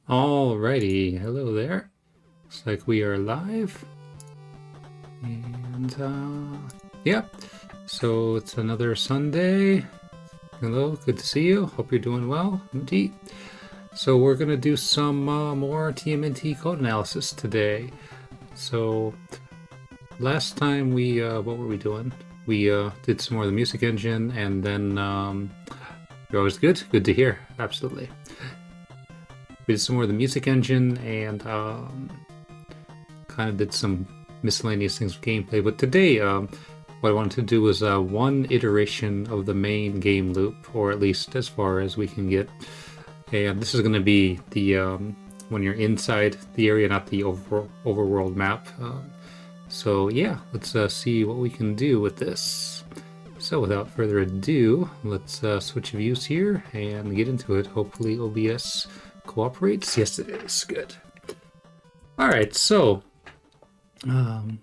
Alrighty, hello there. Looks like we are live. And yeah, so it's another Sunday. Hello, good to see you. Hope you're doing well, indeed. So we're gonna do some more TMNT code analysis today. So last time what were we doing? We did some more of the music engine, and then you're always good. Good to hear. Absolutely. We did some more of the music engine and kind of did some miscellaneous things with gameplay. But today, what I wanted to do was one iteration of the main game loop, or at least as far as we can get. And this is going to be the when you're inside the area, not the overworld map. So yeah, let's see what we can do with this. So without further ado, let's switch views here and get into it. Hopefully OBS cooperates. Yes, it is. Good. All right, so the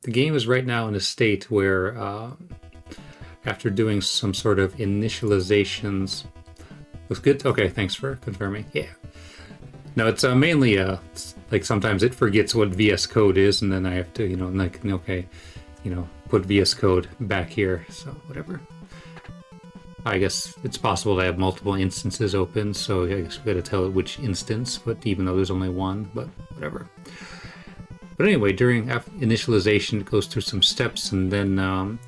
game is right now in a state where after doing some sort of initializations, looks good. Okay, thanks for confirming. Yeah. No, it's mainly like sometimes it forgets what VS Code is, and then I have to, put VS Code back here. So whatever. I guess it's possible to have multiple instances open, so I guess we got to tell it which instance, but even though there's only one, but whatever. But anyway, during initialization, it goes through some steps, and then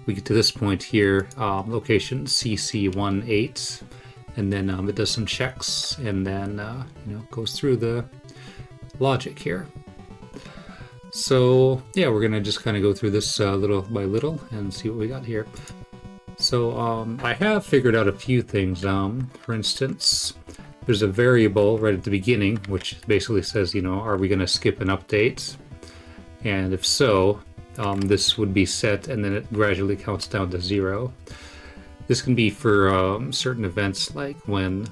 we get to this point here, location CC18, and then it does some checks, and then goes through the logic here. So yeah, we're gonna just kind of go through this little by little and see what we got here. So I have figured out a few things. For instance, there's a variable right at the beginning which basically says, are we going to skip an update? And if so, this would be set, and then it gradually counts down to 0. This can be for certain events, like when,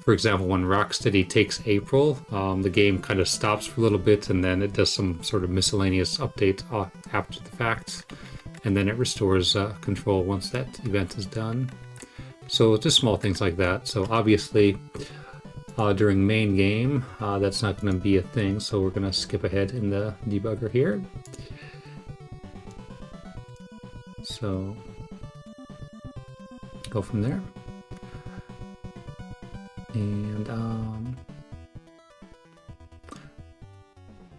for example, when Rocksteady takes April, the game kind of stops for a little bit, and then it does some sort of miscellaneous update after the fact. And then it restores control once that event is done. So just small things like that. So obviously, during main game, that's not going to be a thing. So we're going to skip ahead in the debugger here. So go from there. And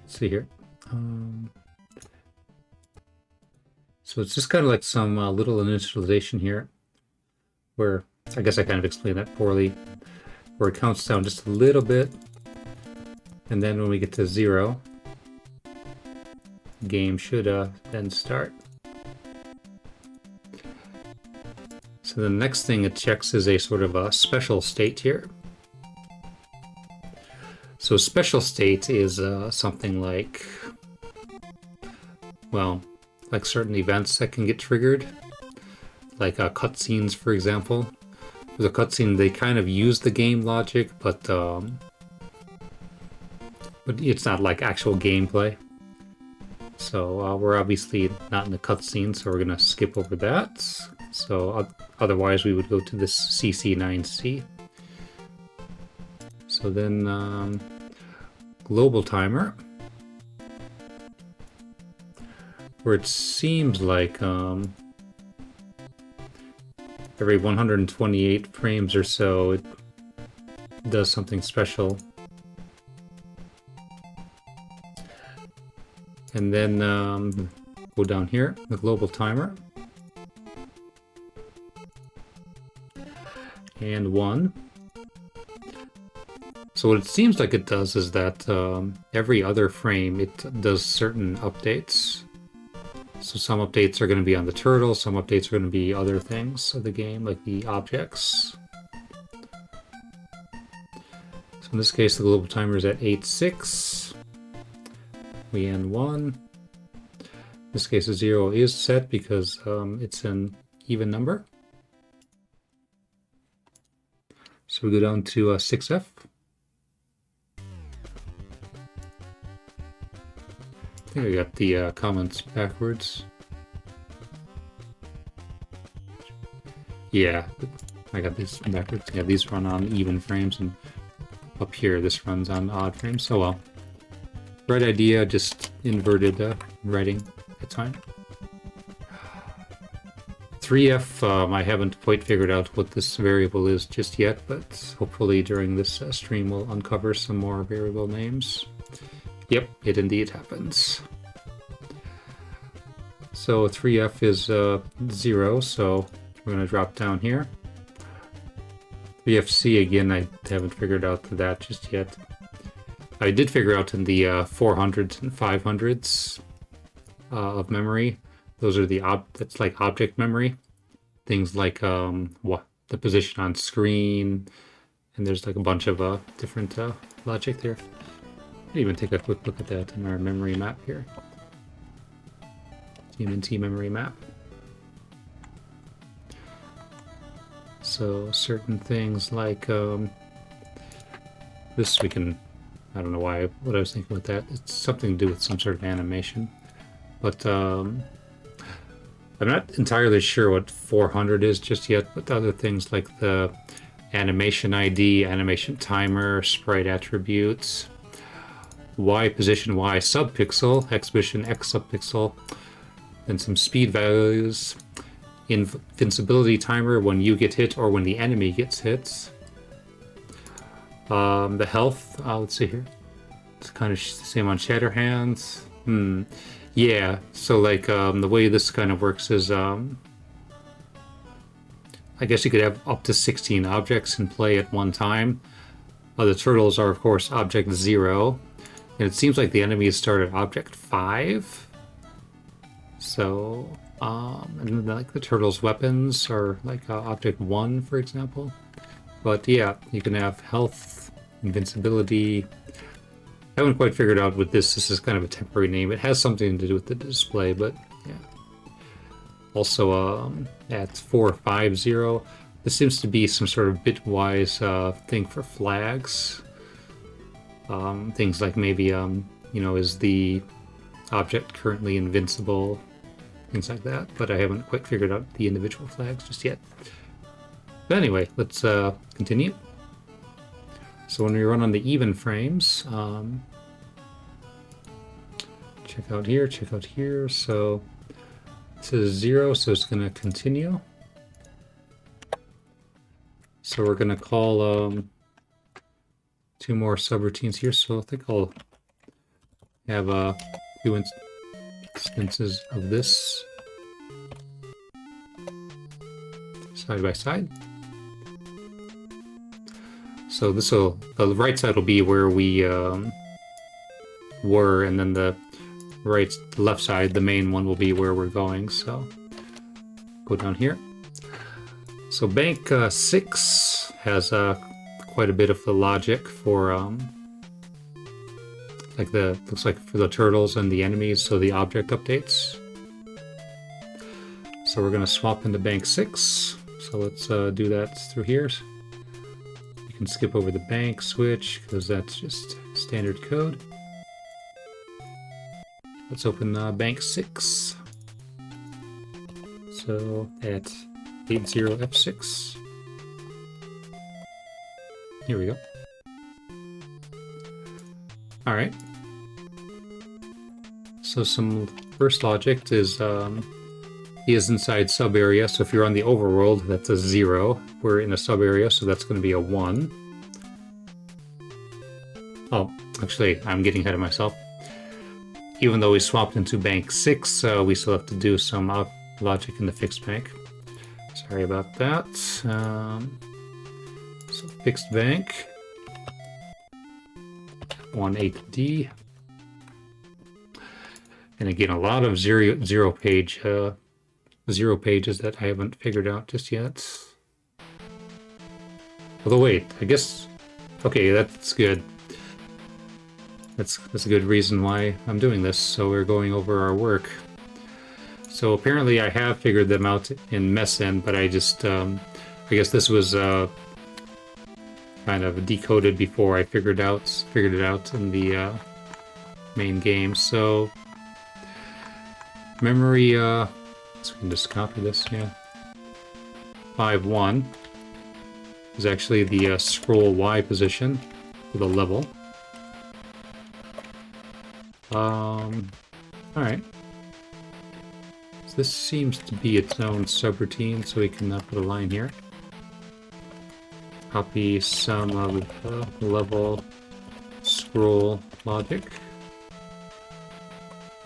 let's see here. So it's just kind of like some little initialization here, where I guess I kind of explained that poorly, where it counts down just a little bit, and then when we get to 0, the game should then start. So the next thing it checks is a sort of a special state here. So special state is something like, well, like certain events that can get triggered, like cutscenes, for example. With a cutscene, they kind of use the game logic, but it's not like actual gameplay. So we're obviously not in the cutscene, so we're gonna skip over that. So otherwise, we would go to this CC9C. So then global timer, where it seems like every 128 frames or so it does something special. And then go down here, the global timer. And 1. So what it seems like it does is that every other frame it does certain updates. So some updates are going to be on the turtle, some updates are going to be other things of the game, like the objects. So in this case, the global timer is at 8.6. We end 1. In this case, a 0 is set because it's an even number. So we go down to 6F. I think I got the comments backwards. Yeah, I got these backwards. Yeah, these run on even frames, and up here this runs on odd frames. So well, right idea, just inverted writing. It's fine. 3F, I haven't quite figured out what this variable is just yet, but hopefully during this stream we'll uncover some more variable names. Yep, it indeed happens. So 3F is 0, so we're going to drop down here. 3FC, again, I haven't figured out that just yet. I did figure out in the 400s and 500s of memory. Those are the that's like object memory. Things like what the position on screen, and there's like a bunch of different logic there. I'll even take a quick look at that in our memory map here. TMNT memory map. So certain things like this we can, I don't know what I was thinking with that. It's something to do with some sort of animation. But I'm not entirely sure what 400 is just yet, but other things like the animation ID, animation timer, sprite attributes, Y position Y subpixel, X position X subpixel, then some speed values, invincibility timer when you get hit or when the enemy gets hit. The health, let's see here. It's kind of the same on Shatterhands. Yeah, so like the way this kind of works is I guess you could have up to 16 objects in play at one time. The turtles are of course object 0, and it seems like the enemies start at object 5. So and then like the turtles' weapons are like object 1, for example. But yeah, you can have health, invincibility. I haven't quite figured out what this is kind of a temporary name. It has something to do with the display, but yeah. Also at 450, this seems to be some sort of bitwise thing for flags. Things like maybe, you know, is the object currently invincible? Things like that, but I haven't quite figured out the individual flags just yet. But anyway, let's continue. So when we run on the even frames, check out here. So it says 0, so it's going to continue. So we're going to call 2 more subroutines here. So I think I'll have 2 instances of this side by side. So this will, the right side will be where we were, and then the left side, the main one, will be where we're going. So go down here. So bank 6 has quite a bit of the logic for like looks like for the turtles and the enemies, so the object updates. So we're going to swap into bank 6. So let's do that through here. You can skip over the bank switch because that's just standard code. Let's open bank 6. So at 80F6. Here we go. All right. So some first logic is he is inside sub area. So if you're on the overworld, that's a 0. We're in a sub area, so that's going to be a 1. Oh, actually, I'm getting ahead of myself. Even though we swapped into bank 6, we still have to do some logic in the fixed bank. Sorry about that. So fixed bank. 18D, and again a lot of zero pages that I haven't figured out just yet. Although wait, I guess okay, that's good. That's a good reason why I'm doing this. So we're going over our work. So apparently I have figured them out in MESN, but I just I guess this was kind of decoded before I figured it out in the main game. So memory, so we can just copy this, yeah. 5.1. is actually the scroll Y position for the level. Alright. So this seems to be its own subroutine, so we can put a line here. Copy some of the level scroll logic.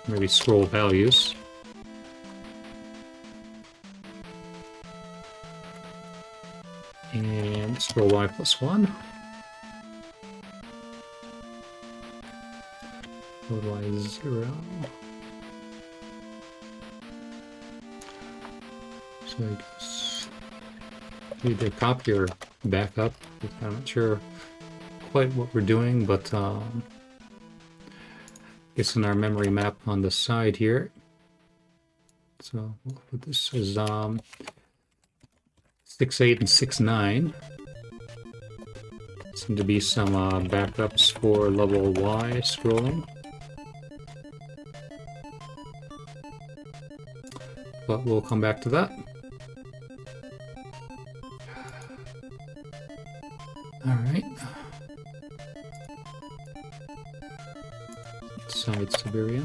Maybe scroll values. And scroll Y plus 1. Load Y 0. So I guess either copy or backup. I'm not sure quite what we're doing, but it's in our memory map on the side here. So we'll put this as 6.8 and 6.9. Seem to be some backups for level Y scrolling. But we'll come back to that. Alright. Side Siberia.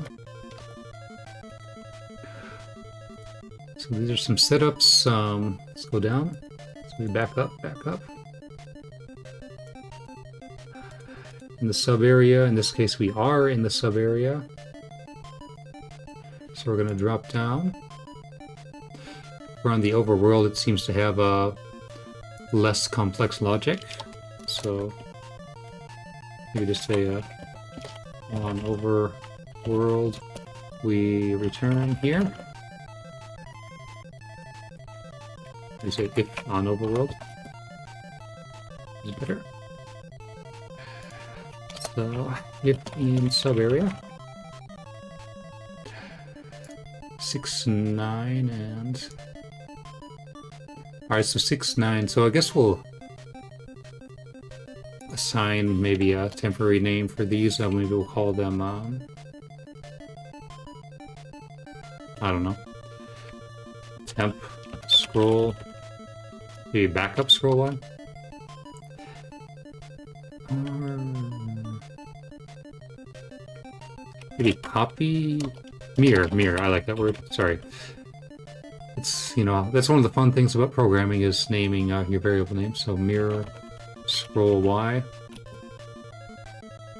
So these are some setups. Let's go down. So we back up, back up. In the sub area, in this case we are in the sub area. So we're going to drop down. We're on the overworld. It seems to have less complex logic. So you just say on overworld we return here. You say if on overworld is better. So if in sub area 6.9 and alright, so 6.9. So I guess we'll assign maybe a temporary name for these. Maybe we'll call them I don't know, temp scroll, maybe backup scroll one. Maybe copy mirror. I like that word. Sorry. It's, you know, that's one of the fun things about programming is naming your variable name. So mirror scroll Y,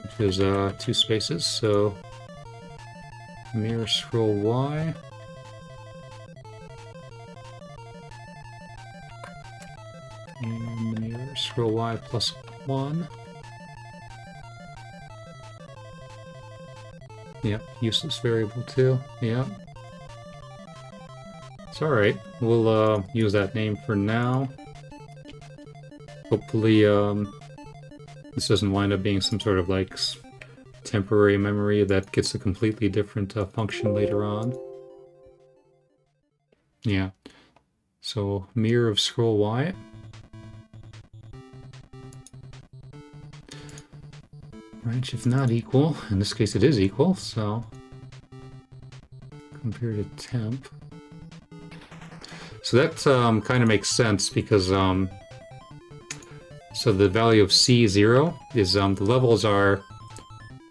which is 2 spaces. So mirror scroll Y. And mirror scroll Y plus 1. Yep, useless variable too. Yep. It's alright. We'll use that name for now. Hopefully this doesn't wind up being some sort of like temporary memory that gets a completely different function later on. Yeah. So mirror of scroll Y. Right, if not equal, in this case it is equal, so compare to temp. So that kind of makes sense because so the value of C0 is the levels are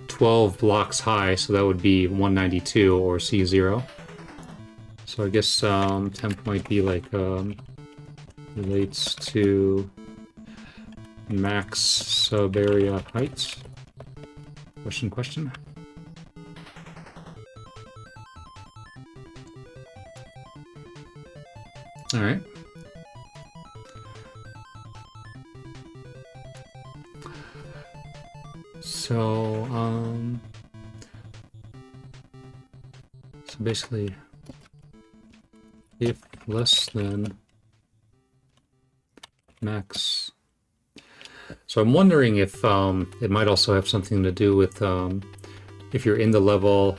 12 blocks high, so that would be 192 or C0. So I guess temp might be like relates to max sub area height. Question. All right. So basically, if less than max. So I'm wondering if it might also have something to do with if you're in the level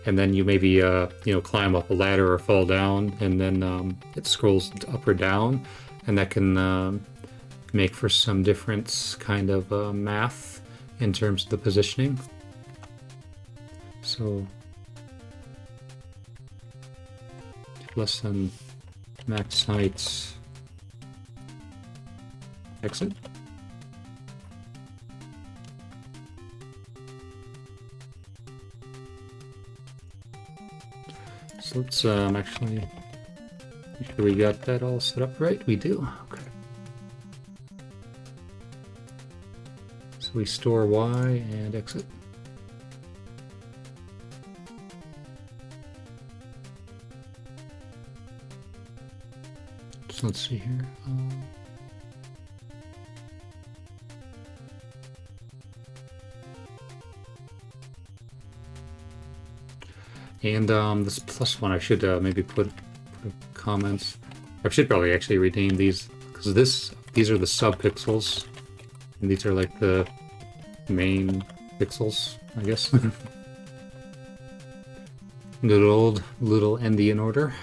and then you maybe you know, climb up a ladder or fall down, and then it scrolls up or down, and that can make for some different kind of math in terms of the positioning. So less than max heights Exit. So let's actually make sure we got that all set up right. We do. Okay. So we store Y and exit. So let's see here. And this plus one, I should maybe put comments. I should probably actually rename these, because these are the subpixels, and these are like the main pixels, I guess. Good old little endian order.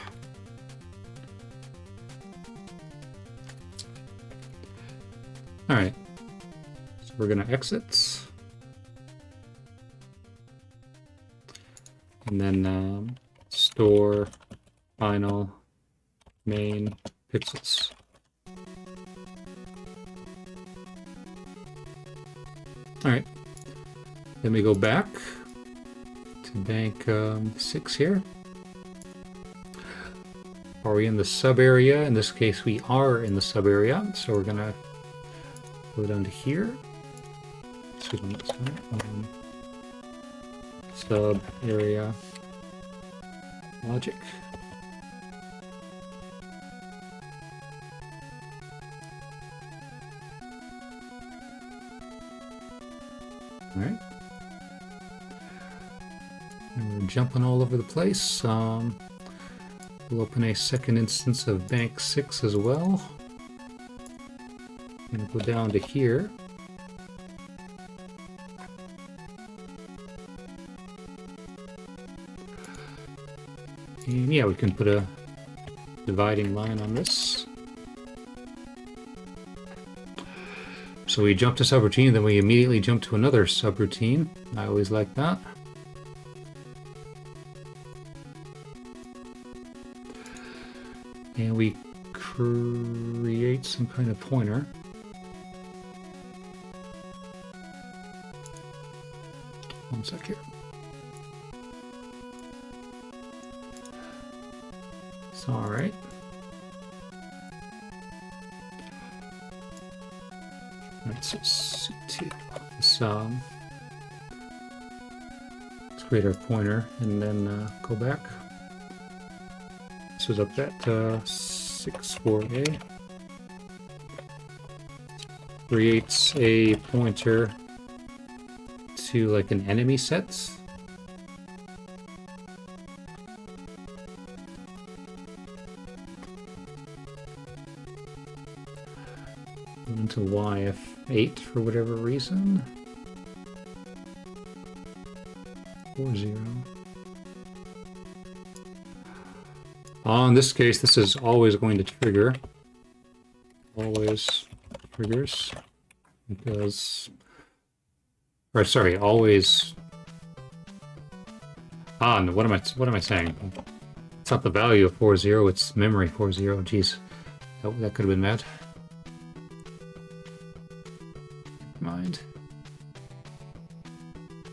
All right, so we're gonna exit. And then store final main pixels. All right, then we go back to bank 6 here. Are we in the sub area? In this case, we are in the sub area, so we're gonna go down to here. Excuse me, sub area logic. All right. And we're jumping all over the place. We'll open a second instance of bank 6 as well. And go down to here. And yeah, we can put a dividing line on this. So we jump to subroutine, then we immediately jump to another subroutine. I always like that. And we create some kind of pointer. One sec here. All right. Let's create our pointer and then go back. This is up at 64A. Creates a pointer to like an enemy set. Into YF8 for whatever reason. 40. In this case, this is always going to trigger. Always triggers. Because... Or sorry, always... no, what am I saying? It's not the value of 40, it's memory 40. Jeez. That could have been bad. Mind.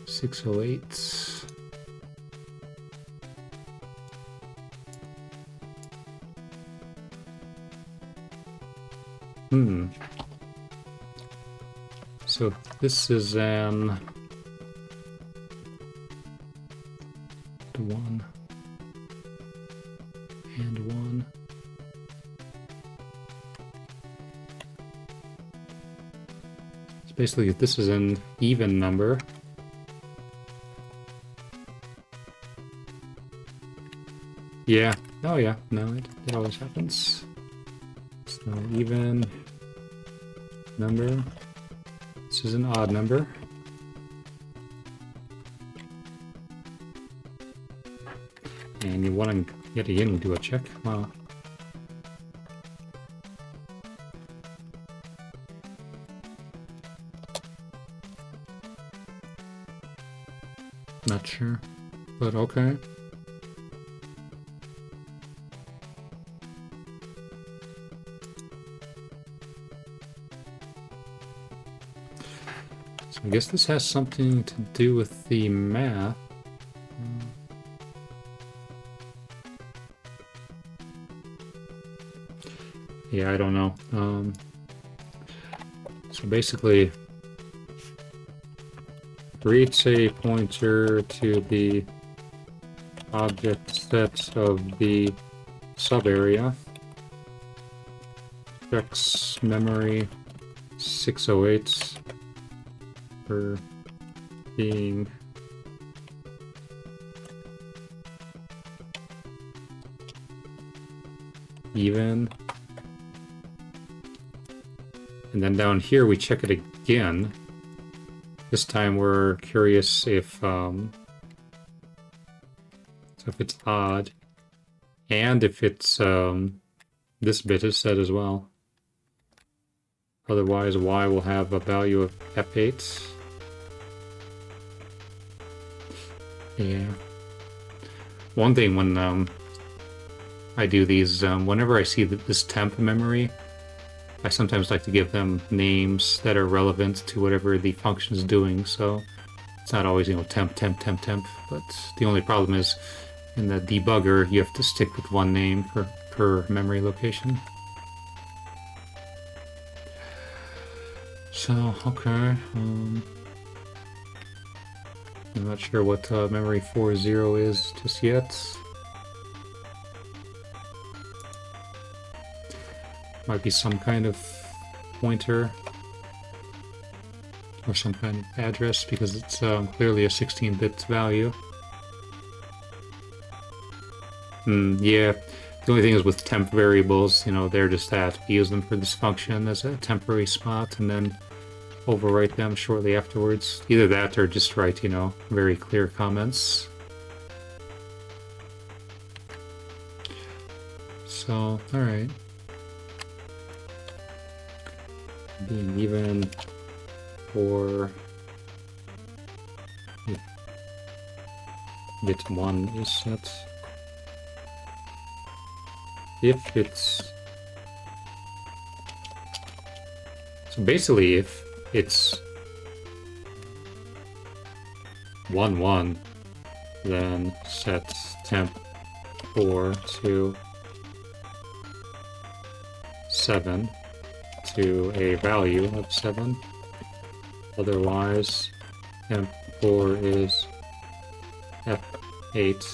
608. So this is an 1 and 1. So basically, if this is an even number, yeah. Oh yeah. No, it always happens. So even number. This is an odd number. And you want to yet again do a check. Wow. Not sure, but okay. So I guess this has something to do with the math. Yeah, I don't know. So basically, creates a pointer to the object set of the sub-area. Checks memory 608 for being even. And then down here we check it again. This time we're curious if it's odd, and if it's this bit is set as well. Otherwise, y will have a value of f8. Yeah. One thing when I do these, whenever I see this temp memory, I sometimes like to give them names that are relevant to whatever the function is doing. So it's not always, you know, temp, but the only problem is in the debugger, you have to stick with one name per memory location. So, okay. I'm not sure what memory 40 is just yet. Might be some kind of pointer or some kind of address, because it's clearly a 16-bit value. Yeah, the only thing is with temp variables, you know, they're just that. We use them for this function as a temporary spot and then overwrite them shortly afterwards. Either that or just write, you know, very clear comments. So, alright. Being even for bit 1 is set. If it's... So basically, if it's 1, 1, then set temp 4 to 7 to a value of 7. Otherwise, temp 4 is f8,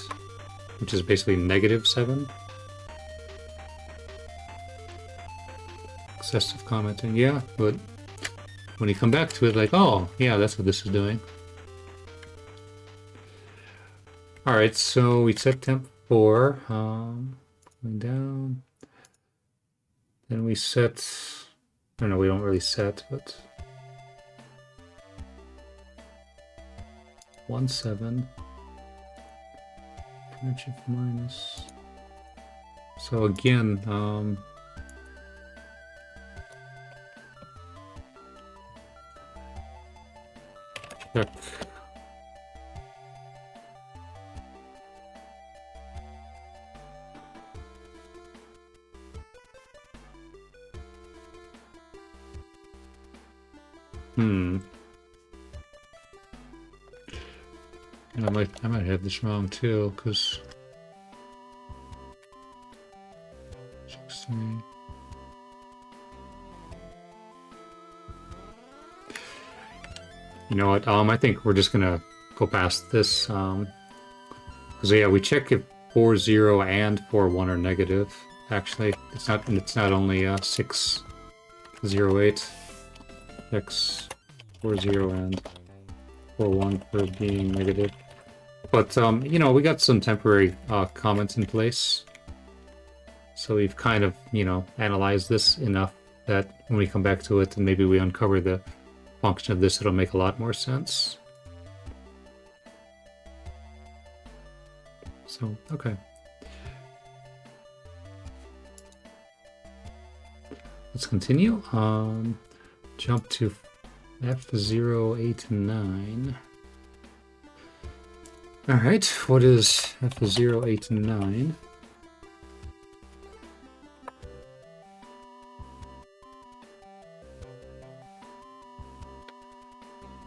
which is basically -7. Excessive commenting, yeah, but when you come back to it, like, oh, yeah, that's what this is doing. Alright, so we set temp 4, going down. Then we set, I don't know, we don't really set, but 1.7. Shift minus. So again, check. I might have this wrong too, because 16. You know what? I think we're just gonna go past this. Because yeah, we check if 4.0 and 4.1 are negative. Actually, it's not only 6.08. X 4.0 and 4.1 for being negative. But you know, we got some temporary comments in place. So we've kind of, you know, analyzed this enough that when we come back to it and maybe we uncover the function of this, it'll make a lot more sense. So, okay. Let's continue. Jump to F089. Alright, what is F089?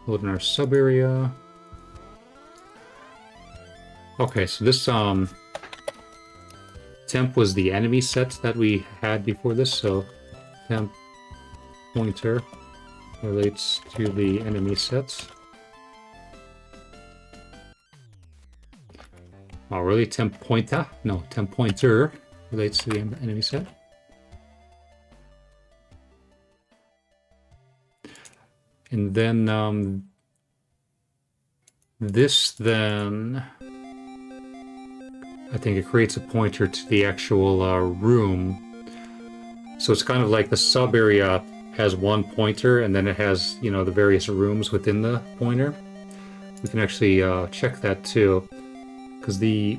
Load in our sub area. Okay, so this temp was the enemy set that we had before this, so temp pointer relates to the enemy set. Oh, really? Temp pointer? No, temp pointer relates to the enemy set. And then this then, I think it creates a pointer to the actual room. So it's kind of like the sub area has one pointer, and then it has, you know, the various rooms within the pointer. We can actually check that too, because the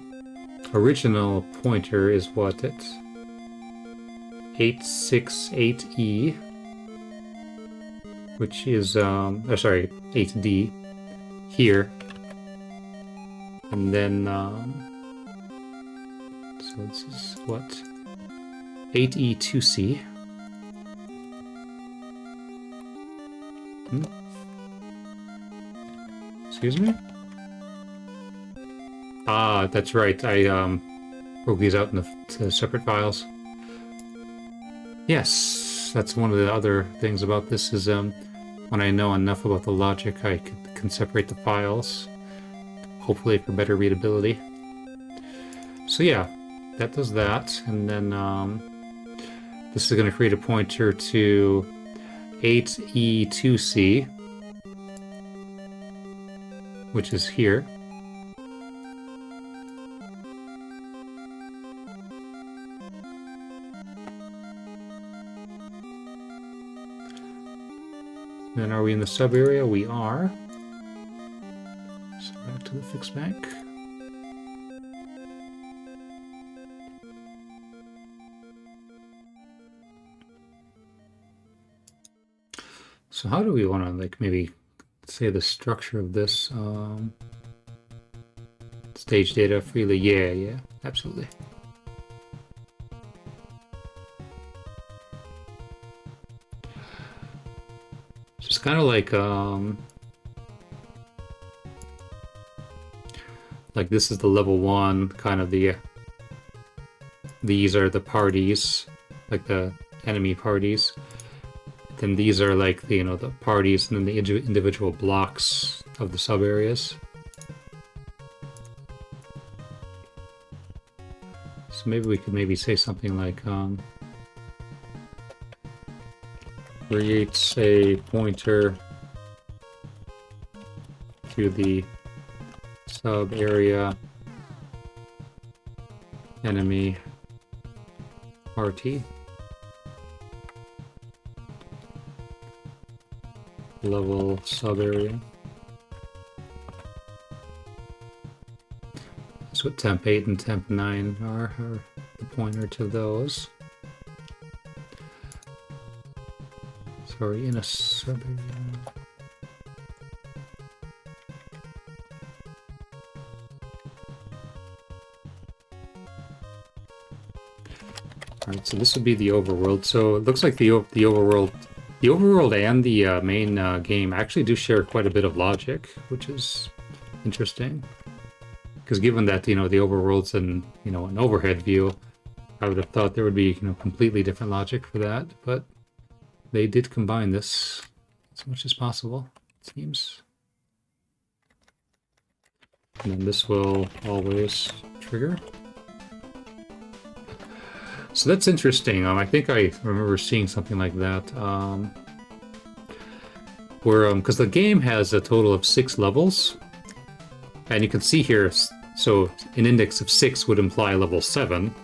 original pointer is what? It's 868E, which is, sorry, 8D here. And then, so this is what? 8E2C. Excuse me? Ah, that's right. I broke these out into separate files. Yes, that's one of the other things about this is when I know enough about the logic, I can separate the files, hopefully for better readability. So yeah, that does that, and then this is going to create a pointer to 8E2C, which is here. Then are we in the sub area? We are. So back to the fix bank. So how do we want to, like, maybe say the structure of this? Stage data freely. Yeah, absolutely. It's kind of like this is the level 1, kind of these are the parties, like the enemy parties. Then these are like the, you know, the parties, and then the individual blocks of the sub areas. So maybe we could say something like creates a pointer to the sub area enemy party level sub area. That's what temp 8 and temp 9 are the pointer to those. Sorry, in a sub area. Alright, so this would be the overworld. So it looks like the overworld and the main game actually do share quite a bit of logic, which is interesting. Because given that, you know, the overworld's an overhead view, I would have thought there would be, you know, completely different logic for that, but they did combine this as much as possible, it seems. And then this will always trigger. So that's interesting. I think I remember seeing something like that. Where, because the game has a total of 6 levels. And you can see here, so an index of 6 would imply level 7.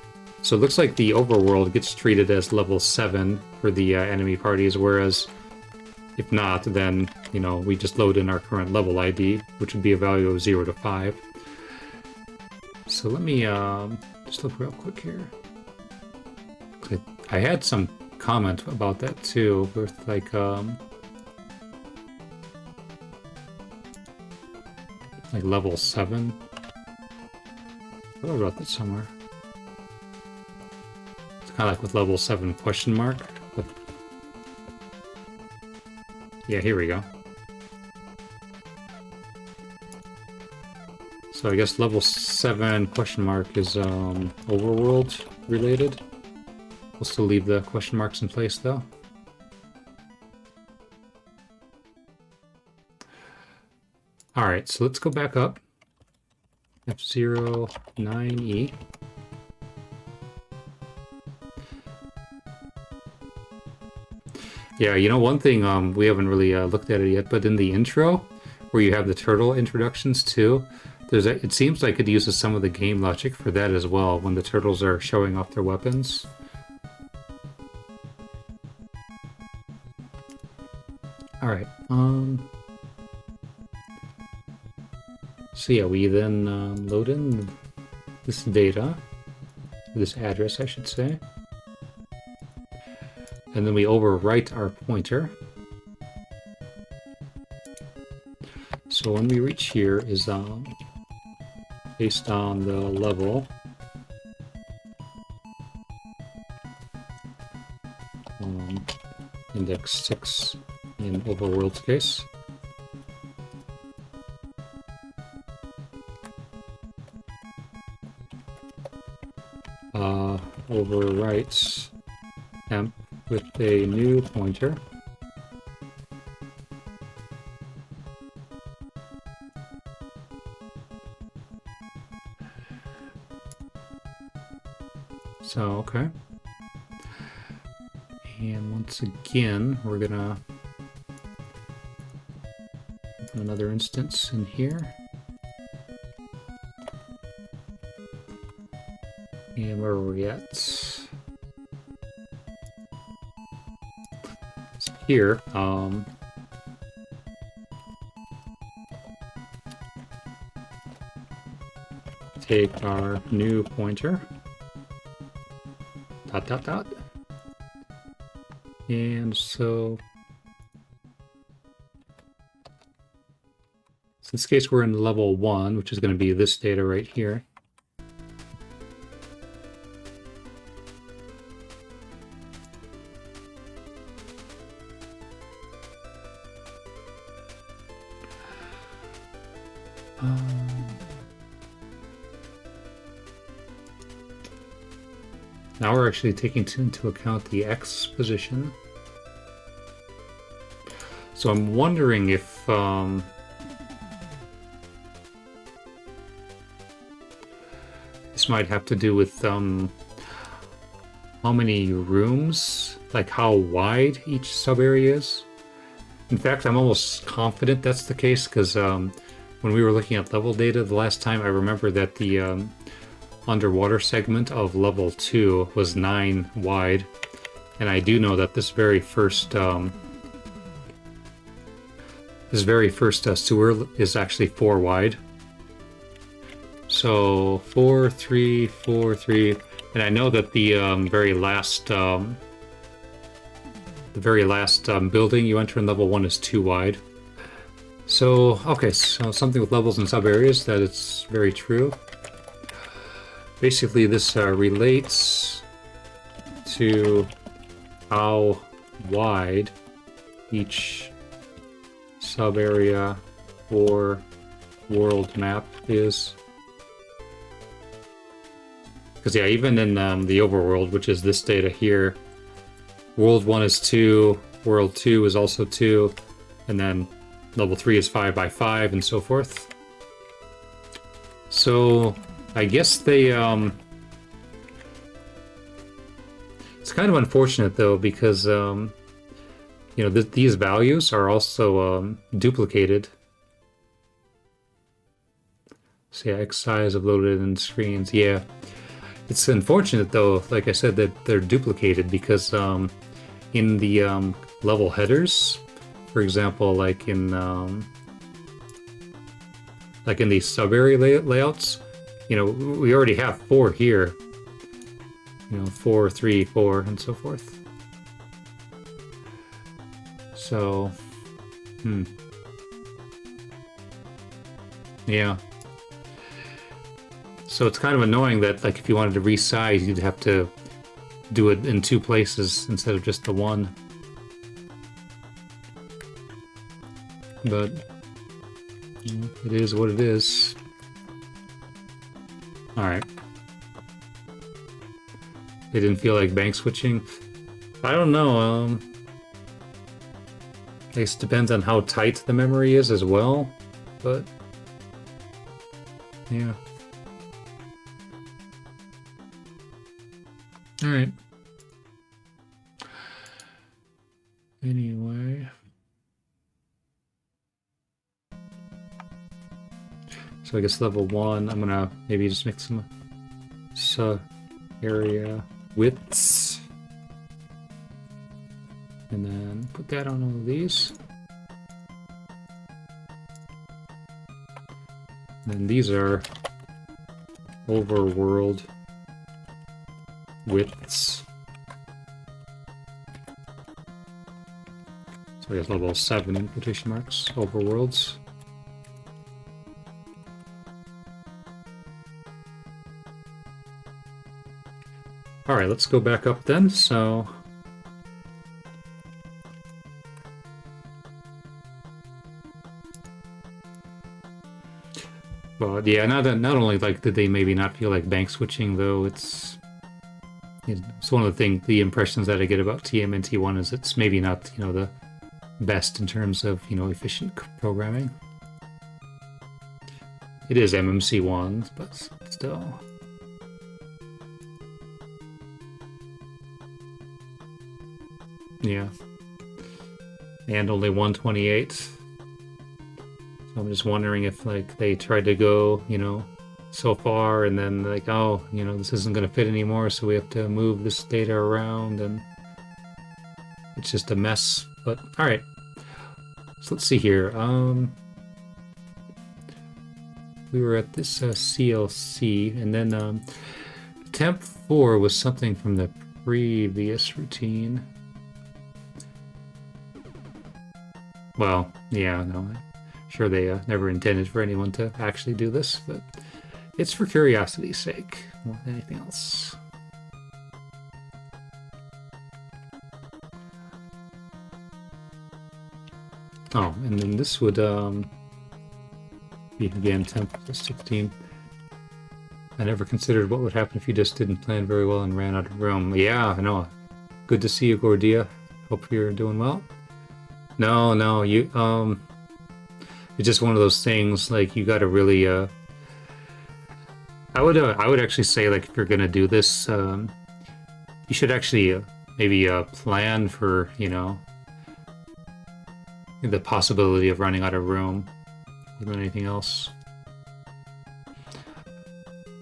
So it looks like the overworld gets treated as level 7 for the enemy parties, whereas if not, then, you know, we just load in our current level ID, which would be a value of 0 to 5. So let me just look real quick here. I had some comment about that too, with like level 7. I thought about that somewhere. It's kind of like with level 7 question mark. But yeah, here we go. So I guess level 7 question mark is Overworld related. We'll still leave the question marks in place though. Alright, so let's go back up. F-Zero 9E. Yeah, you know, one thing we haven't really looked at it yet, but in the intro, where you have the turtle introductions too, it seems like it uses some of the game logic for that as well, when the turtles are showing off their weapons. Alright, so yeah, we then load in this data, this address, I should say. And then we overwrite our pointer. So when we reach here is based on the level. Index 6 in Overworld's case. Overwrites temp with a new pointer. So, okay. And once again, we're gonna open another instance in here. And where are we at? So here, take our new pointer, dot, dot, dot. And so, in this case, we're in level 1, which is going to be this data right here. Now we're actually taking into account the X position. So I'm wondering if this might have to do with how many rooms, like how wide each sub-area is. In fact, I'm almost confident that's the case, because when we were looking at level data the last time, I remember that the underwater segment of level 2 was 9 wide, and I do know that this very first sewer is actually 4 wide. So 4, 3, 4, 3, and I know that the very last building you enter in level 1 is 2 wide. So okay, so something with levels and sub areas, that it's very true. Basically, this relates to how wide each sub-area or world map is. Because yeah, even in the overworld, which is this data here, world 1 is 2, world 2 is also 2, and then level 3 is 5 by 5, and so forth. So I guess they, it's kind of unfortunate though, because, you know, these values are also duplicated. So yeah, X size of loaded in screens, yeah. It's unfortunate though, like I said, that they're duplicated, because in the level headers, for example, like in these sub-area layouts, you know, we already have 4 here. You know, 4, 3, 4, and so forth. So, yeah. So it's kind of annoying that, like, if you wanted to resize, you'd have to do it in 2 places instead of just the 1. But, you know, it is what it is. Alright. They didn't feel like bank switching. I don't know, I guess it depends on how tight the memory is as well, but yeah. Alright. Anyway. So I guess level 1, I'm gonna maybe just make some area widths. And then put that on all of these. And then these are Overworld widths. So I guess level 7 in quotation marks, Overworlds. Alright, let's go back up then, so... Well, yeah, not only like did they maybe not feel like bank switching, though, it's one of the impressions that I get about TMNT1 is it's maybe not, the best in terms of, efficient programming. It is MMC1, but still. Yeah. And only 128. So I'm just wondering if, like, they tried to go, so far and then, like, oh, this isn't going to fit anymore, so we have to move this data around, and it's just a mess. But, alright. So let's see here. We were at this CLC, and then temp 4 was something from the previous routine. Well, yeah, no, I'm sure they never intended for anyone to actually do this, but it's for curiosity's sake more than anything else. Oh, and then this would be again temp 16. I never considered what would happen if you just didn't plan very well and ran out of room. Yeah, I know. Good to see you, Gordia. Hope you're doing well. No, you it's just one of those things, like, you gotta really I would actually say, like, if you're gonna do this, you should actually maybe plan for, the possibility of running out of room more than anything else.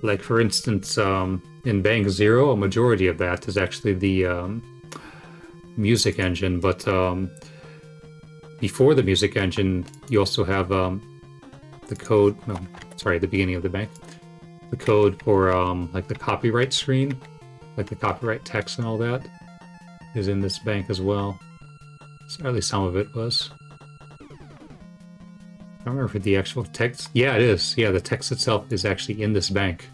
Like, for instance, in Bank 0, a majority of that is actually the music engine, but before the music engine, you also have the code, the beginning of the bank, the code for like the copyright screen, like the copyright text and all that is in this bank as well. So at least some of it was. I don't remember if the actual text. Yeah, it is. Yeah, the text itself is actually in this bank.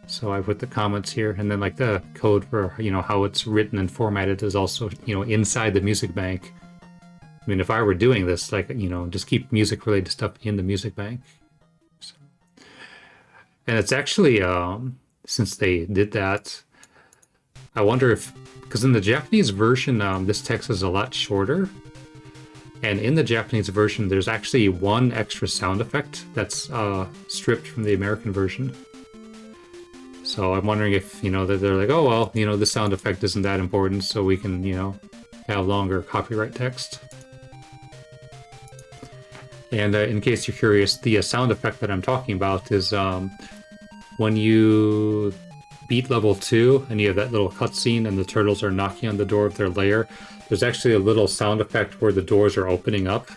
So I put the comments here, and then, like, the code for, how it's written and formatted is also, inside the music bank. I mean, if I were doing this, like, just keep music-related stuff in the music bank. So. And it's actually, since they did that, I wonder if, because in the Japanese version, this text is a lot shorter. And in the Japanese version, there's actually one extra sound effect that's stripped from the American version. So I'm wondering if, that they're like, oh, well, the sound effect isn't that important, so we can, have longer copyright text. And in case you're curious, the sound effect that I'm talking about is when you beat level 2 and you have that little cutscene and the turtles are knocking on the door of their lair, there's actually a little sound effect where the doors are opening up.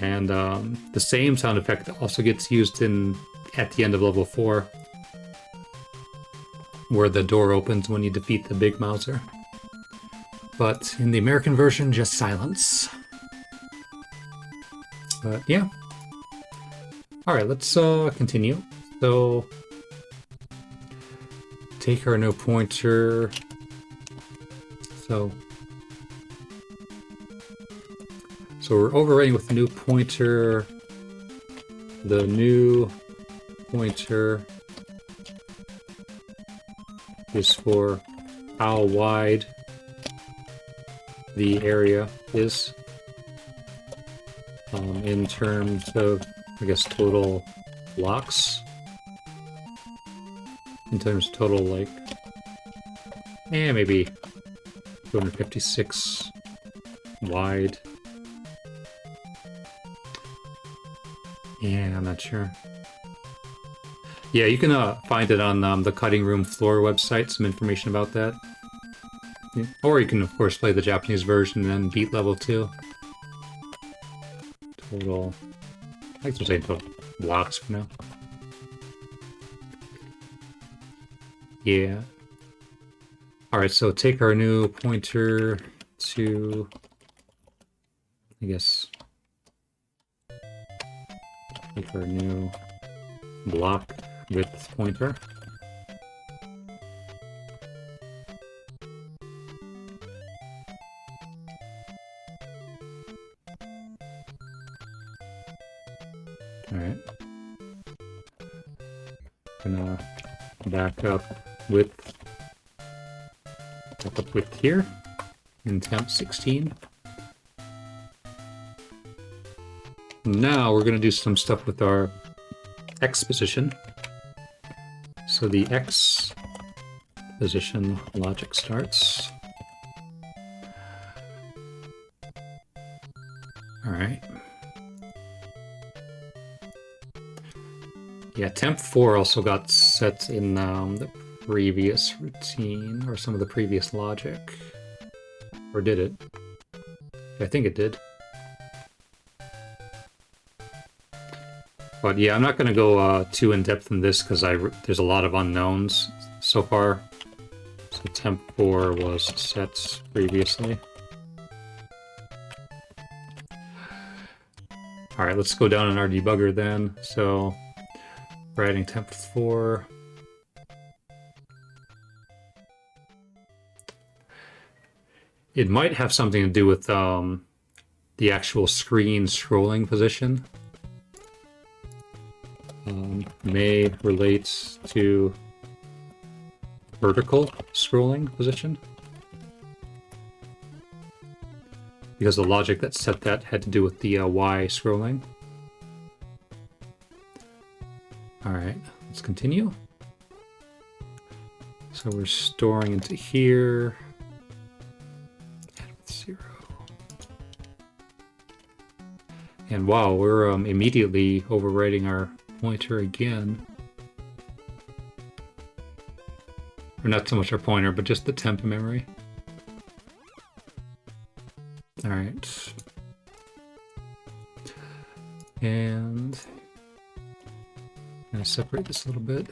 And the same sound effect also gets used at the end of level 4. Where the door opens when you defeat the Big Mouser. But in the American version, just silence. But yeah. Alright, let's continue. So, take our no pointer. So we're overwriting with the new pointer. The new pointer is for how wide the area is in terms of, I guess, total blocks. In terms of total, like, maybe 256 wide. Yeah, I'm not sure. Yeah, you can find it on the Cutting Room Floor website, some information about that. Yeah. Or you can, of course, play the Japanese version and then beat level 2. Total... I think I'm saying total blocks for now. Yeah. Alright, so take our new pointer to... I guess... Take our new block width pointer. Alright. Gonna back up width here in temp 16. Now we're gonna do some stuff with our X position. So the X position logic starts. Alright. Yeah, temp 4 also got set in the previous routine, or some of the previous logic. Or did it? I think it did. But yeah, I'm not going to go too in-depth in this, because there's a lot of unknowns so far. So temp 4 was set previously. Alright, let's go down in our debugger then. So... we're adding temp 4. It might have something to do with the actual screen scrolling position. May relate to vertical scrolling position. Because the logic that set that had to do with the Y scrolling. Alright, let's continue. So we're storing into here. Add with 0. And wow, we're immediately overwriting our pointer again. Or not so much our pointer, but just the temp memory. Alright. And... I'm going to separate this a little bit.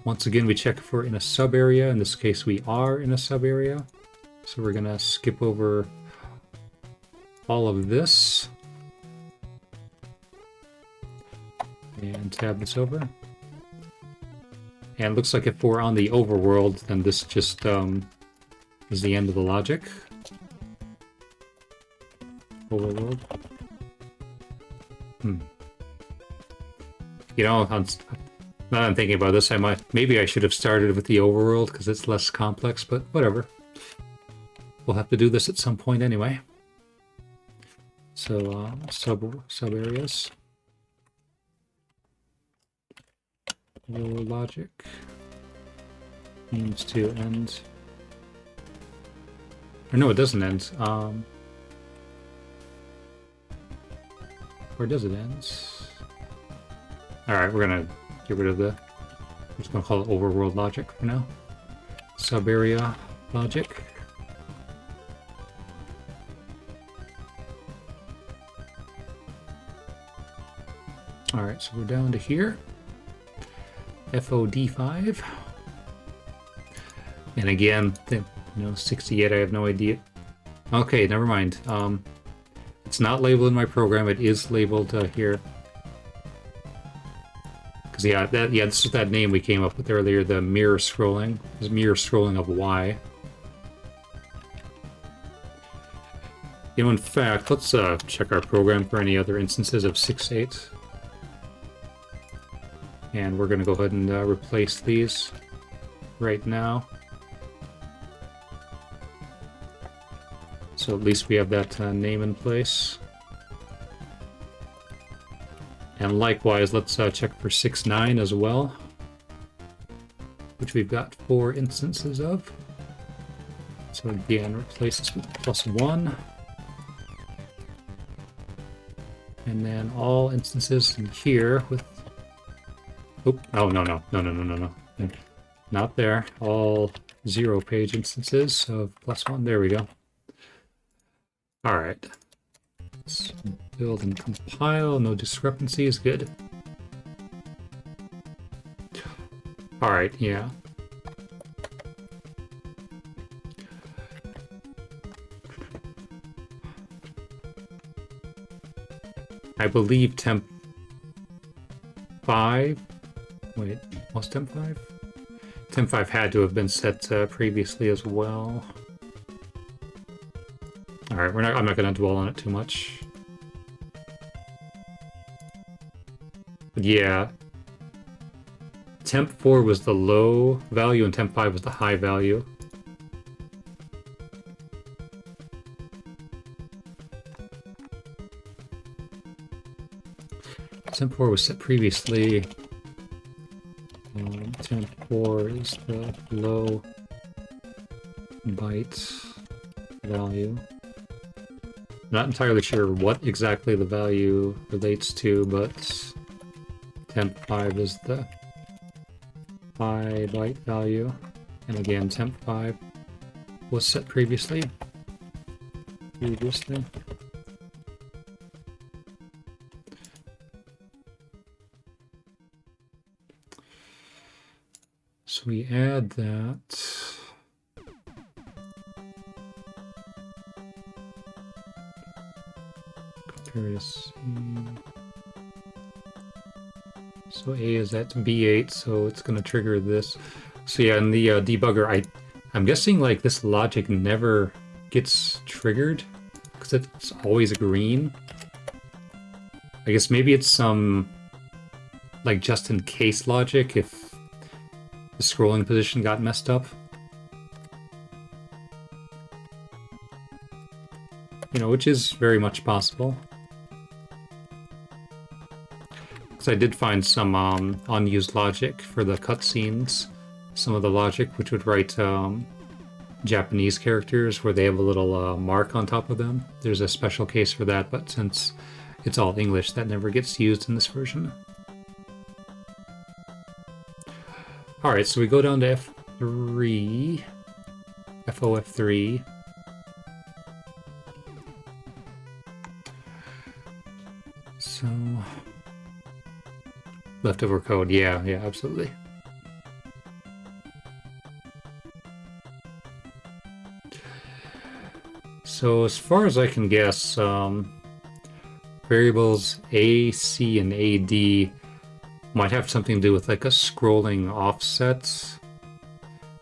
Once again, we check if we're in a sub area. In this case, we are in a sub area. So we're going to skip over all of this. And tab this over. And it looks like if we're on the overworld, then this just is the end of the logic. Overworld. You know, now that I'm thinking about this, maybe I should have started with the overworld because it's less complex, but whatever. We'll have to do this at some point anyway. So sub areas. Logic means to end. Or no, it doesn't end. Where does it end? Alright, we're gonna get rid of I'm just gonna call it overworld logic for now. Sub area logic. Alright, so we're down to here. FOD5. And again, 68, I have no idea. Okay, never mind. It's not labeled in my program, it is labeled here. Because this is that name we came up with earlier, the mirror scrolling. It's mirror scrolling of Y. In fact, let's check our program for any other instances of 6.8. And we're going to go ahead and replace these right now. So at least we have that name in place. And likewise, let's check for 6.9 as well, which we've got 4 instances of. So again, replace this with +1. And then all instances in here with... Oh, no. Not there. All 0-page instances of +1. There we go. All right. Let's build and compile. No discrepancies. Good. All right. Yeah. I believe temp 5. Wait, was temp 5? Temp 5 had to have been set previously as well. All right, I'm not going to dwell on it too much. But yeah, temp 4 was the low value and temp 5 was the high value. Temp 4 was set previously. Temp 4 is the low byte value. Not entirely sure what exactly the value relates to, but temp 5 is the high byte value. And again, temp 5 was set previously. So we add that. Compare to C. So A is at B8, so it's going to trigger this. So yeah, in the debugger, I'm guessing like this logic never gets triggered because it's always green. I guess maybe it's some like just in case logic if the scrolling position got messed up. You know, which is very much possible. Because I did find some unused logic for the cutscenes. Some of the logic which would write Japanese characters where they have a little mark on top of them. There's a special case for that, but since it's all English, that never gets used in this version. Alright, so we go down to F3. FOF3. So... leftover code, yeah, absolutely. So as far as I can guess, variables A, C, and AD might have something to do with like a scrolling offset,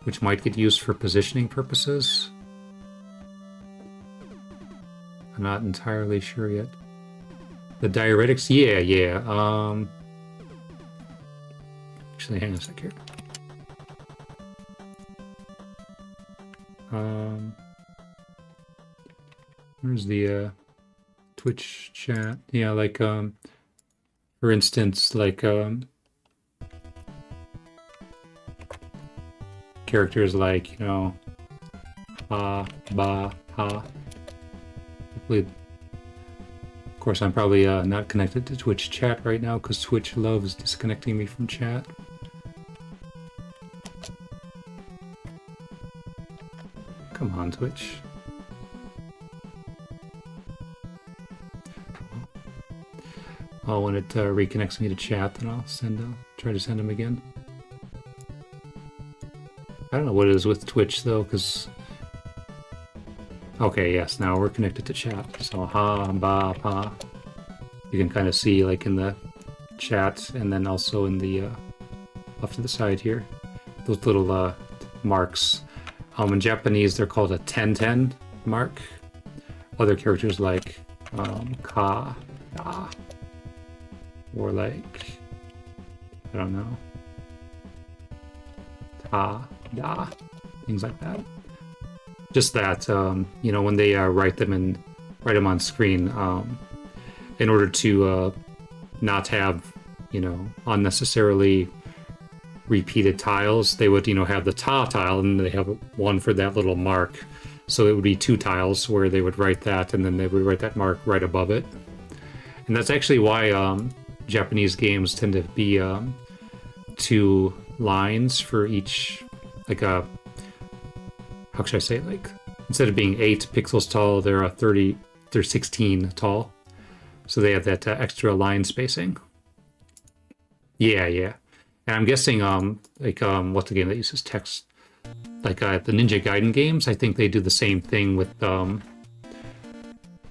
which might get used for positioning purposes. I'm not entirely sure yet. The diuretics, yeah. Actually, hang on a sec here. Where's the Twitch chat? Yeah, like for instance, like characters like, you know, ba, ha. Hopefully, of course, I'm probably not connected to Twitch chat right now because Twitch loves disconnecting me from chat. Come on, Twitch. Oh, when it reconnects me to chat, then I'll try to send him again. I don't know what it is with Twitch though, because... Okay, yes, now we're connected to chat. So ha, ba, pa. You can kind of see like in the chat, and then also in the off to the side here, those little marks. In Japanese, they're called a 1010 mark. Other characters like ka, ya, or like I don't know. Ta, da, things like that. Just that, you know, when they write them on screen, in order to not have, you know, unnecessarily repeated tiles, they would, you know, have the ta tile, and they have one for that little mark. So it would be 2 tiles where they would write that, and then they would write that mark right above it. And that's actually why Japanese games tend to be 2 lines for each, like a, how should I say it? Like, instead of being 8 pixels tall, they're 16 tall. So they have that extra line spacing. Yeah, yeah. And I'm guessing, what's the game that uses text? Like the Ninja Gaiden games, I think they do the same thing with,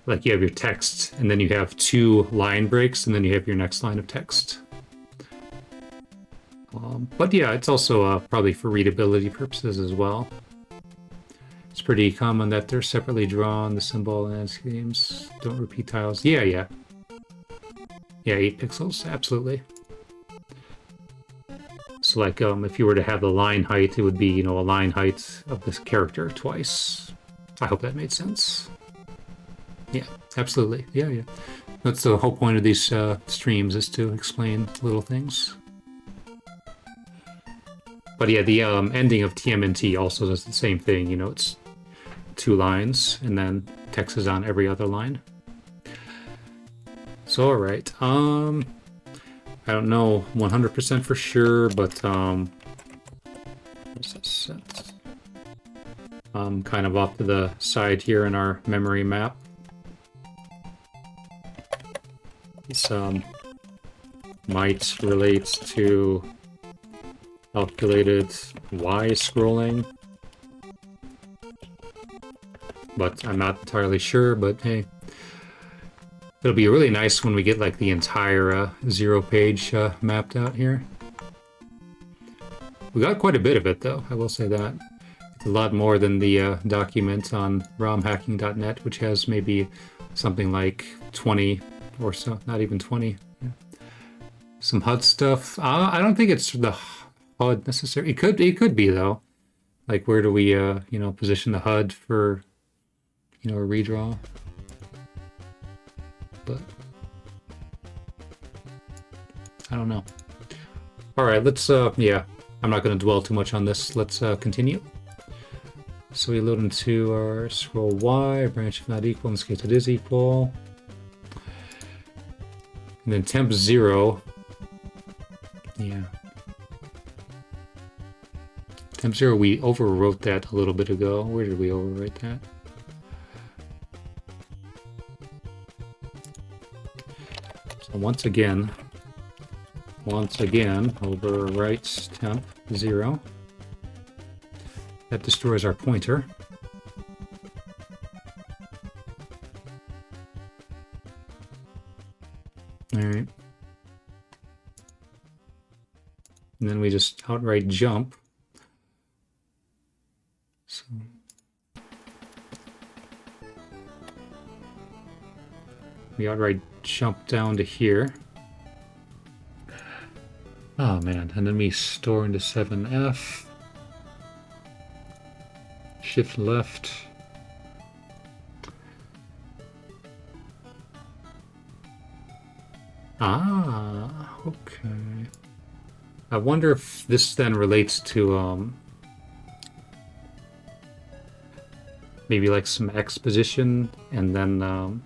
like you have your text, and then you have 2 line breaks, and then you have your next line of text. But yeah, it's also probably for readability purposes as well. It's pretty common that they're separately drawn. The symbol and games don't repeat tiles. Yeah, yeah. Yeah, 8 pixels, absolutely. So like, if you were to have the line height, it would be, you know, a line height of this character twice. I hope that made sense. Yeah, absolutely. Yeah, yeah. That's the whole point of these streams, is to explain little things. But yeah, the ending of TMNT also does the same thing. You know, it's 2 lines, and then text is on every other line. So, all right. I don't know 100% for sure, but what's this set? Kind of off to the side here in our memory map. This might relate to calculated Y scrolling, but I'm not entirely sure. But hey, it'll be really nice when we get like the entire 0-page mapped out here. We got quite a bit of it though, I will say that. It's a lot more than the document on romhacking.net, which has maybe something like 20 or so, not even 20. Yeah. Some HUD stuff. I don't think it's the HUD necessarily. It could be though. Like, where do we you know, position the HUD for, you know, a redraw? But I don't know. All right, let's yeah, I'm not going to dwell too much on this. Let's continue. So we load into our scroll Y, branch if not equal, in this case it is equal. And then temp 0. Yeah. Temp 0, we overwrote that a little bit ago. Where did we overwrite that? So once again, overwrite temp 0. That destroys our pointer. All right. And then we just outright jump. So we outright jump down to here. Oh man, and then we store into 7F. Shift left. Ah, okay. I wonder if this then relates to maybe like some exposition, and then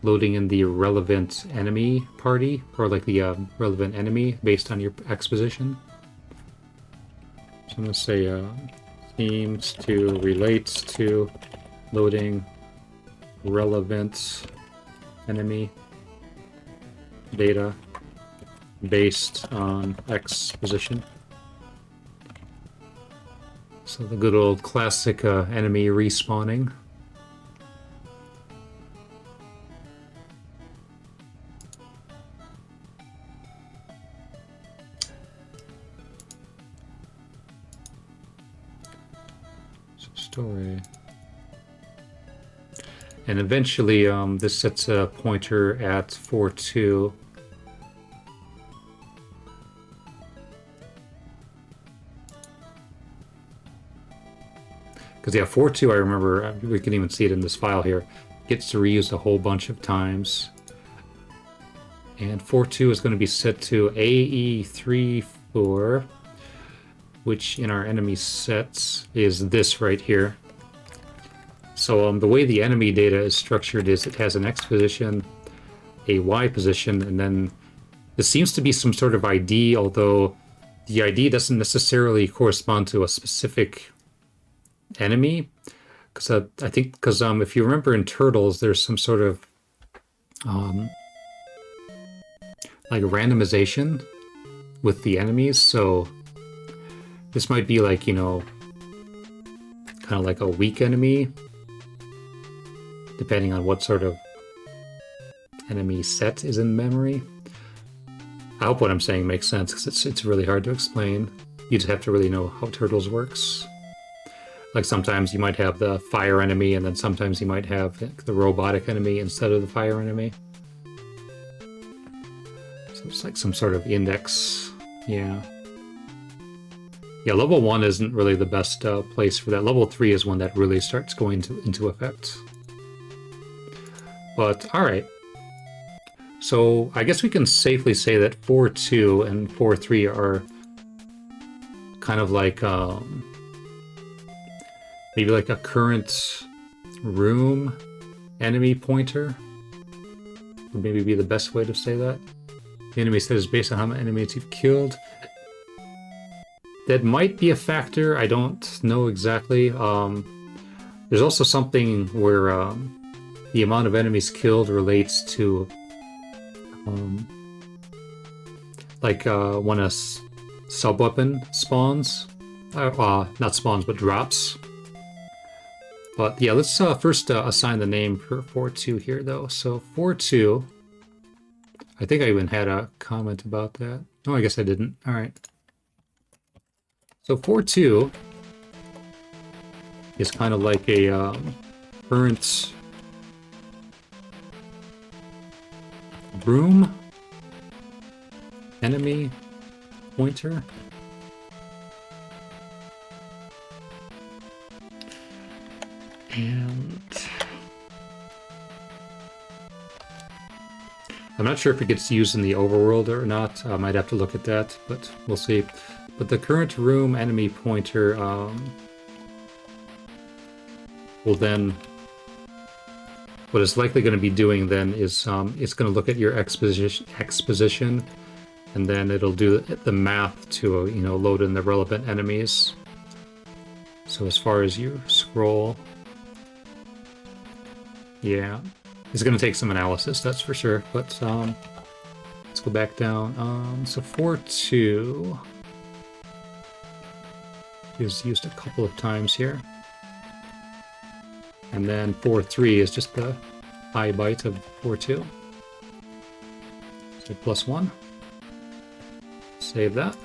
loading in the relevant enemy party, or like the relevant enemy based on your exposition. So I'm gonna say seems to relate to loading relevant enemy data based on exposition. So the good old classic enemy respawning. So story. And eventually this sets a pointer at 4.2. Because yeah, 4.2, I remember, we can even see it in this file here, gets reused a whole bunch of times. And 4.2 is going to be set to AE34, which in our enemy sets is this right here. So the way the enemy data is structured is it has an X position, a Y position, and then this seems to be some sort of ID, although the ID doesn't necessarily correspond to a specific enemy. Because I think, because if you remember in Turtles, there's some sort of like randomization with the enemies, so this might be like, you know, kind of like a weak enemy, depending on what sort of enemy set is in memory. I hope what I'm saying makes sense, because it's really hard to explain. You just have to really know how Turtles works. Like sometimes you might have the fire enemy, and then sometimes you might have the robotic enemy instead of the fire enemy. So it's like some sort of index. Yeah. Yeah, level 1 isn't really the best place for that. Level 3 is when that really starts going into effect. But, alright. So, I guess we can safely say that 4.2 and 4.3 are kind of like, maybe like a current room enemy pointer. Would maybe be the best way to say that. The enemy set is based on how many enemies you've killed. That might be a factor, I don't know exactly. There's also something where the amount of enemies killed relates to like when a sub-weapon spawns. Not spawns, but drops. But yeah, let's first assign the name for 4.2 here, though. So 4.2, I think I even had a comment about that. Oh, I guess I didn't. All right. So 4.2 is kind of like a current room enemy pointer. And I'm not sure if it gets used in the overworld or not. I might have to look at that, but we'll see. But the current room enemy pointer will then, what it's likely going to be doing then is it's going to look at your exposition, and then it'll do the math to load in the relevant enemies. So as far as you scroll, yeah, it's going to take some analysis, that's for sure. But let's go back down. So 4.2 is used a couple of times here. And then 4.3 is just the high byte of 4.2. So +1. Save that.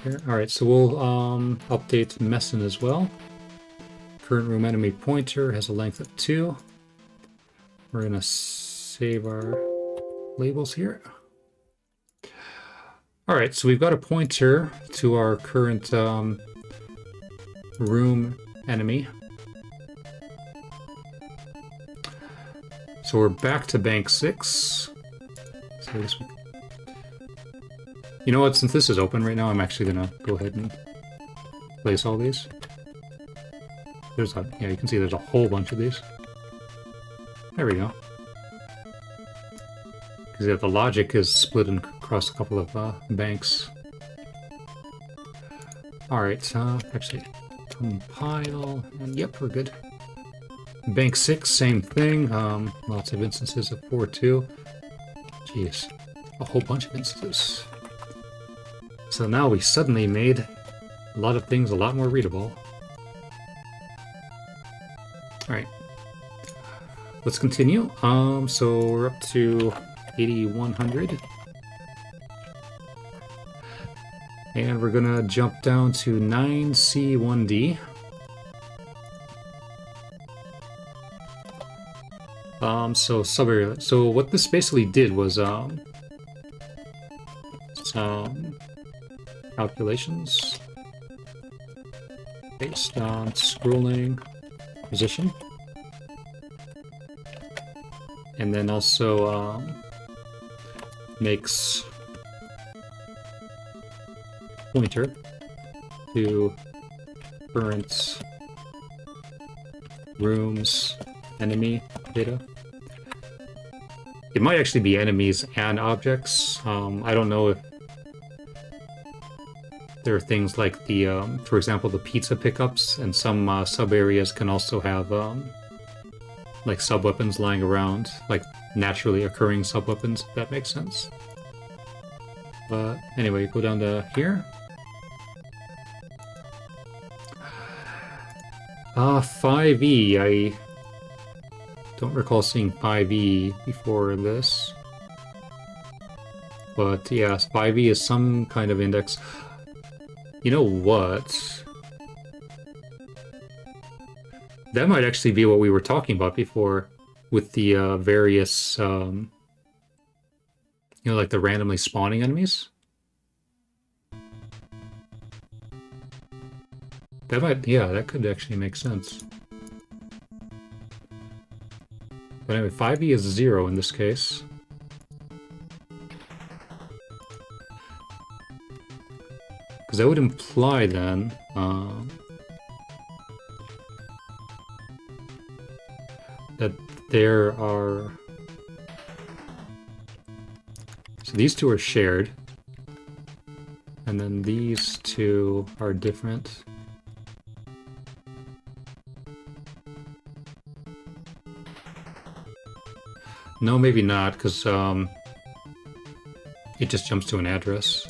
Okay. Alright, so we'll update Messin as well. Current room enemy pointer has a length of 2. We're going to save our labels here. Alright, so we've got a pointer to our current room enemy. So we're back to bank 6. So I guess you know what, since this is open right now, I'm actually gonna go ahead and place all these. There's a, yeah, you can see there's a whole bunch of these. There we go. Because yeah, the logic is split across a couple of banks. Alright, actually, compile, and yep, we're good. Bank 6, same thing. Lots of instances of 4.2. Jeez, a whole bunch of instances. So now we suddenly made a lot of things a lot more readable. Alright. Let's continue. So we're up to 8100. And we're gonna jump down to 9C1D. So subarea. So what this basically did was some calculations. based on scrolling position. And then also makes pointer to current rooms enemy data. It might actually be enemies and objects. I don't know if there are things like the, for example, the pizza pickups, and some sub areas can also have like sub weapons lying around, like naturally occurring sub weapons, if that makes sense. But anyway, go down to here. 5e, I don't recall seeing 5e before this. But yes, 5e is some kind of index. You know what? That might actually be what we were talking about before with the various, you know, like the randomly spawning enemies. That might, yeah, that could actually make sense. But anyway, 5e is 0 in this case. Because that would imply then, that there are... So these two are shared. And then these two are different. No, maybe not, because it just jumps to an address.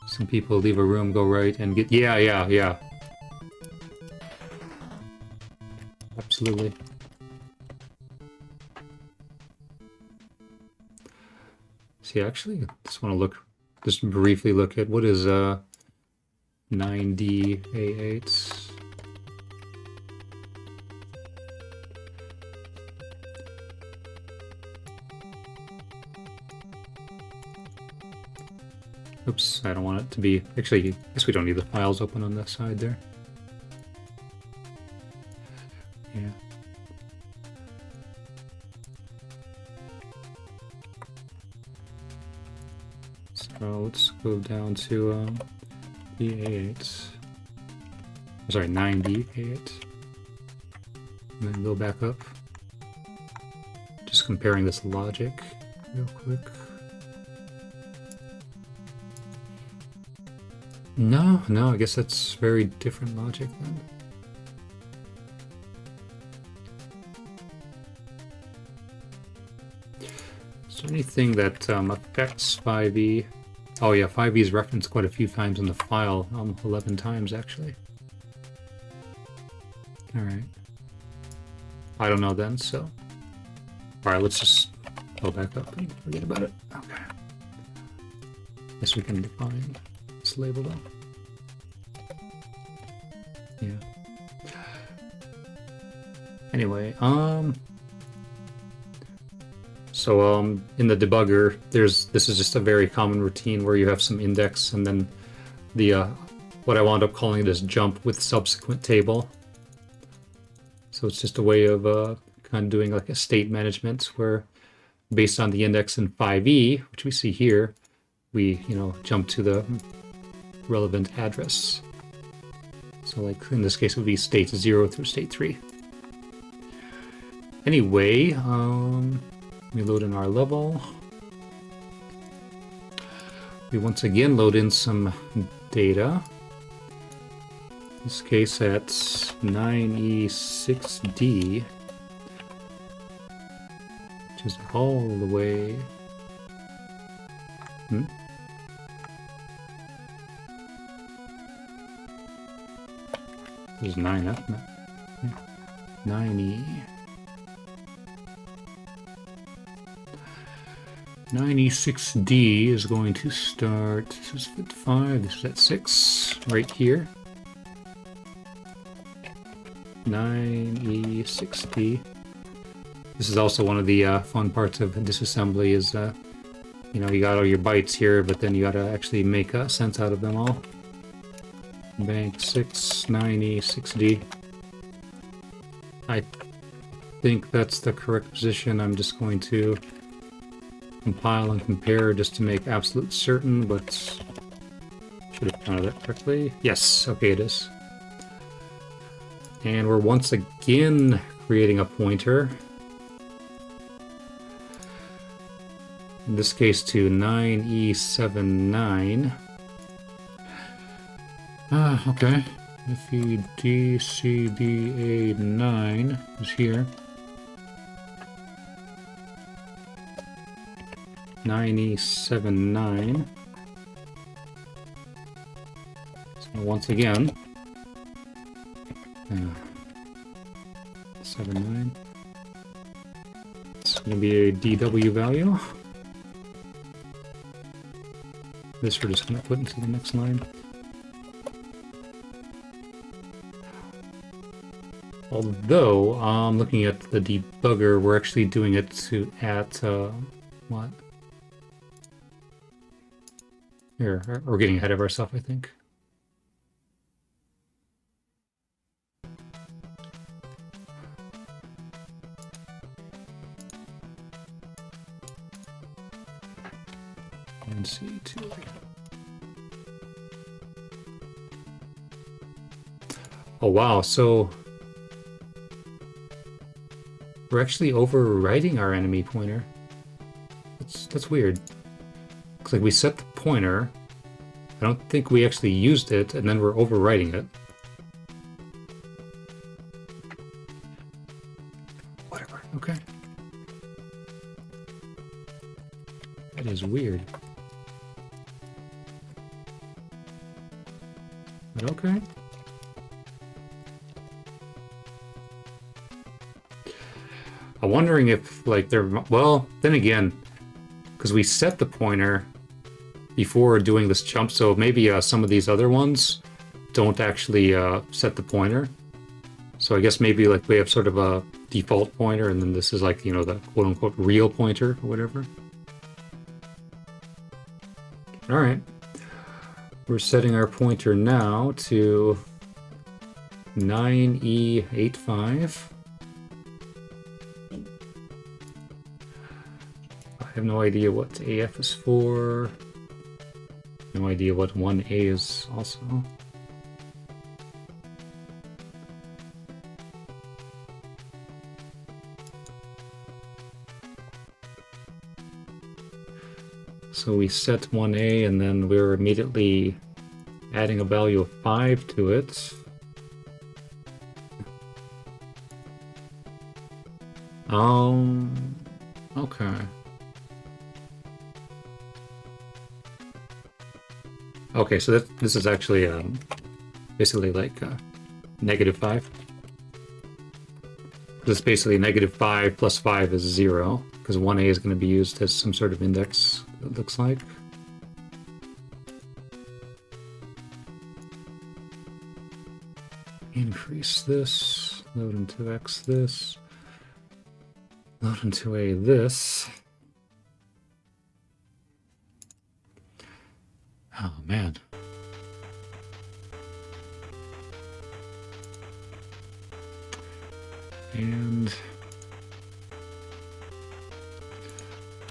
Some people leave a room, go right, and get... Yeah. Absolutely. See, actually, I just want to look, just briefly look at what is 9DA8. Oops, I don't want it to be... Actually, I guess we don't need the files open on that side there. Yeah. So let's go down to D8. Sorry, 9D8. And then go back up. Just comparing this logic real quick. No, I guess that's very different logic then. Is there anything that affects 5e? Oh yeah, 5e is referenced quite a few times in the file, 11 times actually. Alright. I don't know then, so... Alright, let's just go back up and forget about it. Okay. Guess we can define this label though. Yeah. Anyway, so in the debugger, this is just a very common routine where you have some index and then the what I wound up calling it is jump with subsequent table. So it's just a way of kind of doing like a state management where based on the index in 5e, which we see here, we, you know, jump to the relevant address. So like in this case it would be state 0 through state 3. Anyway, we load in our level. We once again load in some data. In this case at 9E6D, which is all the way... There's 9F. 9E. 9E6D is going to start, this is at 5, this is at 6, right here. 9E6D. This is also one of the fun parts of disassembly is, you know, you got all your bytes here, but then you gotta actually make sense out of them all. Bank 690, 6D. I think that's the correct position. I'm just going to compile and compare just to make absolute certain, but should have counted that correctly. Yes, okay, it is. And we're once again creating a pointer. In this case to 9E79. Okay. If DCDA9 is here. 9E79. So once again, 79. It's going to be a DW value. This we're just going to put into the next line. Although, looking at the debugger, we're actually doing it at what? Here, we're getting ahead of ourselves, I think. And C2. Oh wow, so we're actually overwriting our enemy pointer. That's weird. Looks like we set the pointer. I don't think we actually used it, and then we're overwriting it. Whatever, okay. That is weird. But okay. I'm wondering if, like, they're... Well, then again, because we set the pointer before doing this jump, so maybe some of these other ones don't actually set the pointer. So I guess maybe, like, we have sort of a default pointer, and then this is, like, you know, the quote-unquote real pointer or whatever. Alright. We're setting our pointer now to 9E85. I have no idea what AF is for. No idea what 1A is also. So we set 1A and then we're immediately adding a value of 5 to it. Okay. Okay, so this is actually basically like -5. This is basically -5 plus 5 is 0, because 1A is going to be used as some sort of index, it looks like. Increase this, load into X this, load into A this. Oh, man. And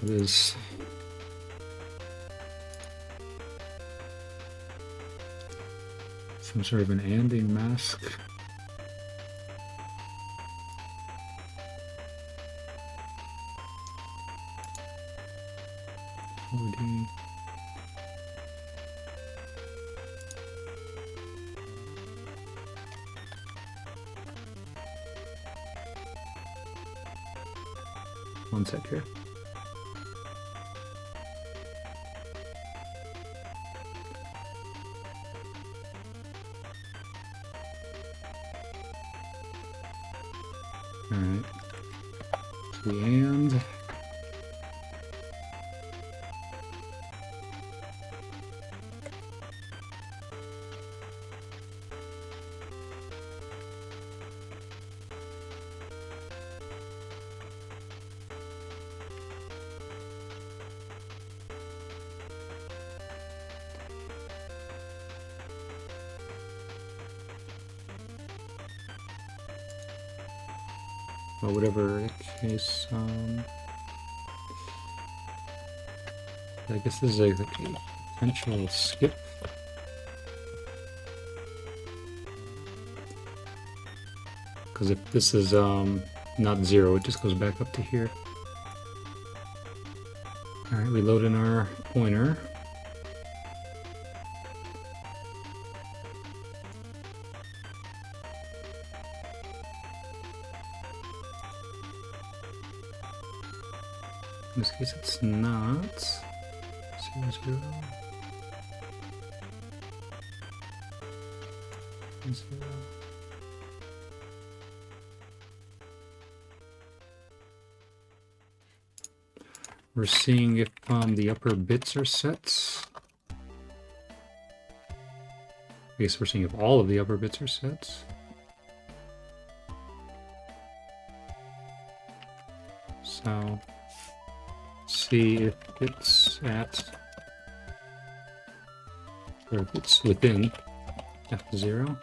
it is some sort of an anding mask. OD. One sec here. All right. So the and. Well, whatever the case, I guess this is like a potential skip. Because if this is not 0, it just goes back up to here. Alright, we load in our pointer. In this case, it's not 0, 0. 0. We're seeing if the upper bits are set. I guess we're seeing if all of the upper bits are set. So, see if it's at, or if it's within F0.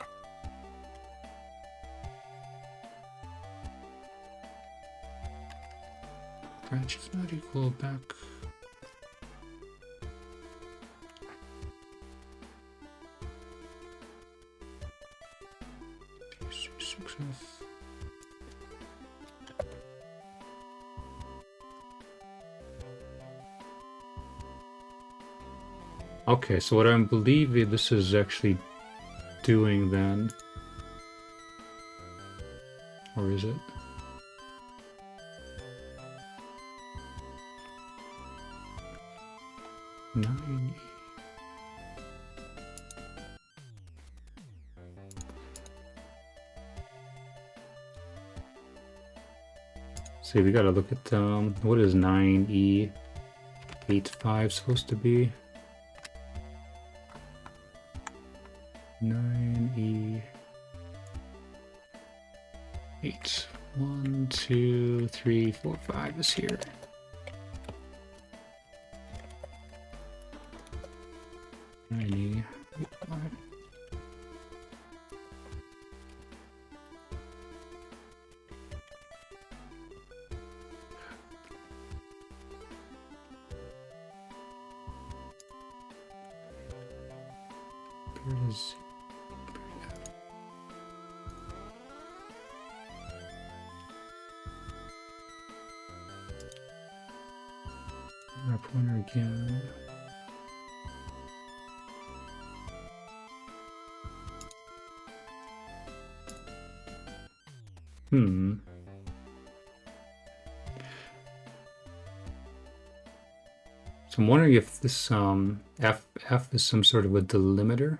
Branch is not equal back. Okay, so what I believe this is actually doing then, or is it? Nine. See, we gotta look at what is 9E85 supposed to be? 9E8. 1, 2, 3, 4, 5 is here. Our pointer again. So I'm wondering if this F is some sort of a delimiter.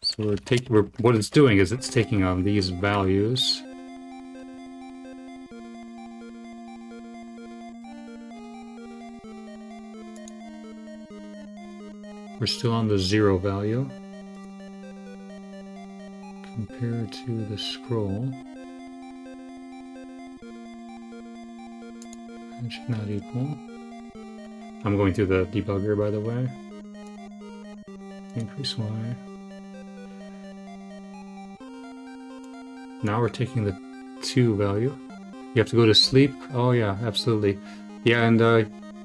So what it's doing is it's taking on these values. We're still on the 0 value compared to the scroll. That should not equal. I'm going through the debugger, by the way. Increase Y. Now we're taking the 2 value. You have to go to sleep? Oh yeah, absolutely. Yeah, and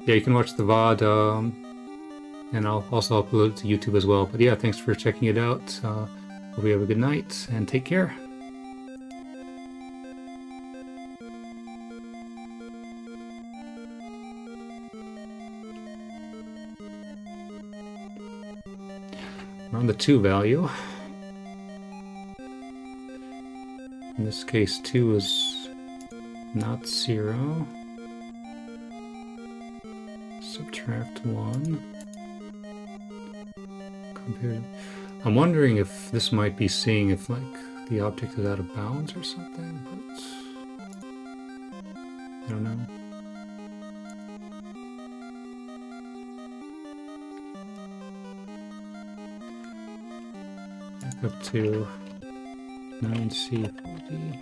yeah, you can watch the VOD, and I'll also upload it to YouTube as well. But yeah, thanks for checking it out. Hope you have a good night, and take care. We're on the 2 value. In this case, 2 is not 0. Subtract 1. Compared. I'm wondering if this might be seeing if like the object is out of bounds or something, but I don't know. Back up to 9C40.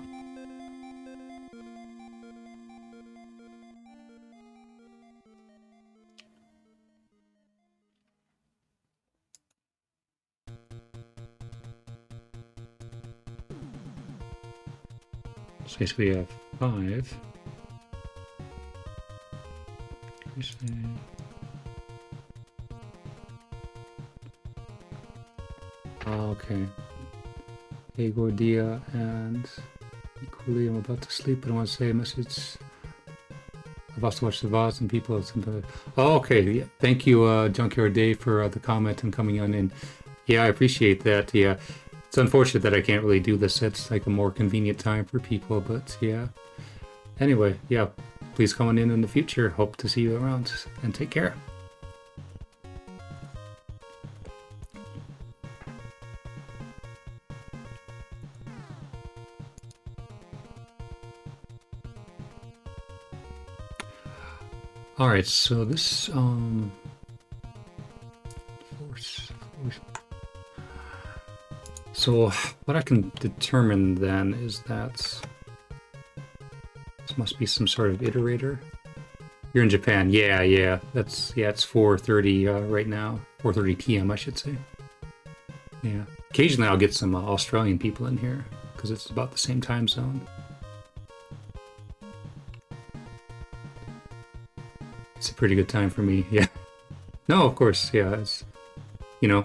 So we have 5. We say okay. Hey Gordia and equally I'm about to sleep, but I want to say a message. I've also watched the VODs and people sometimes. Oh, okay. Yeah. Thank you, Junkyard Dave, for the comment and coming on in. Yeah, I appreciate that. Yeah. It's unfortunate that I can't really do this. It's like a more convenient time for people, but yeah. Anyway, yeah. Please come on in the future. Hope to see you around and take care. Alright, so this, so what I can determine then is that this must be some sort of iterator. You're in Japan, yeah, it's 4:30 right now, 4:30 p.m. I should say. Yeah, occasionally I'll get some Australian people in here because it's about the same time zone. It's a pretty good time for me, yeah. No, of course, yeah. It's, you know,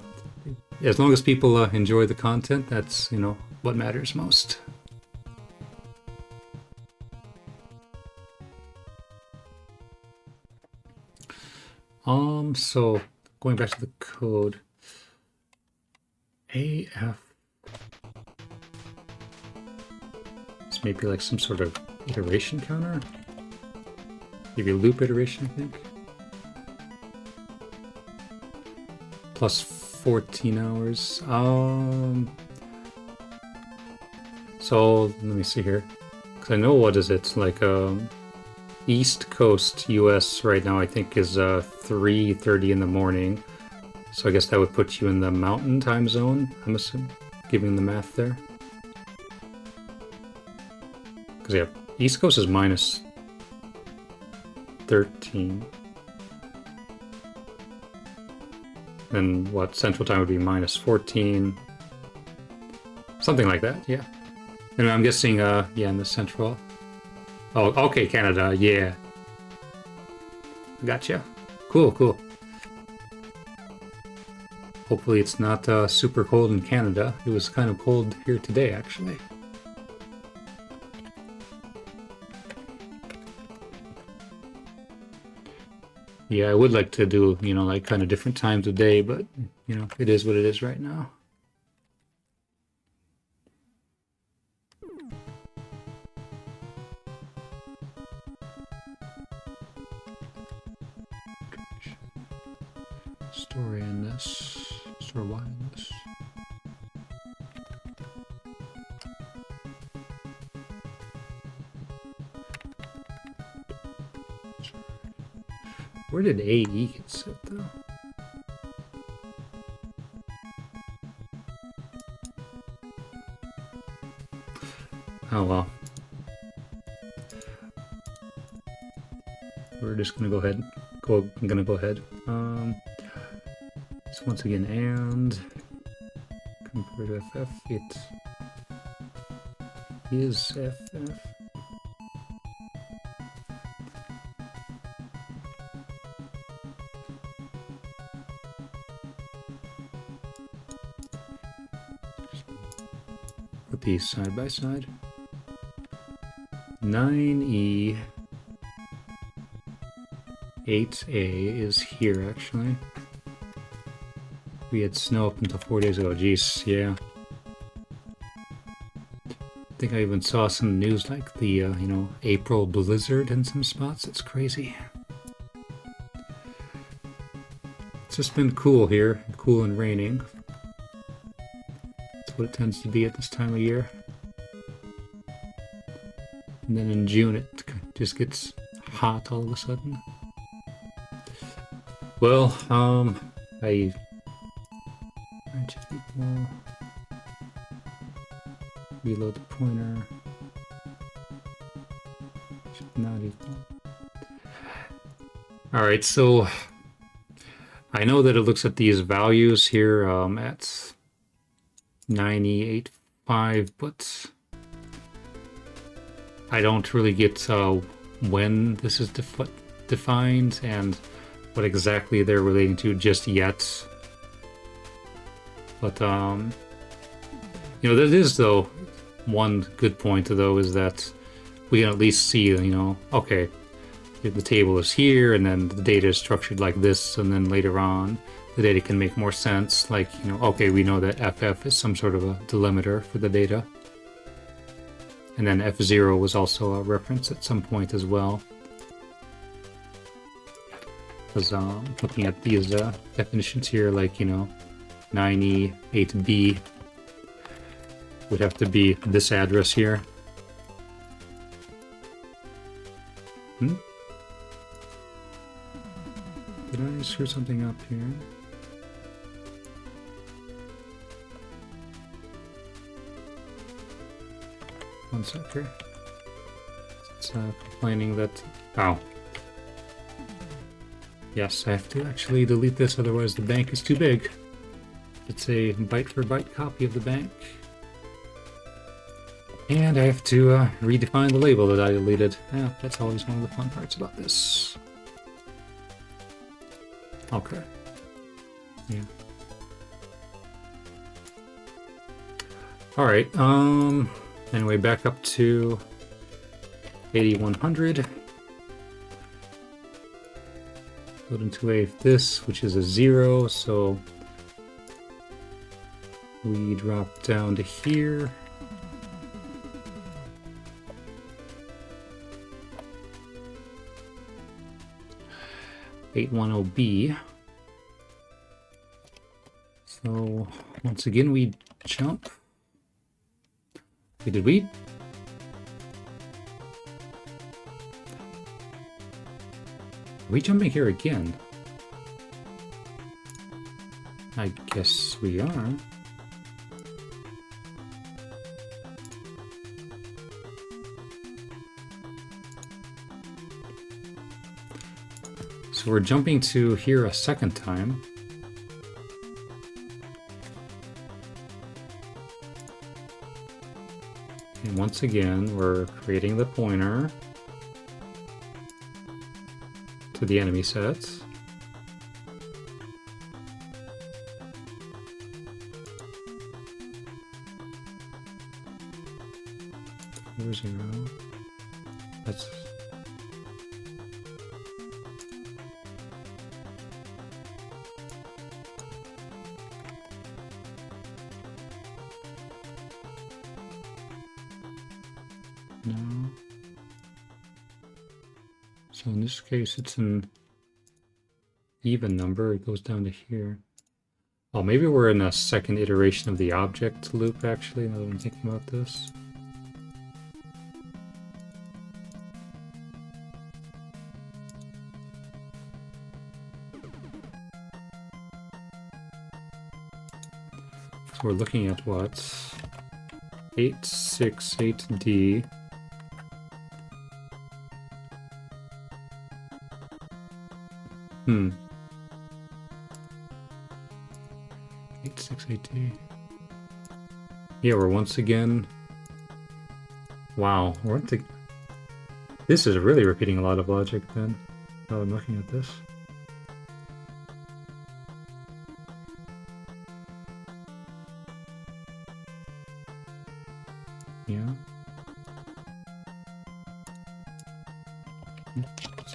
as long as people enjoy the content, that's, you know, what matters most. So going back to the code, AF. This may be like some sort of iteration counter. Maybe a loop iteration, I think. Plus 14 hours. So let me see here. Because I know what is it? Like East Coast US right now I think is 3:30 in the morning. So I guess that would put you in the mountain time zone, I'm assuming, giving the math there. Because yeah, East Coast is minus 13. Then what, Central Time would be minus 14. Something like that, yeah. And I'm guessing, yeah, in the Central. Oh, okay, Canada, yeah. Gotcha. Cool, cool. Hopefully it's not super cold in Canada. It was kind of cold here today, actually. Yeah, I would like to do, you know, like kind of different times of day, but, you know, it is what it is right now. Story in this, story Y in this. Where did AE get set though? Oh well. We're just gonna go ahead. I'm gonna go ahead. So once again, and compared to FF, it is FF. Put these side by side. 9E 8A is here actually. We had snow up until 4 days ago. Jeez, yeah. I think I even saw some news like the, you know, April blizzard in some spots. It's crazy. It's just been cool here, cool and raining. That's what it tends to be at this time of year. And then in June it just gets hot all of a sudden. Well, I reload the pointer. Not equal. Alright, so I know that it looks at these values here at 9085, but I don't really get when this is defined and what exactly they're relating to just yet. But you know, there is though one good point though is that we can at least see, you know, okay, the table is here, and then the data is structured like this, and then later on the data can make more sense. Like, you know, okay, we know that FF is some sort of a delimiter for the data. And then F0 was also a reference at some point as well. Because looking at these definitions here, like, you know, 9E, 8B would have to be this address here. Hmm? Did I screw something up here? One sec here. It's complaining that... Oh. Yes, I have to actually delete this, otherwise the bank is too big. It's a byte-for-byte copy of the bank. And I have to redefine the label that I deleted. Yeah, that's always one of the fun parts about this. Okay. Yeah. Alright, anyway, back up to 8100. Go into this, which is a 0, so we drop down to here. B. So once again we jump. Did we? Are we jumping here again? I guess we are. So we're jumping to here a second time. And once again, we're creating the pointer to the enemy sets. Four zero. That's no. So in this case, it's an even number. It goes down to here. Oh, maybe we're in a second iteration of the object loop, actually, now that I'm thinking about this. So we're looking at what? 868D. Hmm. 868D. Yeah, we're once again... Wow, this is really repeating a lot of logic then, now I'm looking at this. Yeah.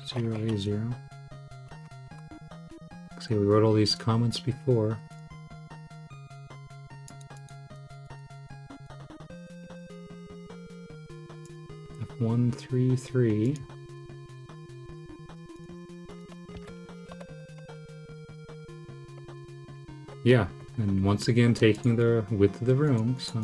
0A0. See, we wrote all these comments before. F133. Yeah, and once again taking the width of the room, so...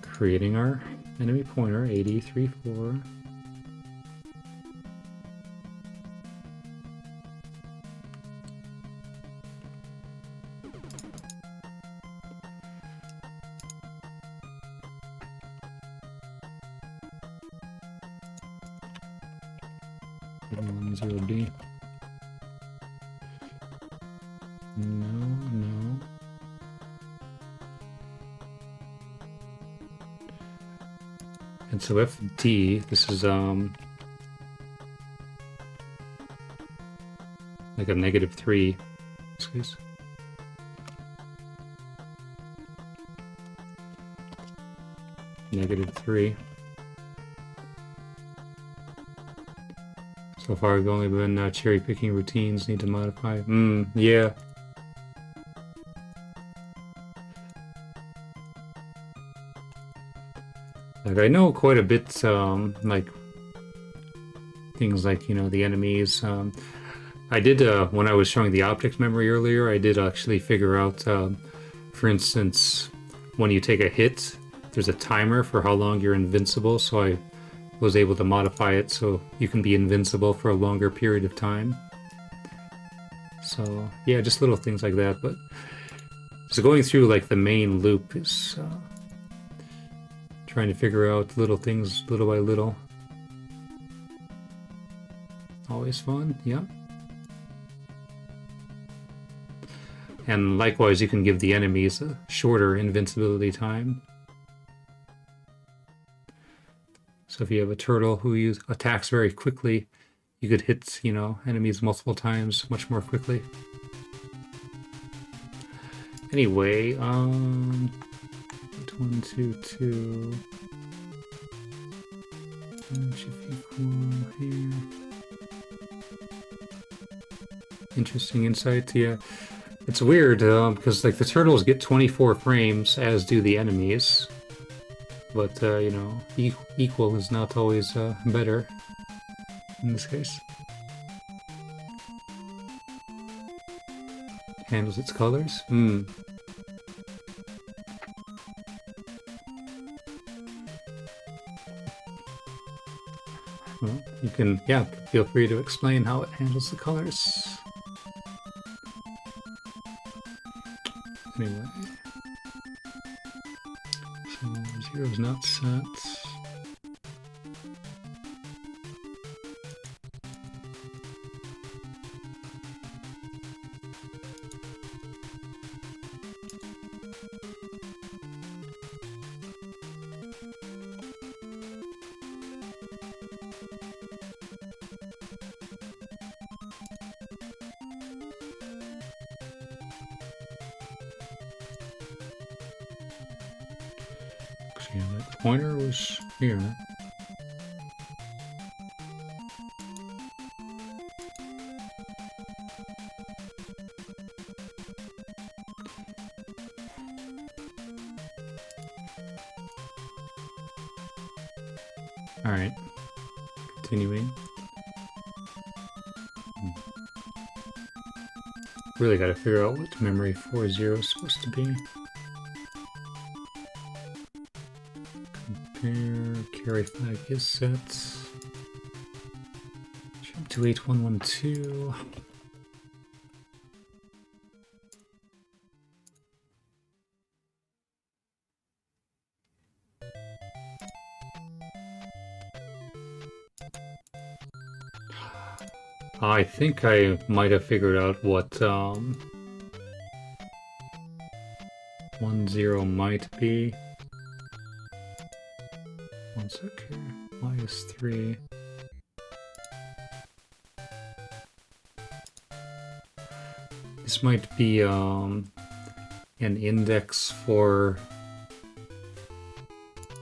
Creating our enemy pointer, 8034. 10D. No. And so FD, this is like a -3 in this case. -3. So far, I've only been cherry picking routines. Need to modify. Yeah. Like I know quite a bit. Like things like the enemies. I did when I was showing the object memory earlier. I did actually figure out, for instance, when you take a hit, there's a timer for how long you're invincible. So I was able to modify it so you can be invincible for a longer period of time. So yeah, just little things like that. But so going through like the main loop is trying to figure out little things little by little. Always fun, yeah. And likewise, you can give the enemies a shorter invincibility time. So if you have a turtle who attacks very quickly, you could hit, enemies multiple times much more quickly. Anyway, 1, 2, 2. Should equal here. Interesting insight, yeah. It's weird because like the turtles get 24 frames, as do the enemies. But equal is not always better in this case. Handles its colors. Well, you can, feel free to explain how it handles the colors. Anyway. So 0 is not set. Yeah, that pointer was here. Alright. Continuing. Really gotta figure out what memory 40 is supposed to be. Carry flag is set. Jump to 8112. I think I might have figured out what 10 might be. One sec here. -3. This might be an index for.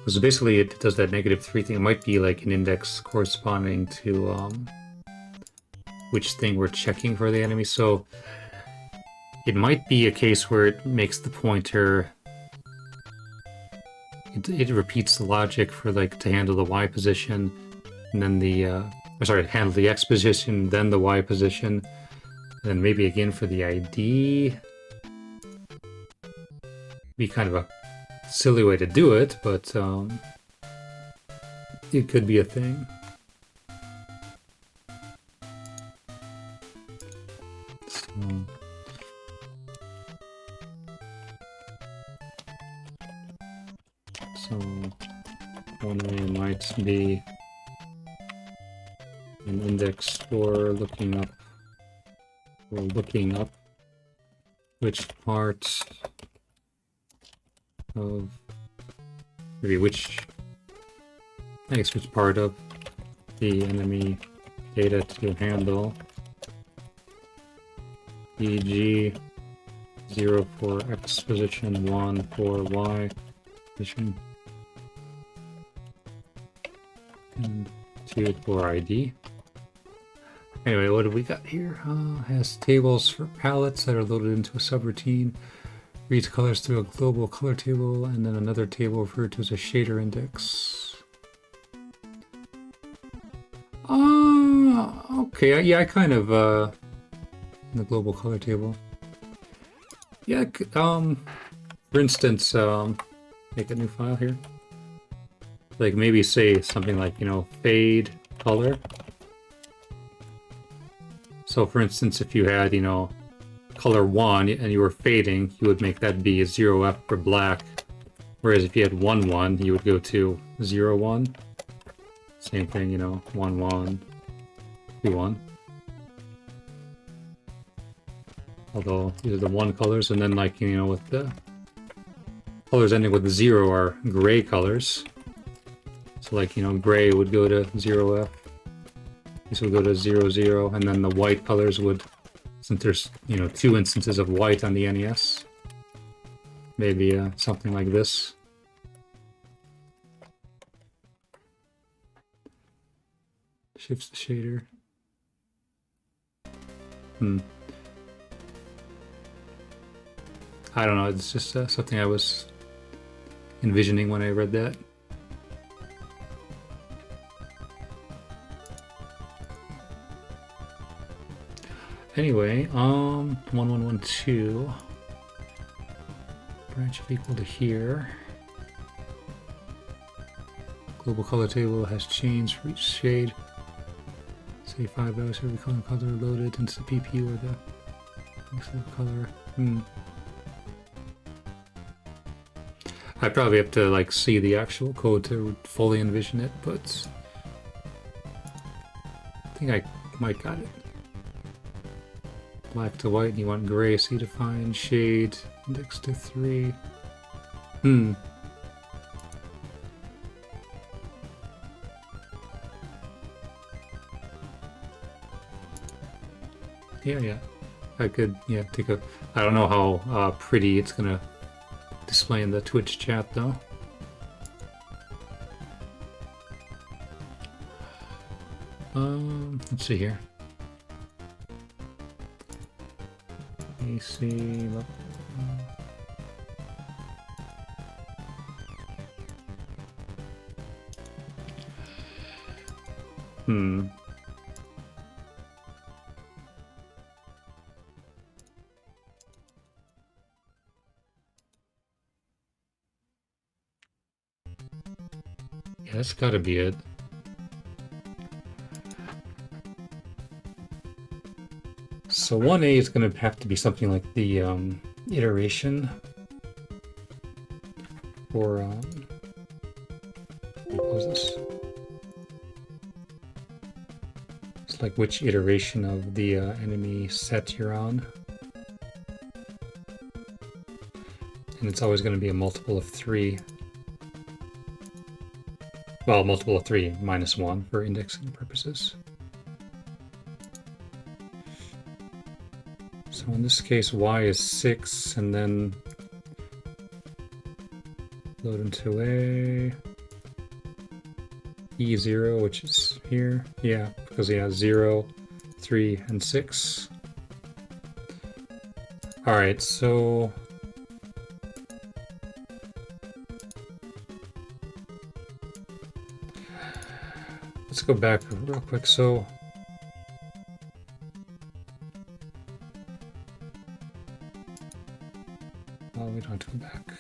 So basically, it does that -3 thing. It might be like an index corresponding to which thing we're checking for the enemy. So it might be a case where it makes the pointer. It repeats the logic for like to handle the Y position, and then handle the X position, then the Y position, and then maybe again for the ID. Be kind of a silly way to do it, but it could be a thing. So one way might be an index for looking up which part of which part of the enemy data to handle, e.g. 0 for X position, 1 for Y position, and 2 for ID. Anyway, what do we got here? Has tables for palettes that are loaded into a subroutine, reads colors through a global color table, and then another table referred to as a shader index. Okay, yeah, I kind of, in the global color table. Yeah, for instance, make a new file here. Like maybe say something like, fade color. So for instance, if you had, color 1 and you were fading, you would make that be 0F for black. Whereas if you had 1, 1, you would go to 0, 1. Same thing, 1, 1, 2, 1. Although these are the 1 colors, and then like, with the colors ending with 0 are gray colors. So like, gray would go to 0F. This would go to 0, 0, and then the white colors would, since there's, 2 instances of white on the NES, maybe something like this. Shifts the shader. I don't know, it's just something I was envisioning when I read that. Anyway, 1112 branch of equal to here. Global color table has changed for each shade. Say 5 values for every color loaded into the PPU or the mix of color. I probably have to like see the actual code to fully envision it, but I think I might got it. Black to white, and you want gray, so you define shade, index to 3. Yeah. I could, take a... I don't know how pretty it's gonna display in the Twitch chat, though. Let's see here. AC... Yeah, that's gotta be it. So 1A is gonna have to be something like the iteration for what was this? It's like which iteration of the enemy set you're on. And it's always gonna be a multiple of 3. Well, multiple of 3 minus 1 for indexing purposes. So in this case, y is 6, and then load into A, E0, which is here. Yeah, because he has 0, 3, and 6. Alright, so... let's go back real quick. So... well, we don't have to go back.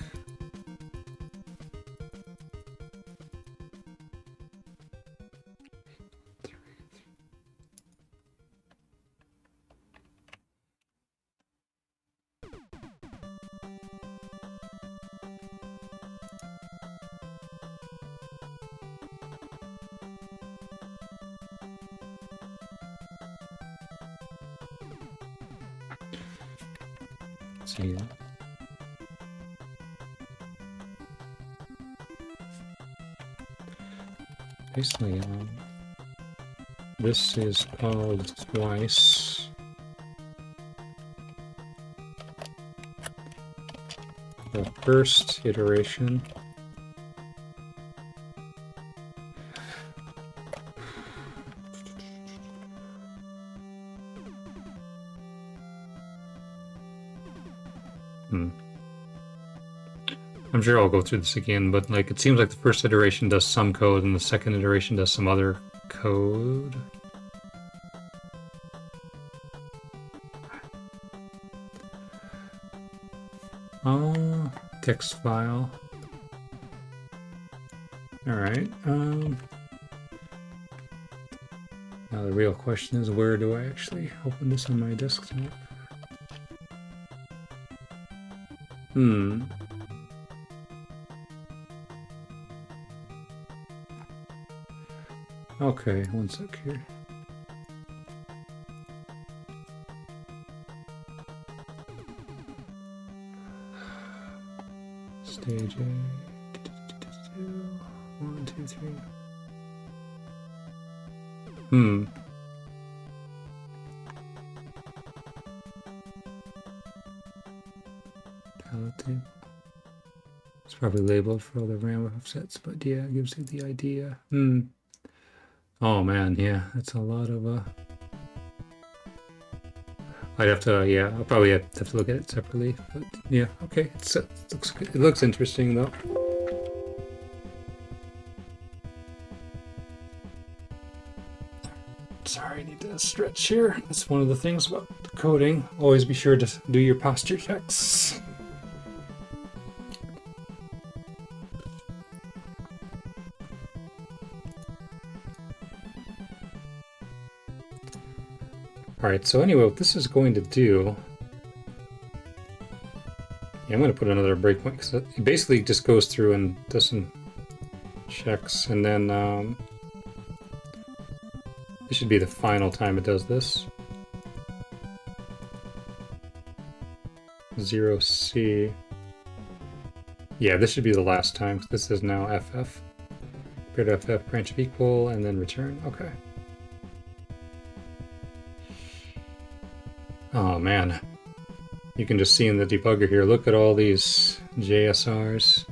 Let's see. Basically, this is called twice. The first iteration. I'm sure I'll go through this again, but like it seems like the first iteration does some code and the second iteration does some other code. Text file. Alright, now the real question is, where do I actually open this on my desktop? Okay, one sec here. Stage A. 1, 2, 3. Palette table. It's probably labeled for all the RAM offsets, but yeah, it gives you the idea. Oh man, yeah, that's a lot of I'd have to, yeah, I'll probably have to look at it separately, but yeah, okay, looks good. It looks interesting though. Sorry, I need to stretch here. That's one of the things about coding. Always be sure to do your posture checks. Alright, so anyway, what this is going to do... Yeah, I'm going to put another breakpoint, because it basically just goes through and does some checks, and then this should be the final time it does this. 0C. Yeah, this should be the last time, because this is now FF. Compare to FF, branch of equal, and then return. Okay. Oh man, you can just see in the debugger here, look at all these JSRs.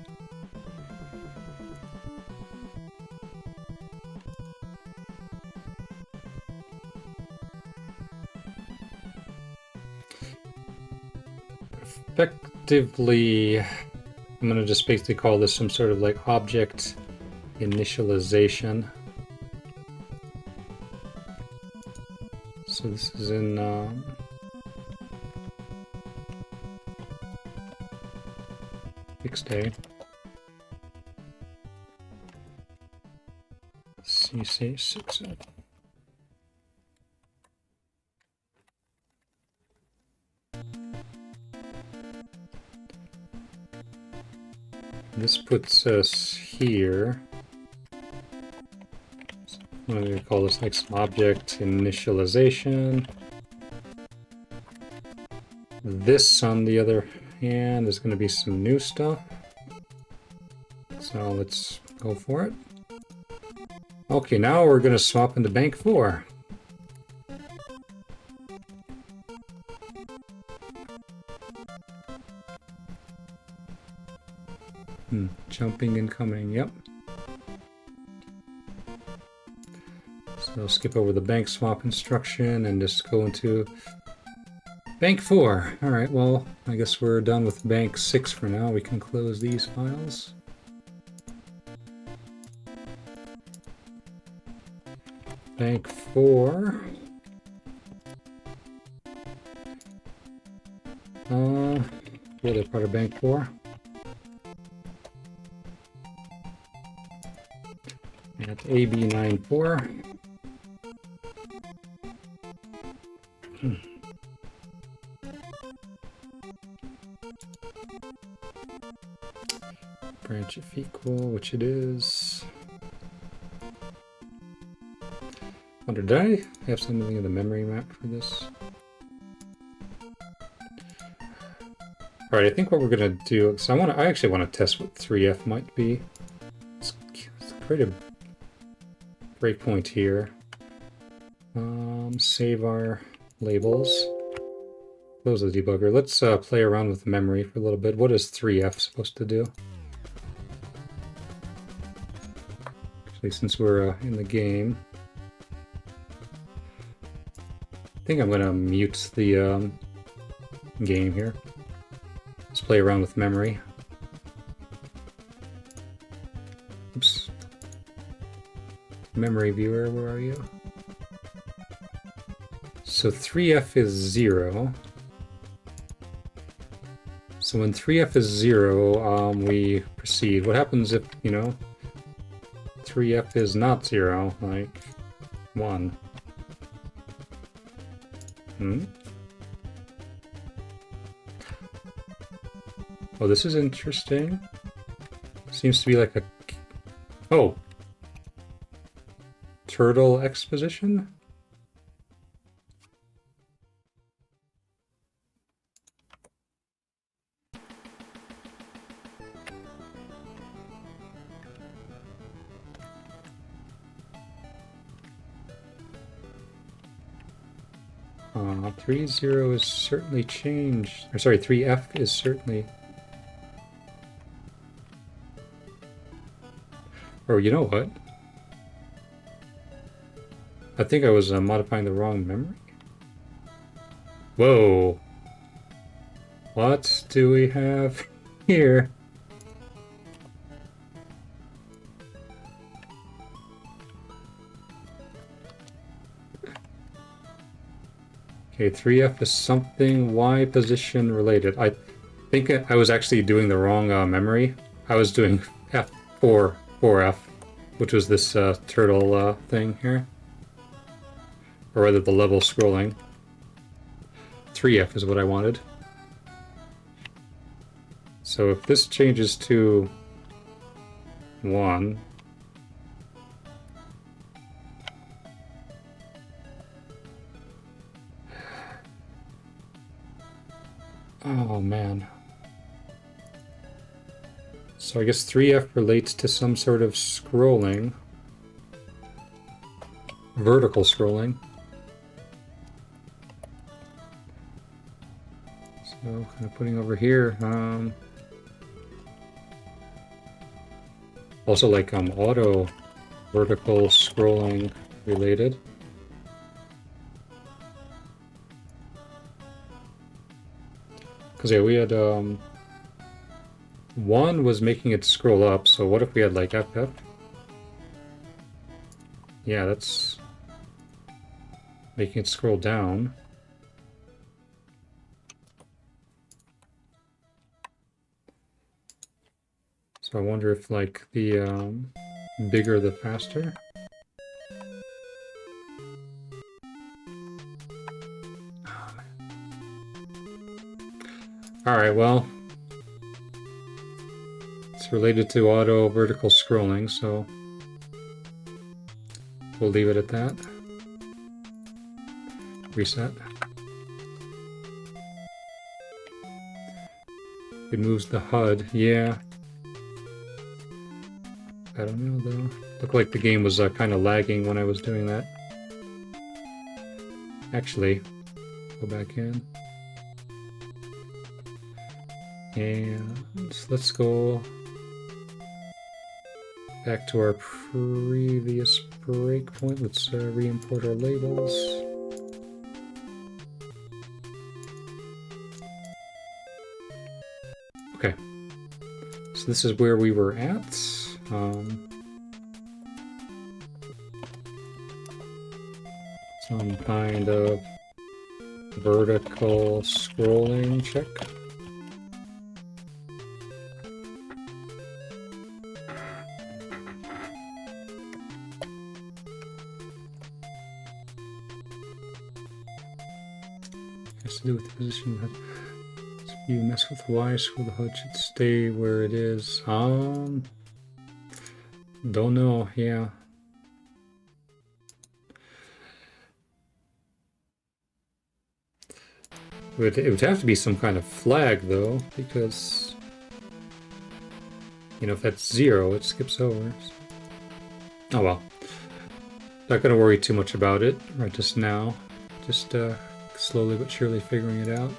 Effectively, I'm going to just basically call this some sort of like object initialization. So this is in fixed A. CC6. This puts us here. I'm going to call this like some object initialization. This, on the other hand, is going to be some new stuff. So let's go for it. Okay, now we're going to swap into bank 4. Jumping and coming, yep. So skip over the bank swap instruction and just go into bank 4. Alright, well, I guess we're done with bank 6 for now. We can close these files. Bank 4. The other part of bank 4. At AB94. Branch of equal, which it is. Wonder, did I have something in the memory map for this? Alright, I think what we're gonna do is I actually want to test what 3F might be. Let's create a breakpoint here. Save our labels. Close the debugger. Let's play around with memory for a little bit. What is 3F supposed to do? Actually, since we're in the game, I think I'm gonna mute the game here. Let's play around with memory. Oops. Memory viewer, where are you? So 3F is 0. So when 3F is 0, we proceed. What happens if, 3F is not 0, like 1? Oh, this is interesting. Seems to be like a... Oh! Turtle exposition? Uh, 3.0 is certainly changed. Or sorry, 3F is certainly... Or you know what? I think I was modifying the wrong memory. Whoa. What do we have here? Okay, 3F is something Y position related. I think I was actually doing the wrong memory. I was doing F4, 4F, which was this turtle thing here. Or rather the level scrolling. 3F is what I wanted. So if this changes to 1, oh man. So I guess 3F relates to some sort of scrolling. Vertical scrolling. So kind of putting over here. Also like auto vertical scrolling related. Because yeah, we had 1 was making it scroll up, so what if we had like FF? Yeah, that's making it scroll down. So I wonder if like the bigger the faster. Alright, well, it's related to auto vertical scrolling, so we'll leave it at that. Reset. It moves the HUD, yeah. I don't know though. Looked like the game was kind of lagging when I was doing that. Actually, go back in. And let's go back to our previous breakpoint. Let's re-import our labels. Okay, so this is where we were at. Some kind of vertical scrolling check. Has to do with the position of the HUD. So you mess with Y, so the HUD should stay where it is. Don't know, yeah. It would have to be some kind of flag, though, because, you know, if that's 0, it skips over. Oh well. Not gonna worry too much about it right just now. Just slowly but surely figuring it out.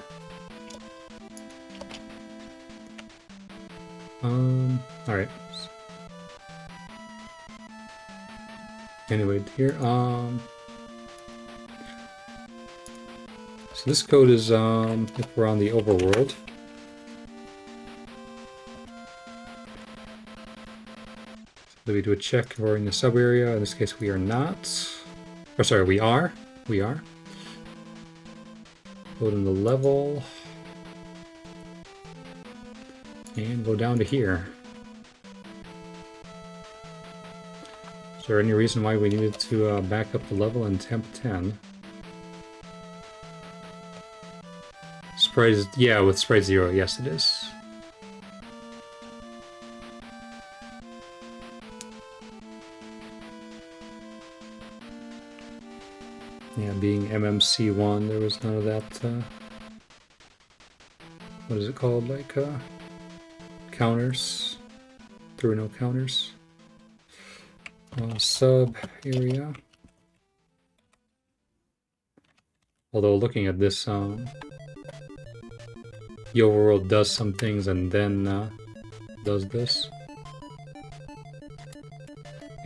Alright. Anyway, here, so this code is, if we're on the overworld. So we do a check if we're in the sub area. In this case, we are not. Or sorry, we are. We are. Go to the level. And go down to here. Is there any reason why we needed to back up the level in temp 10? Sprite is, yeah, with sprite 0, yes it is. Yeah, being MMC1, there was none of that, what is it called, like, counters? There were no counters. Sub area. Although looking at this, the overworld does some things and then does this.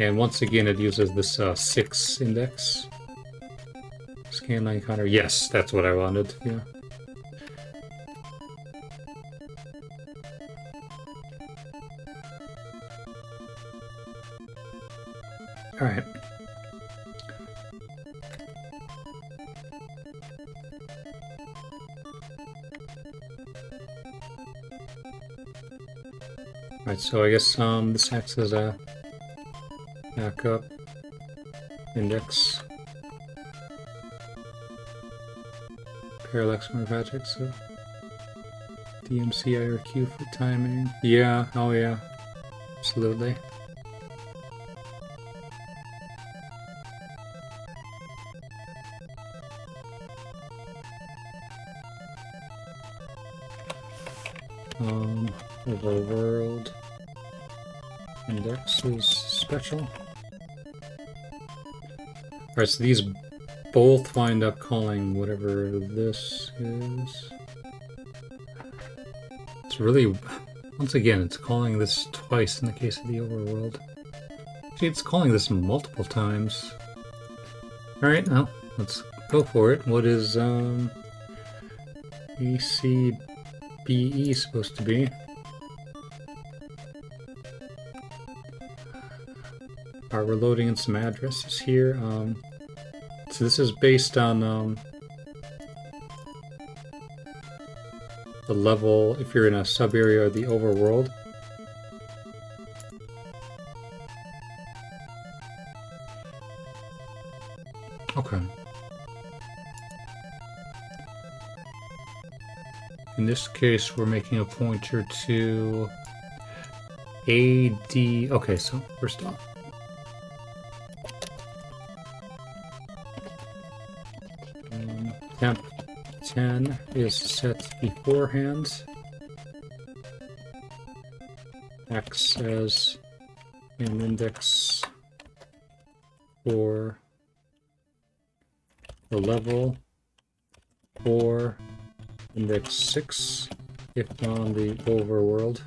And once again, it uses this 6 index. Scanline counter. Yes, that's what I wanted. Yeah. All right. Alright, so I guess this acts as a backup index. Parallax magic, so DMC IRQ for timing. Yeah, oh yeah. Absolutely. Overworld index is special. Alright, so these both wind up calling whatever this is. It's really, once again, it's calling this twice in the case of the overworld. See, it's calling this multiple times. Alright, now, let's go for it. What is, ECBE supposed to be? Alright, we're loading in some addresses here. So this is based on the level, if you're in a sub-area of the overworld. Okay. In this case, we're making a pointer to AD. Okay, so first off. Temp 10 is set beforehand. Acts as an index for the level for index 6 if on the overworld.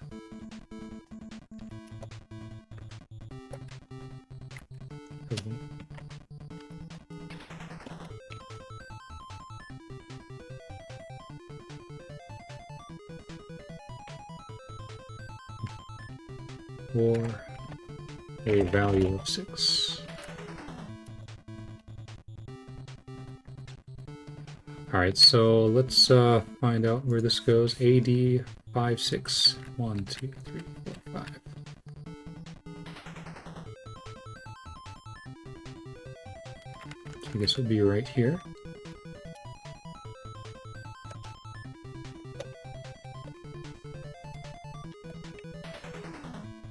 For a value of 6. Alright, so let's find out where this goes. AD 5, 6. 1, 2, 3, 4, 5. So I guess it'll be right here.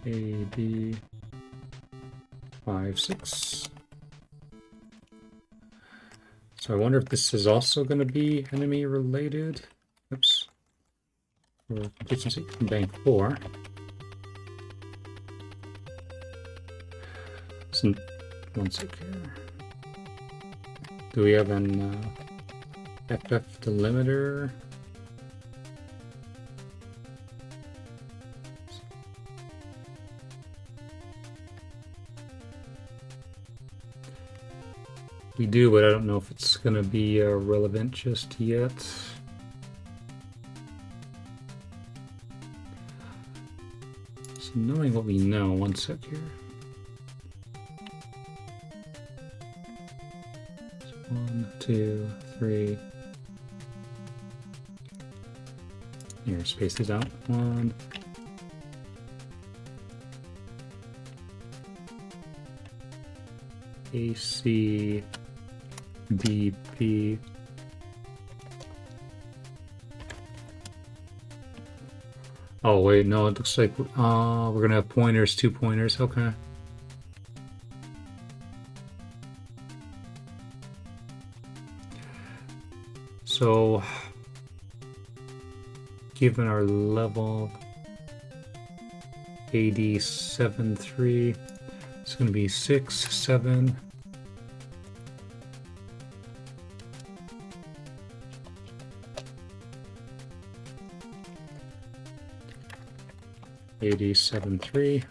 AD 5, 6. So I wonder if this is also going to be enemy related. Oops. For efficiency, bank 4. So, one sec here. Do we have an FF delimiter? We do, but I don't know if it's going to be relevant just yet. So knowing what we know, one sec here. So 1, 2, 3. Here, space these out. 1. AC. DP. Oh wait, no, it looks like we're gonna have pointers, 2 pointers, okay. So given our level AD 7-3, it's gonna be 6, 7. AD 7-3.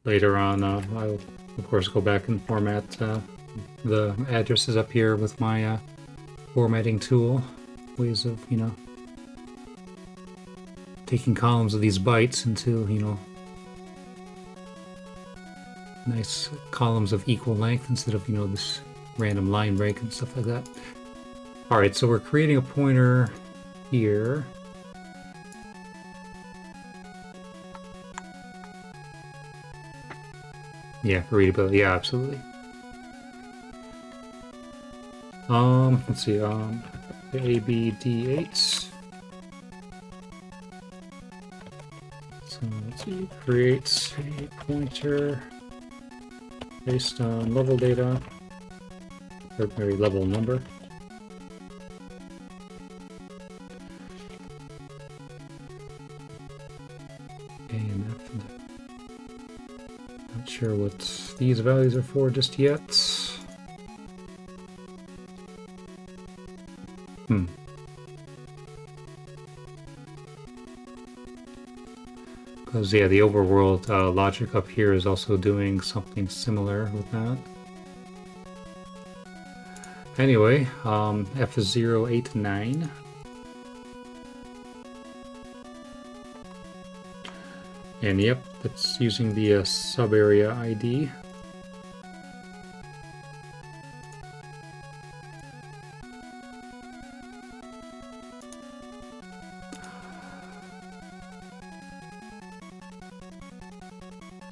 Later on, I'll of course go back and format the addresses up here with my formatting tool. Ways of, you know, taking columns of these bytes into, you know, nice columns of equal length instead of, you know, this random line break and stuff like that. Alright, so we're creating a pointer here. Yeah, for readability, yeah, absolutely. Let's see, ABD8. So let's see, create a pointer based on level data. Or maybe level number. And not sure what these values are for just yet. Because yeah, the overworld logic up here is also doing something similar with that. Anyway, F089. And yep, that's using the sub-area ID.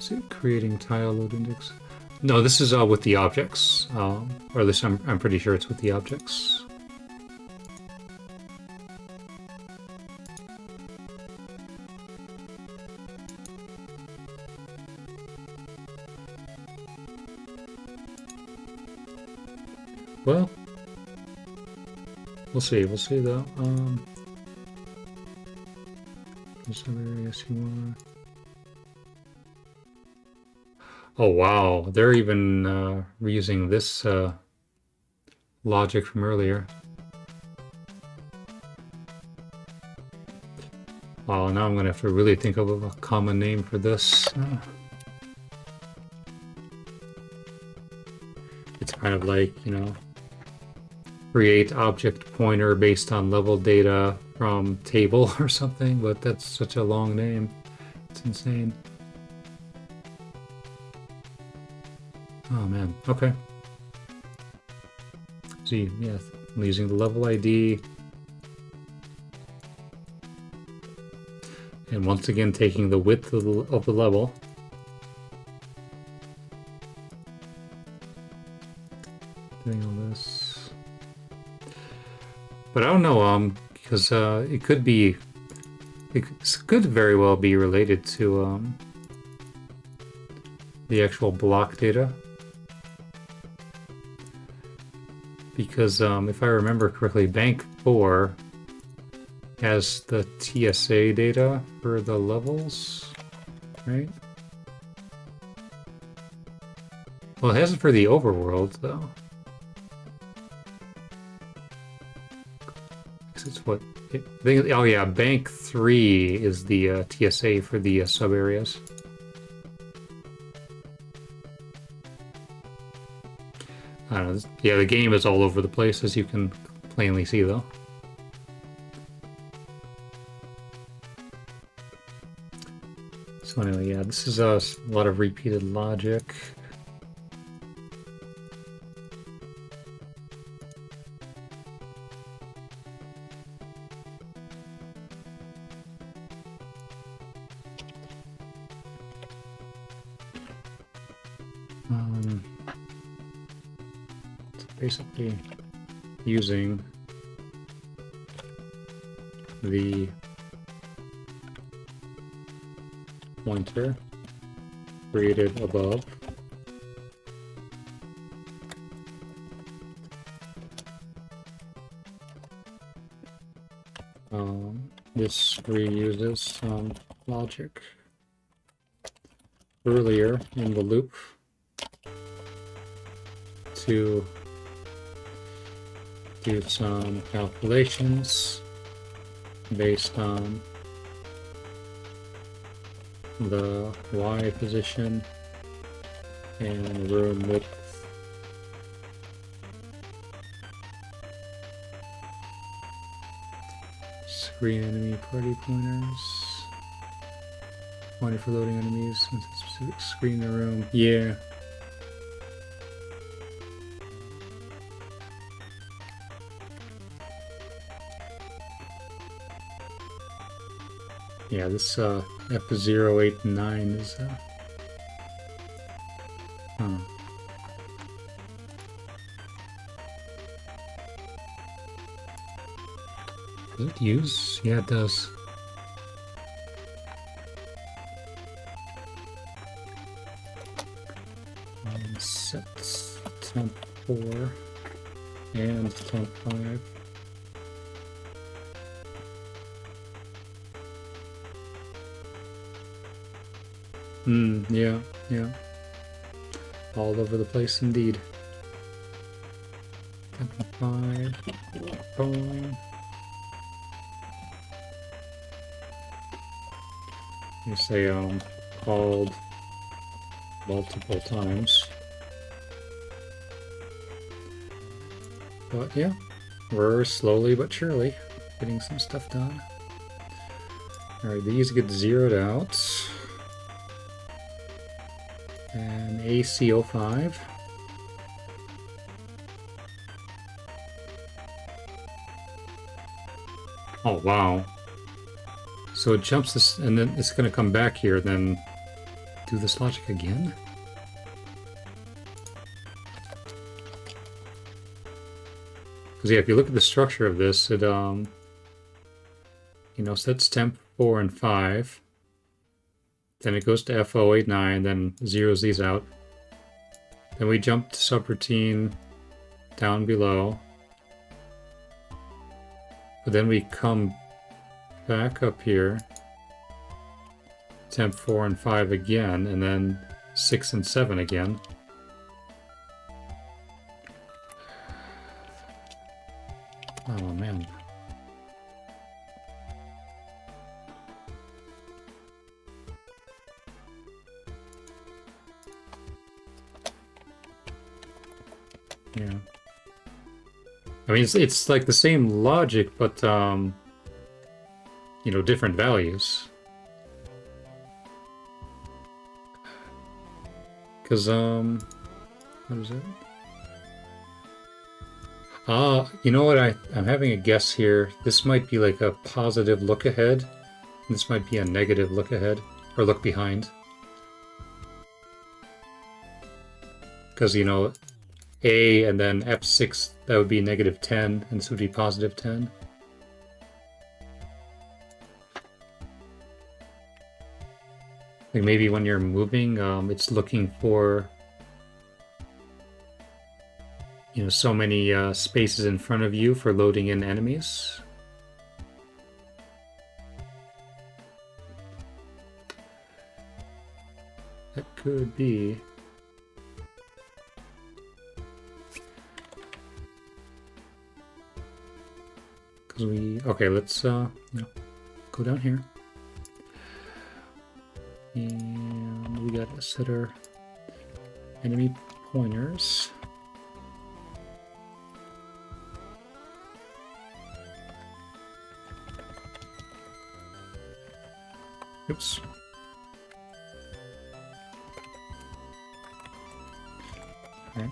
Is it creating tile load index? No, this is with the objects, or at least I'm pretty sure it's with the objects. Well, we'll see. We'll see though. Some areas you want. Oh wow, they're even reusing this logic from earlier. Wow, now I'm gonna have to really think of a common name for this. It's kind of like, you know, create object pointer based on level data from table or something, but that's such a long name. It's insane. Oh man, okay. See, yeah, I'm using the level ID. And once again, taking the width of the level. Doing all this. But I don't know, because it could very well be related to the actual block data. Because if I remember correctly, Bank 4 has the TSA data for the levels, right? Well, it has it for the overworld, though. It's what? Oh yeah, Bank 3 is the TSA for the sub-areas. I don't know. Yeah, the game is all over the place, as you can plainly see, though. So anyway, yeah, this is a lot of repeated logic. It's basically using the pointer created above this reuses some logic earlier in the loop to do some calculations based on the Y position and room width. Screen enemy party pointers. Pointer for loading enemies into a specific screen in the room. Yeah. Yeah, this F089 is Does it use? Yeah, it does. Set temp 4 and temp 5. Yeah, yeah. All over the place indeed. Temp 5, going. You say called multiple times. But yeah, we're slowly but surely getting some stuff done. Alright, these get zeroed out. And AC05. Oh wow. So it jumps this, and then it's going to come back here, then do this logic again? Because yeah, if you look at the structure of this, it, you know, sets temp 4 and 5. Then it goes to F089, then zeroes these out. Then we jump to subroutine down below. But then we come back up here, temp 4 and 5 again, and then 6 and 7 again. Oh man. Yeah. I mean, it's like the same logic, but you know, different values. Because what is it? You know what? I'm having a guess here. This might be like a positive look ahead. This might be a negative look ahead or look behind. Because, you know, A and then F6, that would be negative 10, and this would be positive 10. Like maybe when you're moving, it's looking for, you know, so many spaces in front of you for loading in enemies. That could be. Because okay, let's go down here. And we got to set our enemy pointers. Oops. All right.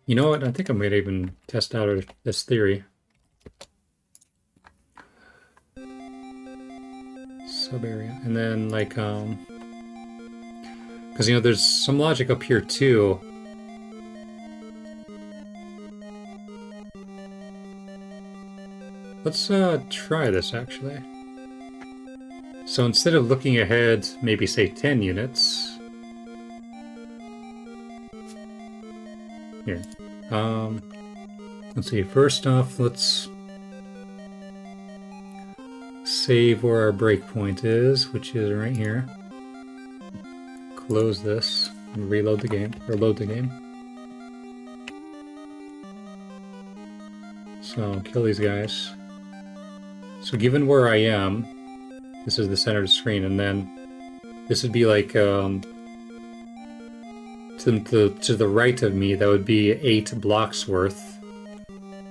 You know what? I think I'm going to even test out this theory. Sub area. And then, like, because, you know, there's some logic up here, too. Let's try this, actually. So instead of looking ahead, maybe, say, 10 units... Here. Let's see. First off, let's save where our breakpoint is, which is right here. Close this and reload the game, or load the game. So kill these guys. So given where I am, this is the center of the screen, and then this would be like to the right of me, that would be 8 blocks worth.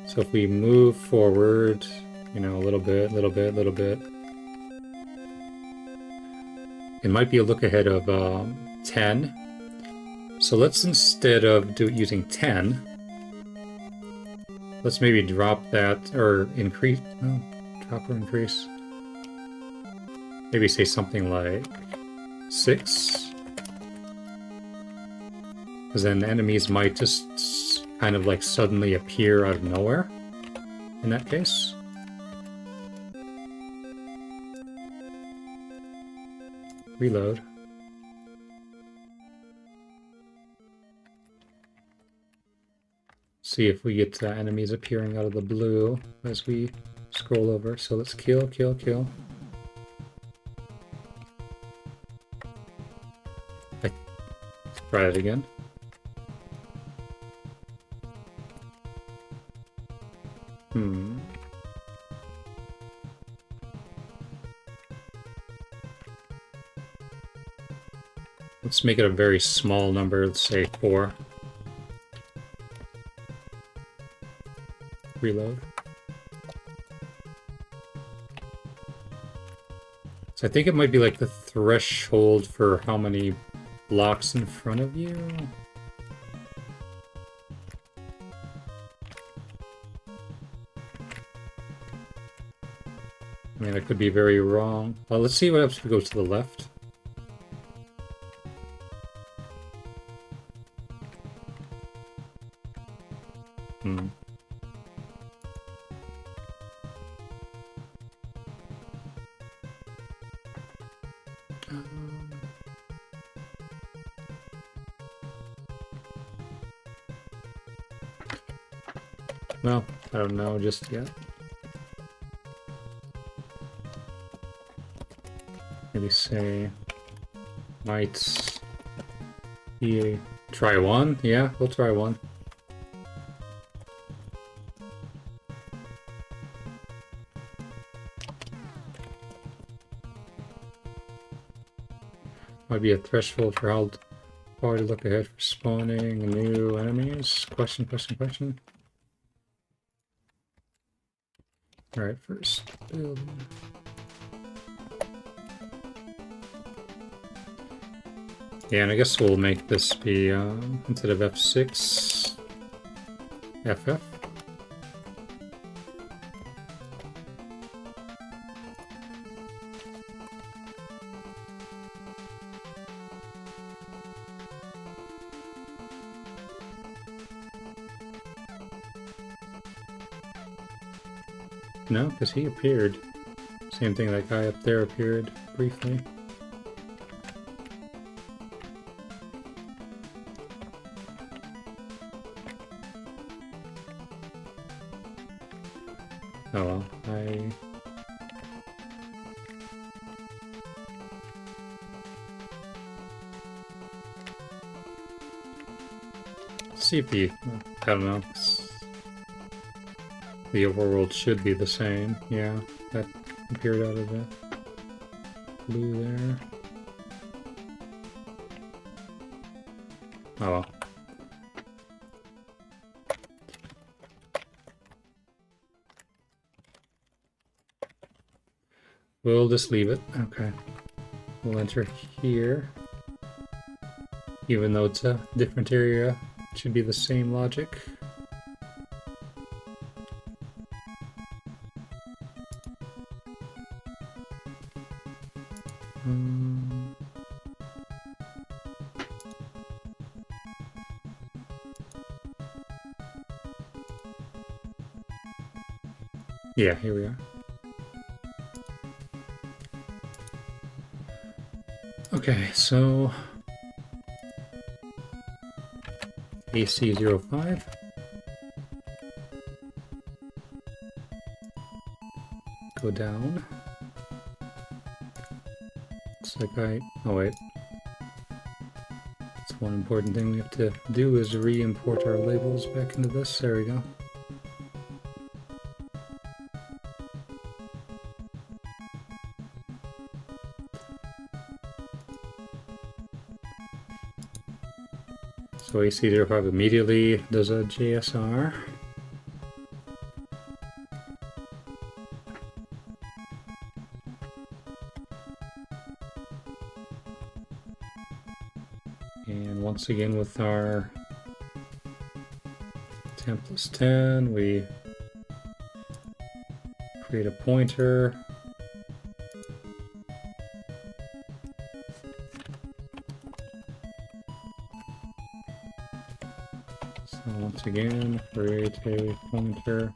So if we move forward, you know, a little bit, it might be a look ahead of 10. So let's, instead of using 10, let's maybe drop that, or increase, no, drop or increase. Maybe say something like 6. Because then enemies might just kind of like suddenly appear out of nowhere, in that case. Reload. See if we get enemies appearing out of the blue as we scroll over. So let's kill. Let's try it again. Let's make it a very small number, let's say 4. Reload. So I think it might be like the threshold for how many blocks in front of you. I mean, I could be very wrong. Well, let's see what happens if we go to the left. Well, I don't know just yet. Maybe say might be try 1. Yeah, we'll try 1. Might be a threshold for how far to look ahead for spawning new enemies. Question. Alright, first build. Yeah, and I guess we'll make this be, instead of F6, FF. No, because he appeared. Same thing, that guy up there appeared briefly. Oh well, see if the, I don't know, the overworld should be the same. Yeah, that appeared out of the blue there. Oh well. We'll just leave it. Okay. We'll enter here. Even though it's a different area, it should be the same logic. Yeah, here we are. Okay, so AC05. Go down. Looks like oh wait. That's one important thing we have to do is re-import our labels back into this. There we go. So AC05 immediately does a JSR. And once again with our 10 plus 10, we create a pointer. So once again, create a pointer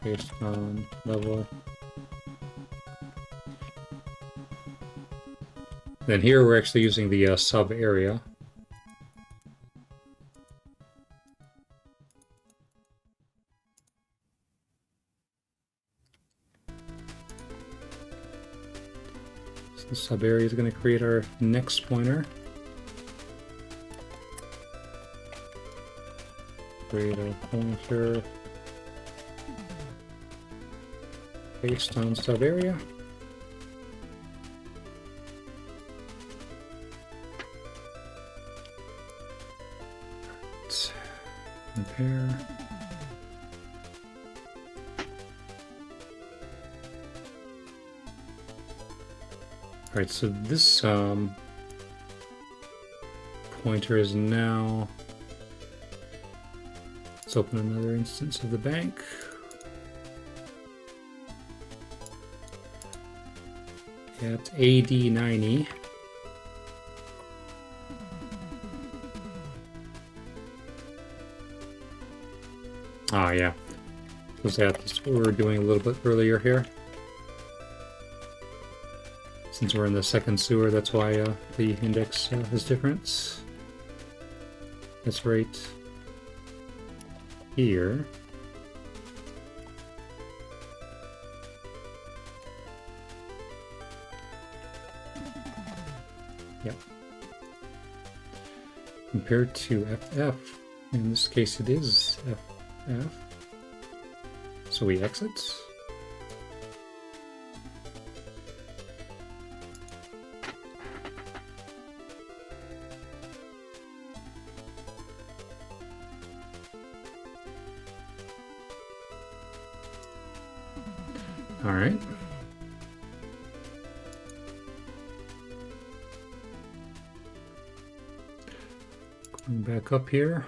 based on level. Then here we're actually using the sub area. So the sub area is going to create our next pointer. Create a pointer based on sub area. Compare. Alright, so this pointer is now, let's open another instance of the bank. At AD90. Ah, yeah. Was that what we were doing a little bit earlier here? Since we're in the second sewer, that's why the index is different. That's right here. Yep. Compared to FF, in this case it is FF. So we exit. All right. Going back up here.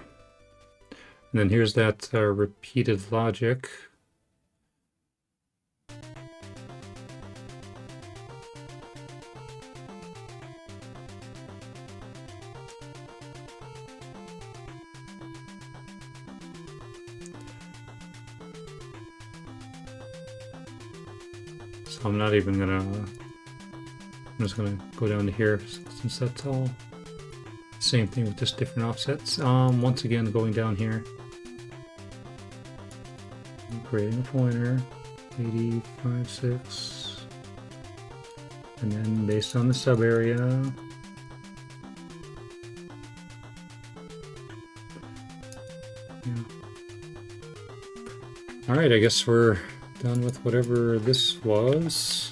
And then here's that repeated logic. So I'm not even gonna... I'm just gonna go down to here since that's all same thing with just different offsets. Once again, going down here. Creating a pointer. 85.6. And then based on the sub area. Yeah. Alright, I guess we're done with whatever this was.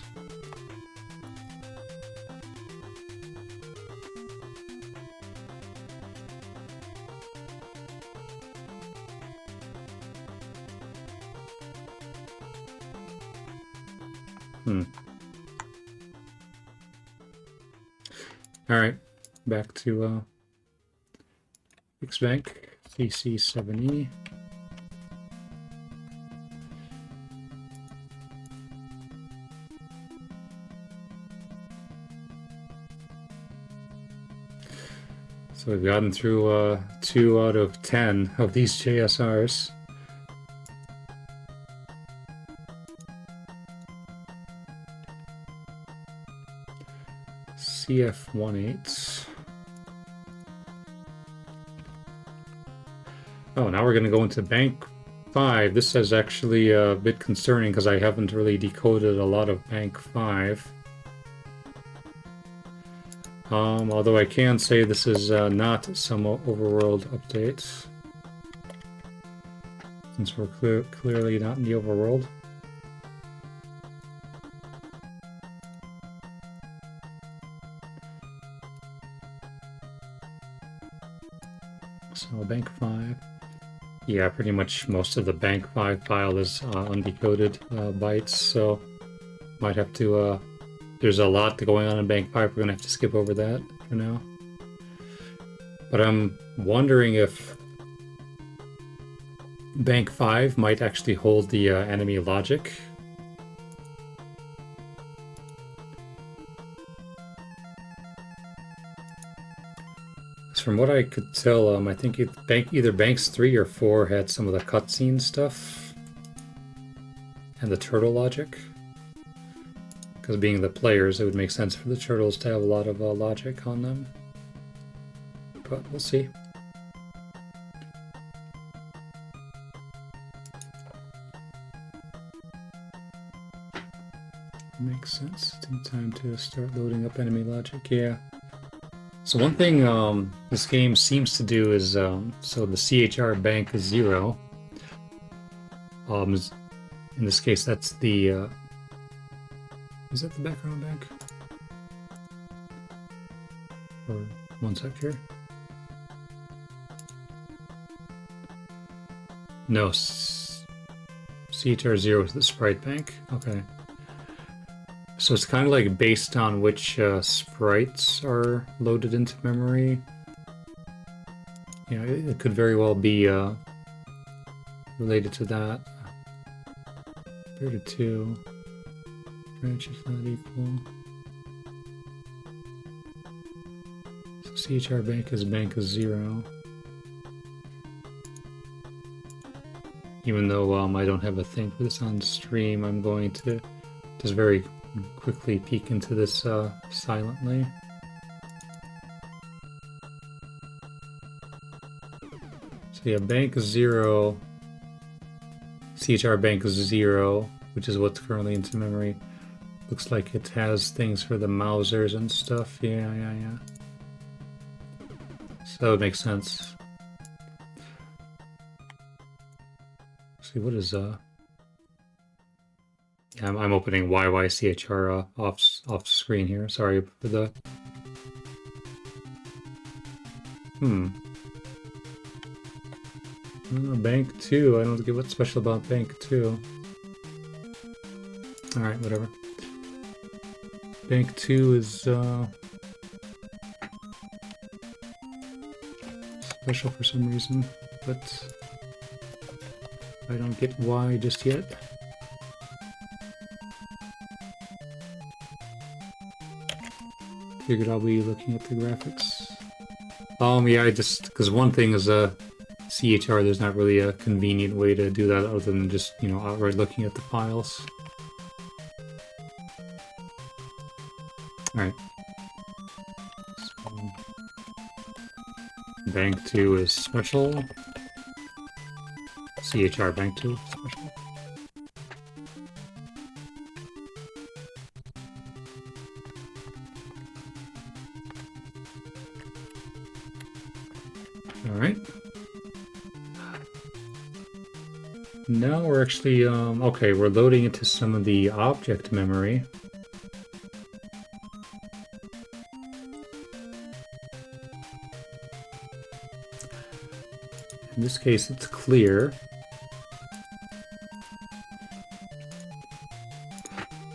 Alright, back to Fix Bank, CC7E. So we've gotten through 2 out of 10 of these JSRs. CF18. Oh, now we're going to go into Bank 5. This is actually a bit concerning because I haven't really decoded a lot of Bank 5. Although I can say this is not some Overworld update, since we're clearly not in the Overworld. So Bank 5. Yeah, pretty much most of the Bank 5 file is undecoded bytes, so might have to... there's a lot going on in Bank 5, we're going to have to skip over that for now. But I'm wondering if Bank 5 might actually hold the enemy logic. From what I could tell, I think either Banks 3 or 4 had some of the cutscene stuff and the turtle logic. Because being the players, it would make sense for the turtles to have a lot of logic on them. But we'll see. Makes sense. It's time to start loading up enemy logic, yeah. So one thing this game seems to do is, so the CHR bank is 0. In this case, that's the, is that the background bank? Or one sec here. No, CHR 0 is the sprite bank. Okay. So it's kind of like based on which sprites are loaded into memory. Yeah, it could very well be related to that. Compared to 2. Branch is not equal. So CHR bank is 0. Even though I don't have a thing for this on stream, I'm going to just very quickly peek into this silently. So yeah, bank 0, CHR bank 0, which is what's currently into memory. Looks like it has things for the Mausers and stuff. Yeah. So it makes sense. Let's see, what is yeah, I'm opening YYCHR off screen here. Sorry for the... Bank 2. I don't get what's special about Bank 2. Alright, whatever. Bank 2 is special for some reason, but I don't get why just yet. Figured I'll be looking at the graphics. Yeah, because one thing is CHR, there's not really a convenient way to do that other than just, outright looking at the files. Bank 2 is special. CHR Bank 2 special. Alright. Now we're actually, okay, we're loading into some of the object memory. In this case, it's clear.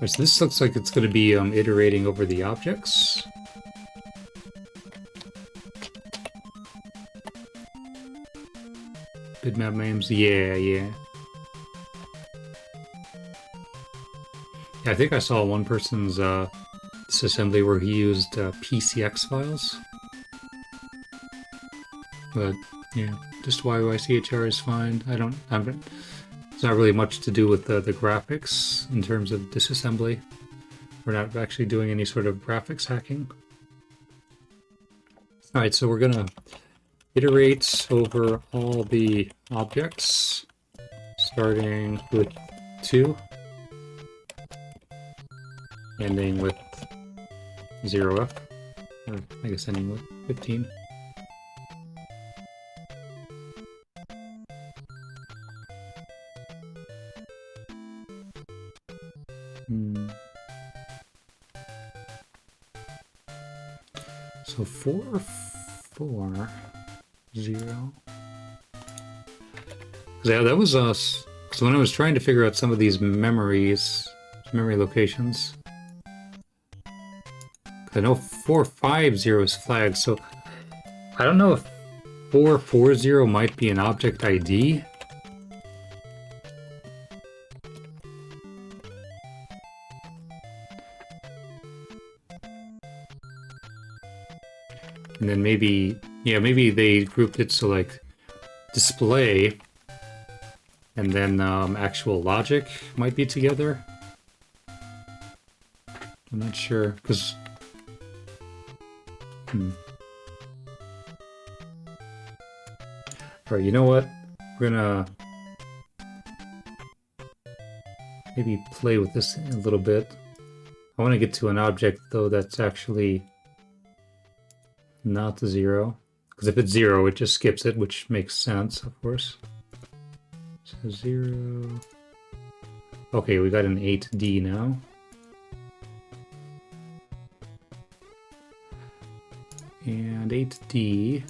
Right, so this looks like it's going to be iterating over the objects. Bitmap names, yeah. I think I saw one person's disassembly where he used PCX files. But yeah, just YYCHR is fine. It's not really much to do with the graphics in terms of disassembly. We're not actually doing any sort of graphics hacking. Alright, so we're gonna iterate over all the objects, starting with 2, ending with 0f, or I guess ending with 15. So 4, 4, 0. Yeah, that was us. So when I was trying to figure out some of these memory locations, I know 450 is flagged, so I don't know if 440 might be an object ID. And then maybe they grouped it so like display and then actual logic might be together. I'm not sure, because Alright, you know what? We're gonna maybe play with this a little bit. I want to get to an object though that's actually not 0, because if it's 0 it just skips it, which makes sense, of course. So 0. Okay, we got an 8D now. And 8D.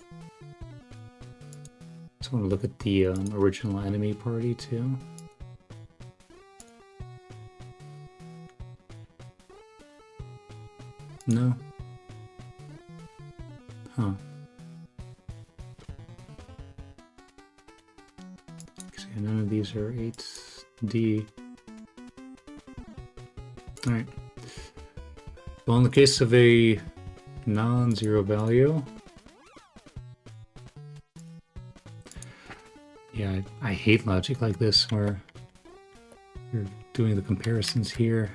Just want to look at the original enemy party too. No. Huh. See, none of these are 8D. Alright. Well, in the case of a non-zero value, yeah, I hate logic like this where you're doing the comparisons here.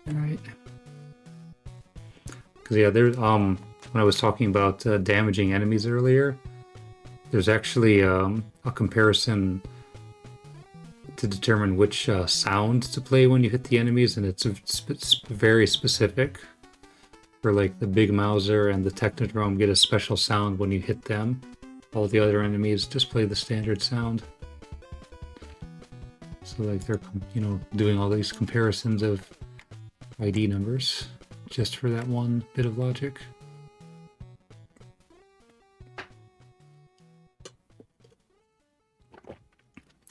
Alright. Because yeah, there's when I was talking about damaging enemies earlier, there's actually a comparison to determine which sound to play when you hit the enemies, and it's very specific. For like the Big Mauser and the Technodrome get a special sound when you hit them. All the other enemies just play the standard sound. So like they're, you know, doing all these comparisons of ID numbers just for that one bit of logic.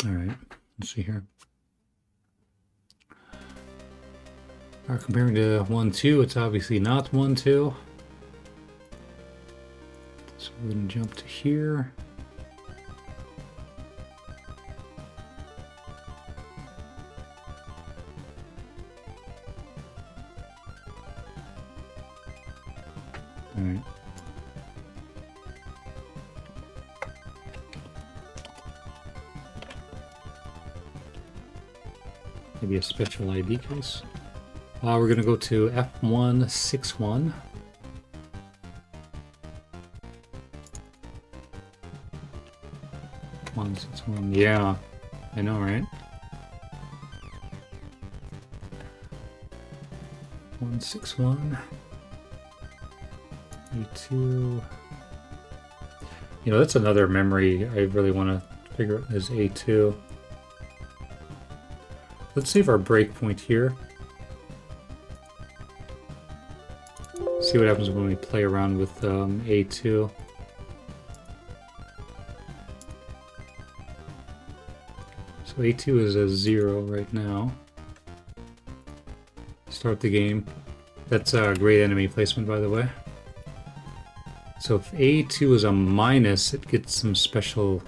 All right, let's see here. Comparing to 1, 2, it's obviously not 1, 2. So we're going to jump to here. All right. Maybe a special ID case. We're going to go to F161. 161. Yeah, I know, right? 161. A2. You know, that's another memory I really want to figure out is A2. Let's save our breakpoint here. See what happens when we play around with A2. So A2 is a 0 right now. Start the game. That's a great enemy placement, by the way. So if A2 is a minus, it gets some special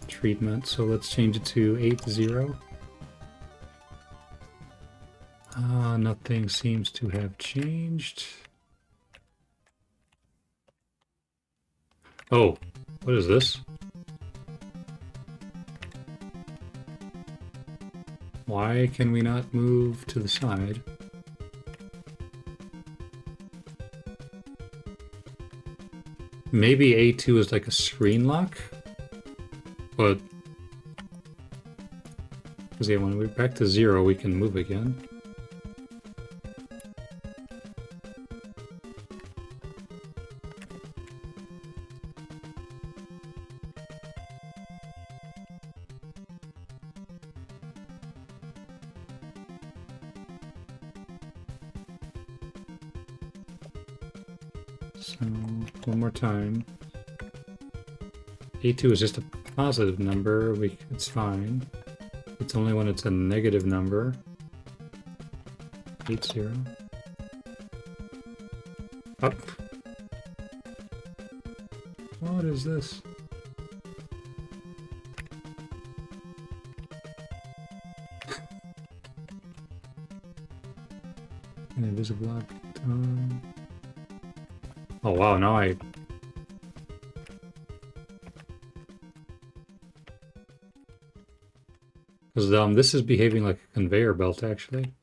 treatment. So let's change it to 8-0. Nothing seems to have changed. Oh, what is this? Why can we not move to the side? Maybe A2 is like a screen lock? But... because yeah, when we're back to 0, we can move again. So, one more time. A2 is just a positive number, it's fine. It's only when it's a negative number. 8-0. Up. What is this? An invisible object. Oh wow, now I... because this is behaving like a conveyor belt, actually.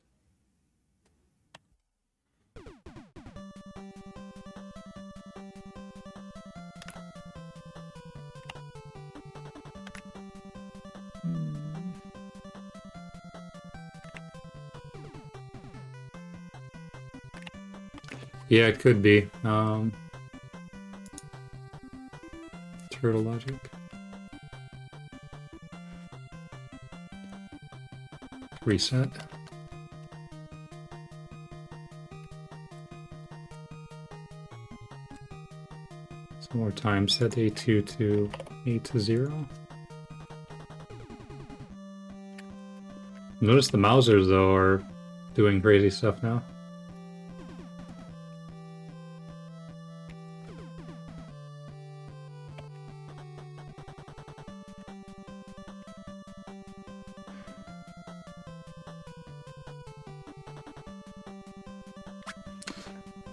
Yeah, it could be. Turtle logic. Reset. Some more time. Set A2 to 8-0. Notice the Mausers, though, are doing crazy stuff now.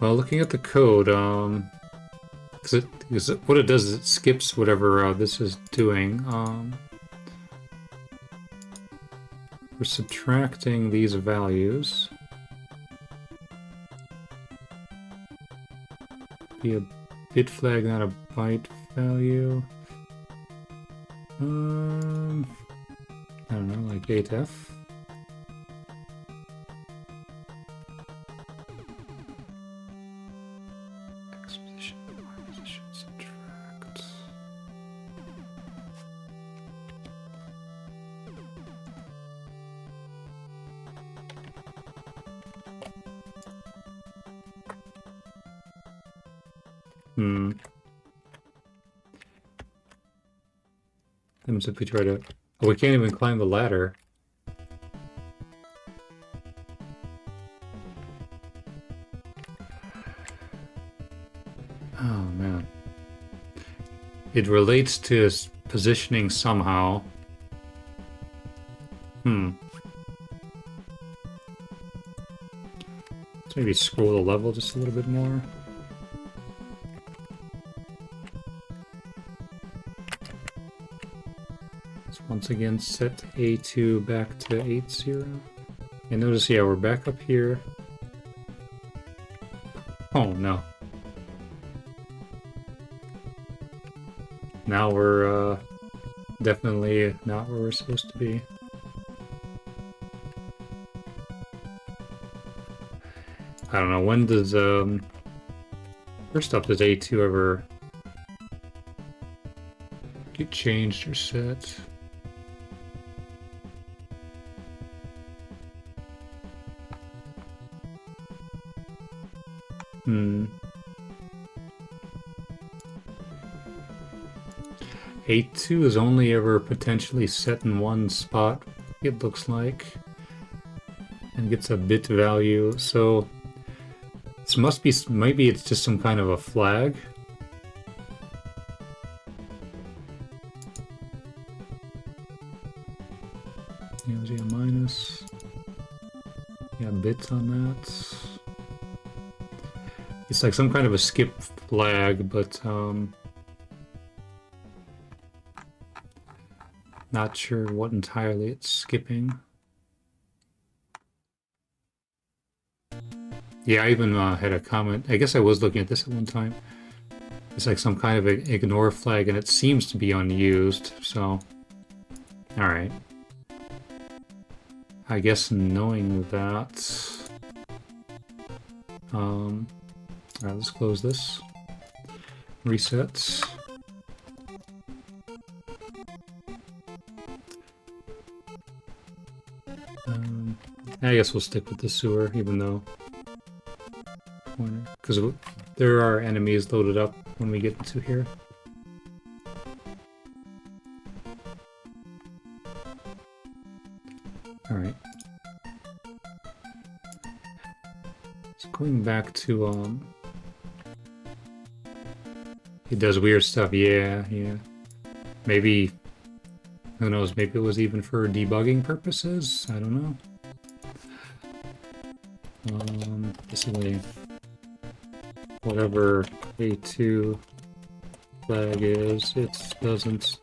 Well, looking at the code, what it does is it skips whatever this is doing. We're subtracting these values. Be a bit flag, not a byte value. I don't know, like 8F. Happens if we try to... oh, we can't even climb the ladder. Oh, man. It relates to positioning somehow. Let's maybe scroll the level just a little bit more. Once again, set A2 back to 8-0. And notice, yeah, we're back up here. Oh, no. Now we're, Definitely not where we're supposed to be. I don't know, when does, first off, does A2 ever get changed or set? A2 is only ever potentially set in one spot, it looks like, and gets a bit value, so this must be, maybe it's just some kind of a flag. Yeah, minus. Yeah, bits on that. It's like some kind of a skip flag, but not sure what entirely it's skipping. Yeah, I even had a comment. I guess I was looking at this at one time. It's like some kind of an ignore flag, and it seems to be unused, so... Alright. I guess knowing that... Alright, let's close this. Reset. I guess we'll stick with the sewer, even though... Because there are enemies loaded up when we get into here. Alright. So going back to, he does weird stuff, yeah. Maybe, who knows, maybe it was even for debugging purposes? I don't know. Basically, whatever A2 flag is, it doesn't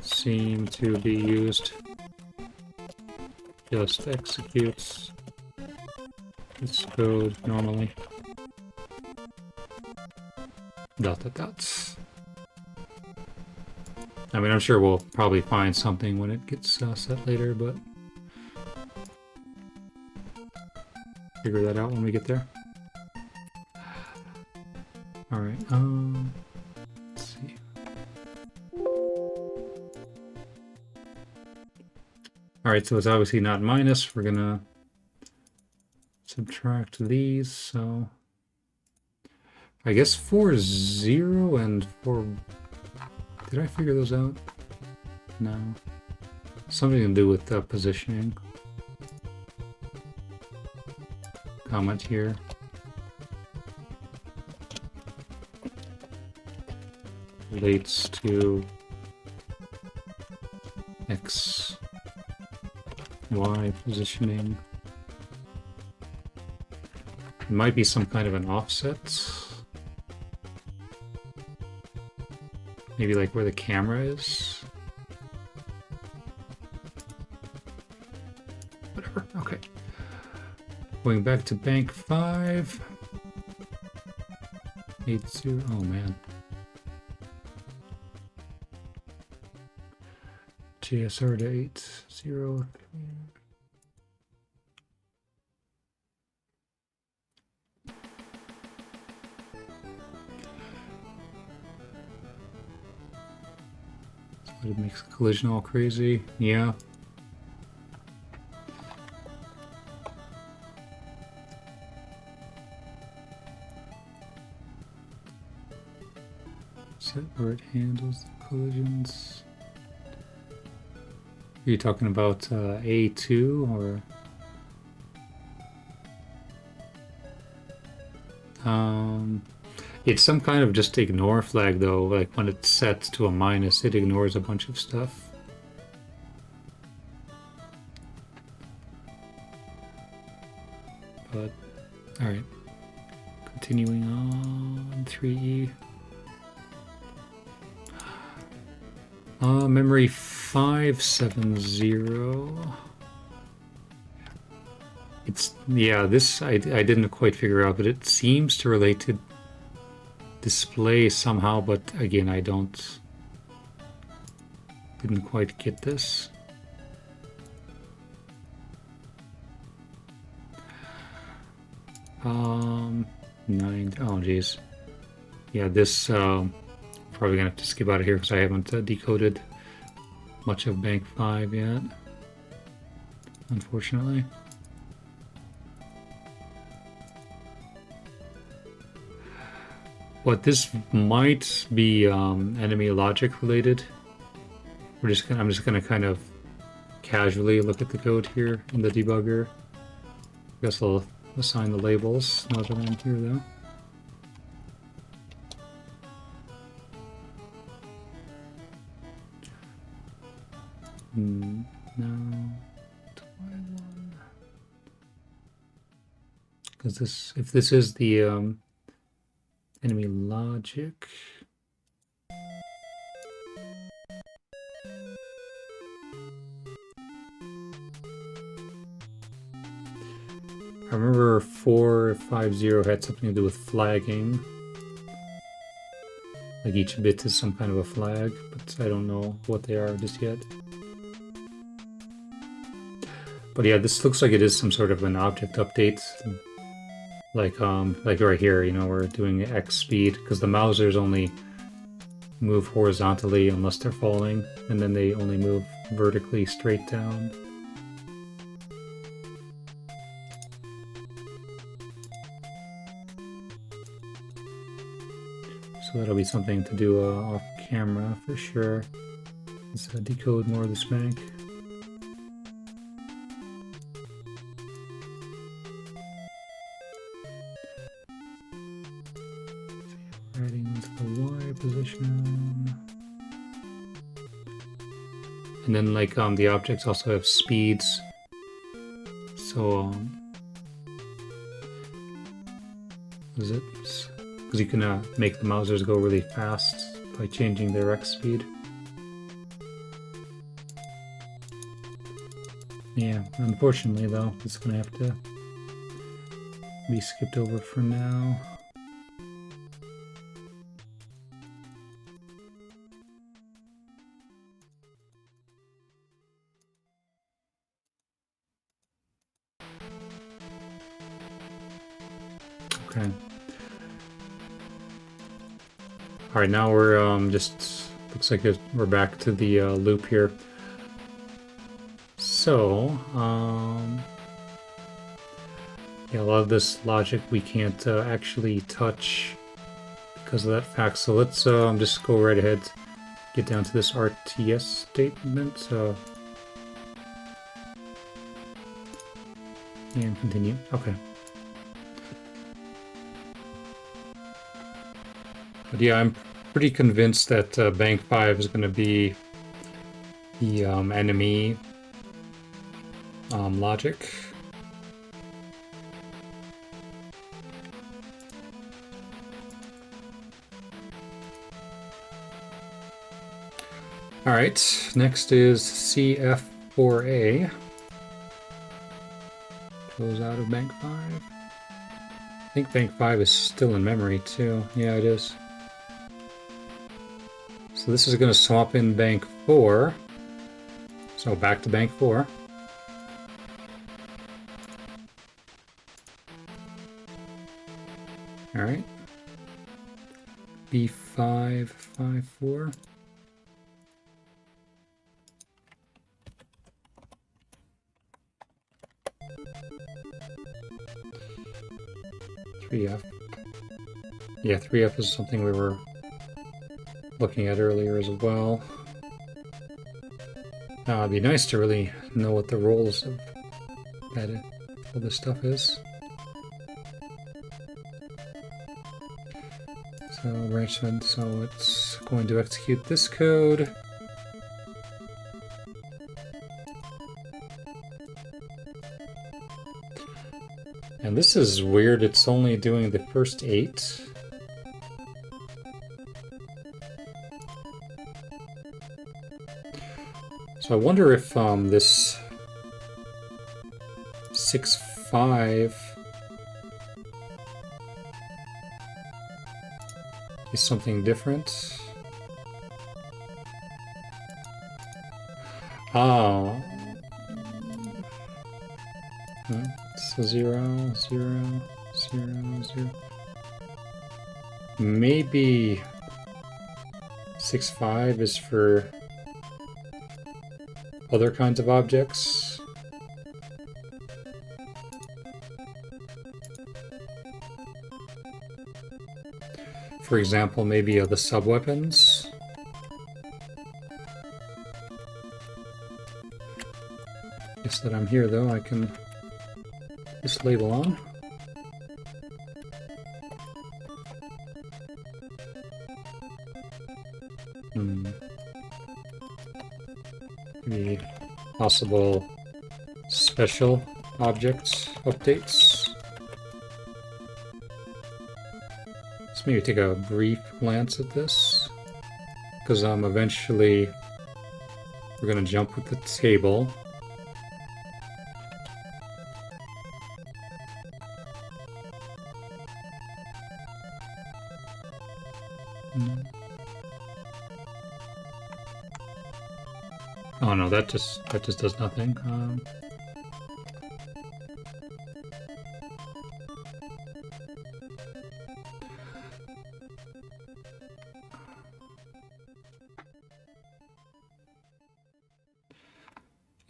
seem to be used. Just executes its code normally. ... I mean, I'm sure we'll probably find something when it gets set later, but figure that out when we get there. Alright, let's see. Alright, so it's obviously not minus. We're gonna subtract these, so I guess 4, 0 and 4. Did I figure those out? No. Something to do with positioning. Comment here. Relates to X, Y positioning. It might be some kind of an offset. Maybe like where the camera is. Whatever, okay. Going back to bank 5. 80, oh man. JSR to 80. It makes collision all crazy. Yeah. Set where it handles the collisions. Are you talking about A2 or? It's some kind of just ignore flag though, like when it's set to a minus, it ignores a bunch of stuff. But, alright. Continuing on, 3E. Memory 570. It's, yeah, this I didn't quite figure out, but it seems to relate to display somehow, but again, I don't didn't quite get this. Nine. Oh, geez. Yeah, this probably gonna have to skip out of here because I haven't decoded much of Bank 5 yet, unfortunately. What this might be enemy logic related. I'm just gonna kind of casually look at the code here in the debugger. I guess I'll assign the labels now that I'm here though. No. Because if this is the enemy logic. I remember 450 had something to do with flagging. Like each bit is some kind of a flag, but I don't know what they are just yet. But yeah, this looks like it is some sort of an object update. Like right here, you know, we're doing X speed, because the Mausers only move horizontally unless they're falling, and then they only move vertically straight down. So that'll be something to do off camera for sure. Let's decode more of this bank. Writing into the Y position. And then like the objects also have speeds. So is it? Because you can make the Mausers go really fast by changing their X speed. Yeah, unfortunately though, it's gonna have to be skipped over for now. Okay. All right, now we're just looks like we're back to the loop here. So yeah, a lot of this logic we can't actually touch because of that fact. So let's just go right ahead, get down to this RTS statement, and continue. Okay. But yeah, I'm pretty convinced that Bank 5 is going to be the enemy logic. Alright, next is CF4A. Close out of Bank 5. I think Bank 5 is still in memory too. Yeah, it is. So this is going to swap in Bank 4. So back to Bank 4. Alright. B554. F. Yeah, 3F is something we were looking at earlier as well. It'd be nice to really know what the roles of all this stuff is. So branch head, so it's going to execute this code. And this is weird, it's only doing the first 8. So I wonder if this 6-5 is something different. Oh. So 0, 0, 0, 0. Maybe 6, 5 is for other kinds of objects. For example, maybe the sub-weapons. Guess that I'm here though, I can just label on. Maybe possible special objects updates. Let's maybe take a brief glance at this, because eventually we're gonna jump with the table. Oh no, that just does nothing.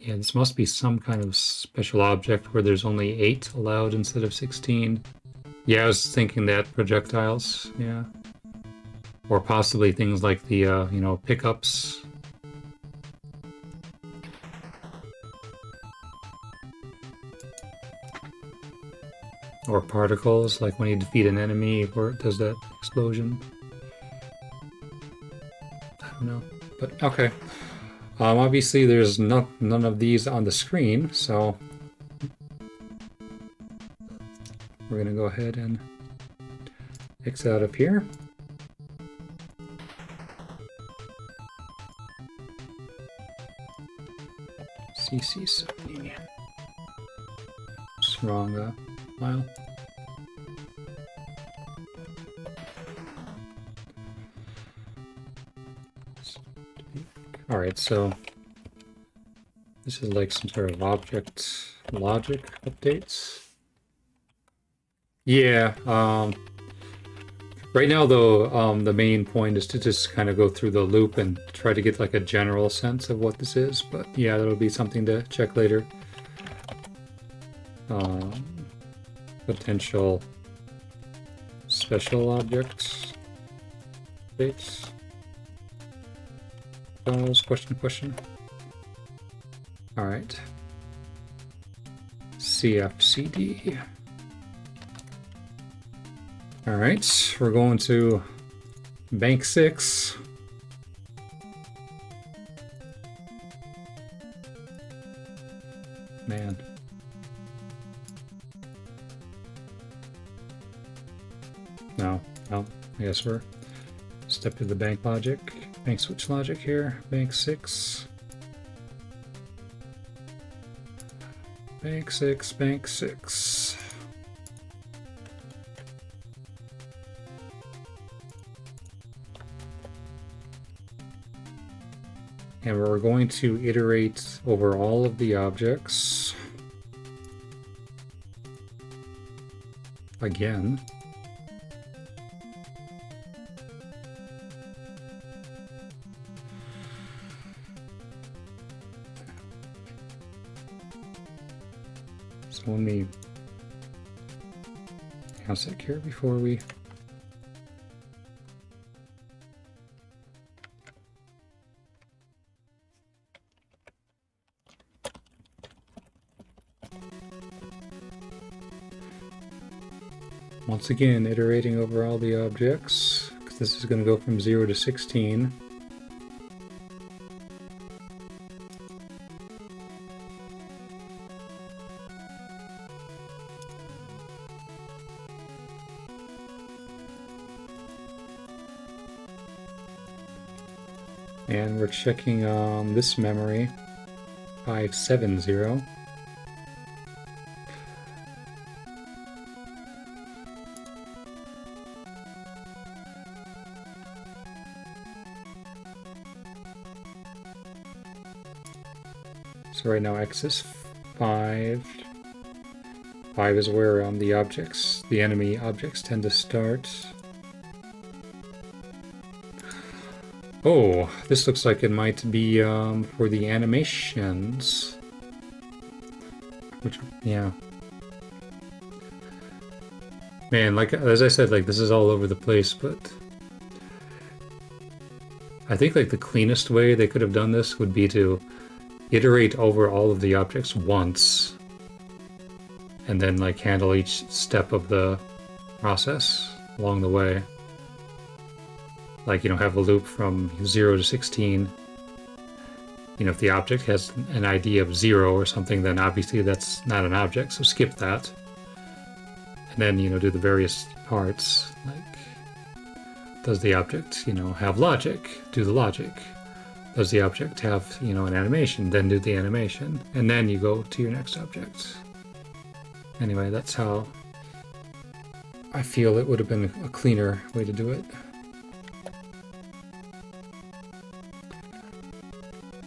Yeah, this must be some kind of special object where there's only 8 allowed instead of 16. Yeah, I was thinking that projectiles, yeah. Or possibly things like the, you know, pickups. Or particles, like when you defeat an enemy, where it does that explosion. I don't know, but okay. Obviously, there's none of these on the screen, so we're gonna go ahead and X out of here. CC70. It's wrong file. All right, so this is like some sort of object logic updates. Yeah, right now though, the main point is to just kind of go through the loop and try to get like a general sense of what this is, but yeah, that'll be something to check later. Potential special objects updates. Question. All right. CFCD. All right, we're going to bank 6. Man. No, I guess we're step to the bank logic. Bank switch logic here. Bank 6. Bank 6, bank 6. And we're going to iterate over all of the objects again. So let me sec here before we once again iterating over all the objects, because this is going to go from 0 to 16. And we're checking this memory, 570. So right now X is 5. 5 is where the enemy objects tend to start. Oh, this looks like it might be for the animations. Which, yeah. Man, like, as I said, like, this is all over the place, but I think, like, the cleanest way they could have done this would be to iterate over all of the objects once, and then, like, handle each step of the process along the way. Like, you know, have a loop from 0 to 16. You know, if the object has an ID of 0 or something, then obviously that's not an object, so skip that. And then, you know, do the various parts, like, does the object, you know, have logic? Do the logic. Does the object have, you know, an animation? Then do the animation. And then you go to your next object. Anyway, that's how I feel it would have been a cleaner way to do it.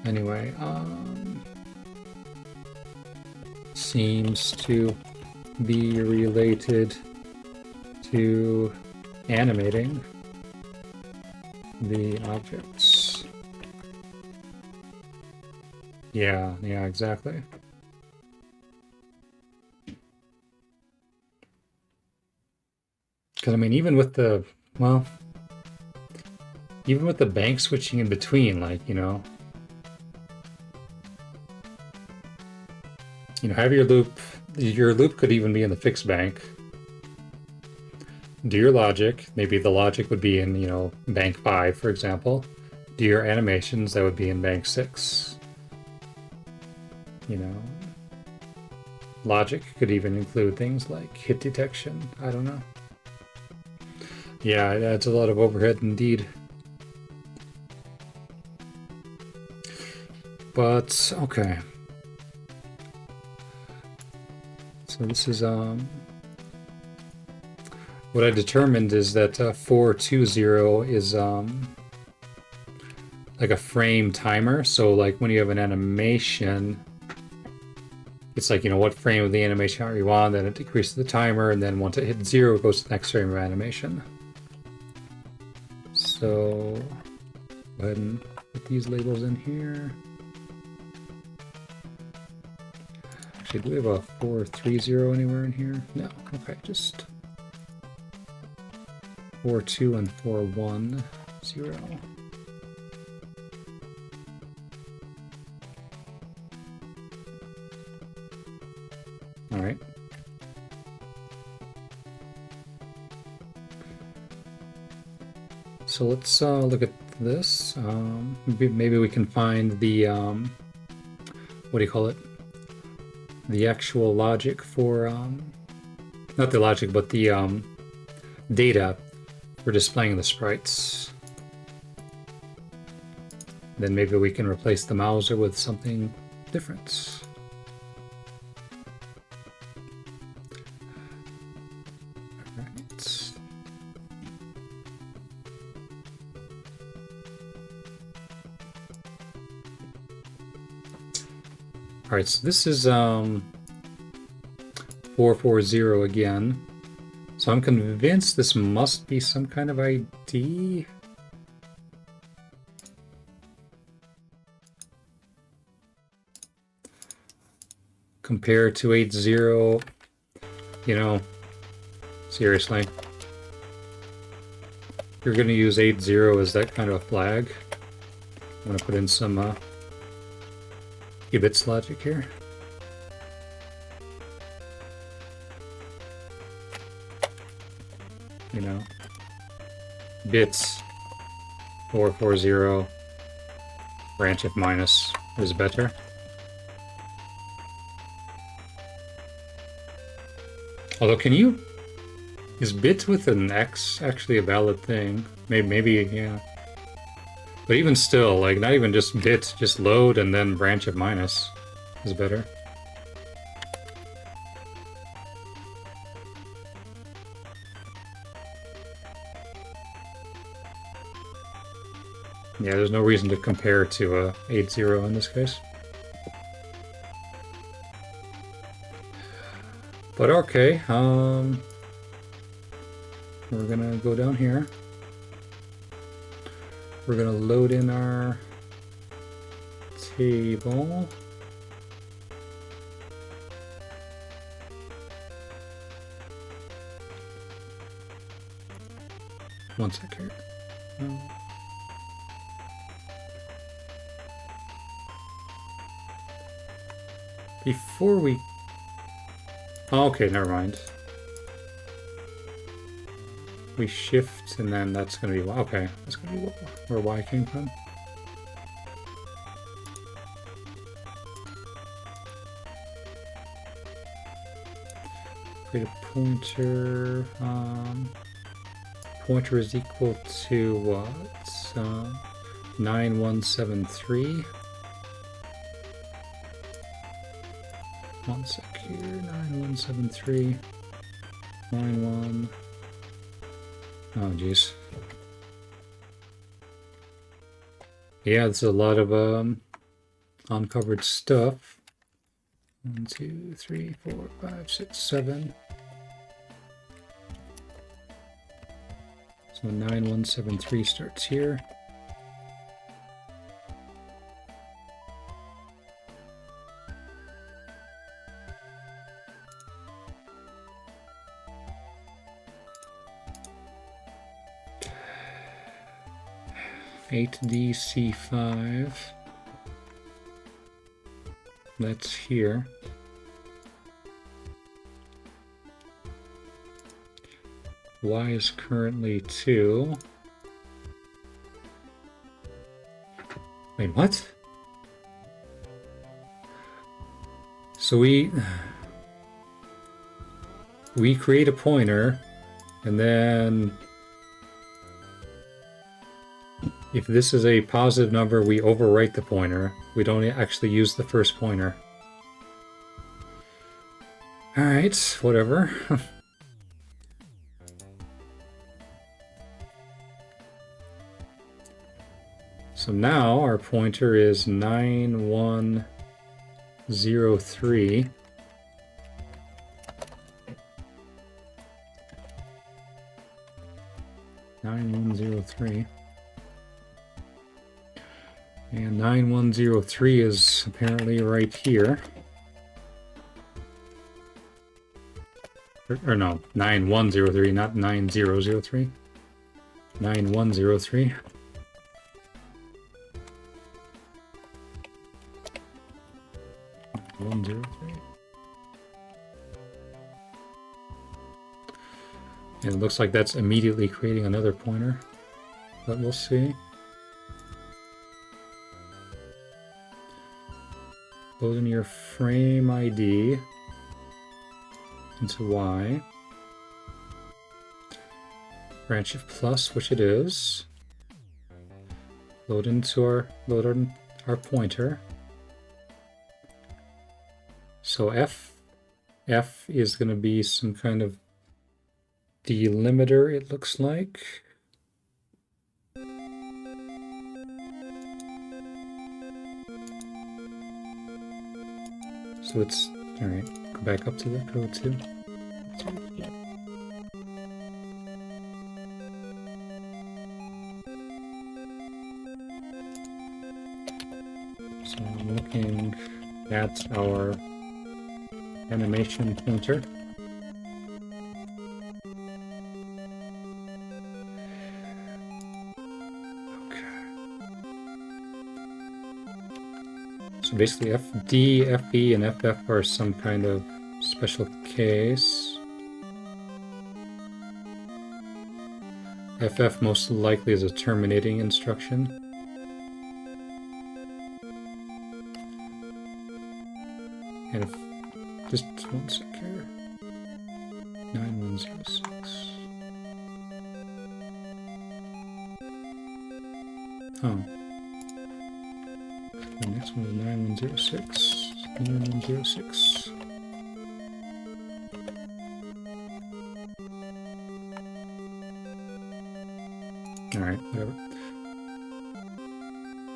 Anyway, seems to be related to animating the objects. Yeah, exactly. Because, I mean, even with the bank switching in between, like, you know, have your loop. Your loop could even be in the fixed bank. Do your logic. Maybe the logic would be in, you know, bank 5, for example. Do your animations, that would be in bank 6. You know, logic could even include things like hit detection. I don't know. Yeah, it adds a lot of overhead indeed. But, okay. So this is, what I determined is that 420 is like a frame timer. So like when you have an animation, it's like, you know, what frame of the animation are you on, then it decreases the timer, and then once it hits 0, it goes to the next frame of animation. So go ahead and put these labels in here. Actually, do we have a 430 anywhere in here? No. Okay, just 4.2 and 4.1.0. All right. So let's look at this. Maybe we can find the what do you call it? The actual logic for not the logic, but the data for displaying the sprites. Then maybe we can replace the Mauser with something different. Alright. Alright, so this is 440 again. So I'm convinced this must be some kind of ID. Compared to 80, you know, seriously. You're going to use 80 as that kind of a flag. I'm going to put in some qubits logic here. You know, bits 440 branch if minus is better. Although, is bits with an X actually a valid thing? Maybe, yeah. But even still, like, not even just bit, just load and then branch of minus is better. Yeah, there's no reason to compare to 80 in this case. But okay, we're gonna go down here. We're gonna load in our table. One sec here. Before we... Oh, okay, never mind. We shift, and then that's going to be... Okay, that's going to be where Y came from. Create a pointer. Pointer is equal to what? 9173. One sec here. 9173. 91. Oh, jeez. Yeah, there's a lot of uncovered stuff. 1, 2, 3, 4, 5, 6, 7. So 9173 starts here. $8DC5. That's here. Y is currently 2. Wait, what? So we create a pointer, and then if this is a positive number, we overwrite the pointer. We don't actually use the first pointer. Alright, whatever. So now our pointer is 9103. And 9103 is apparently right here. Or no, 9103, not 9003. 9103. And it looks like that's immediately creating another pointer, but we'll see. Load in your frame ID into Y. Branch shift plus, which it is. Load into our pointer. So F is going to be some kind of delimiter, it looks like. So it's, all right, go back up to the code too. So I'm looking at our animation pointer. So basically FD, FE, and FF are some kind of special case. FF most likely is a terminating instruction. And if, just one sec here. 9106. Oh. The next one is 9106. 9106. Alright, whatever.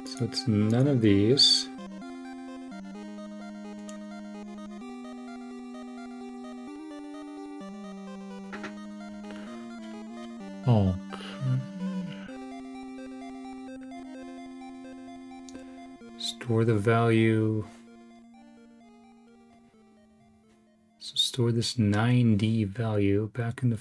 So it's none of these. Okay. Store the value. So store this 9D value back in the...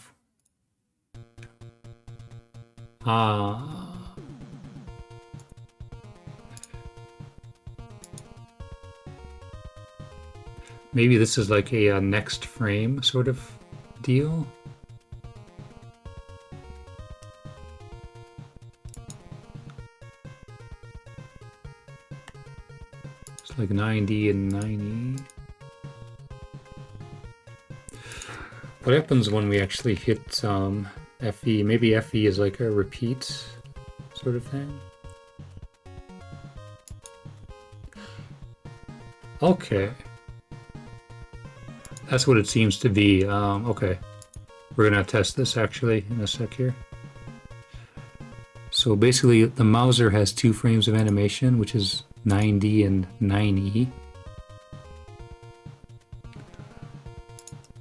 Maybe this is like a next frame sort of deal. It's like 90 and 90. What happens when we actually hit FE? Maybe FE is like a repeat sort of thing. Okay. That's what it seems to be. Okay. We're gonna test this actually in a sec here. So basically the Mauser has 2 frames of animation, which is 9D and 9E.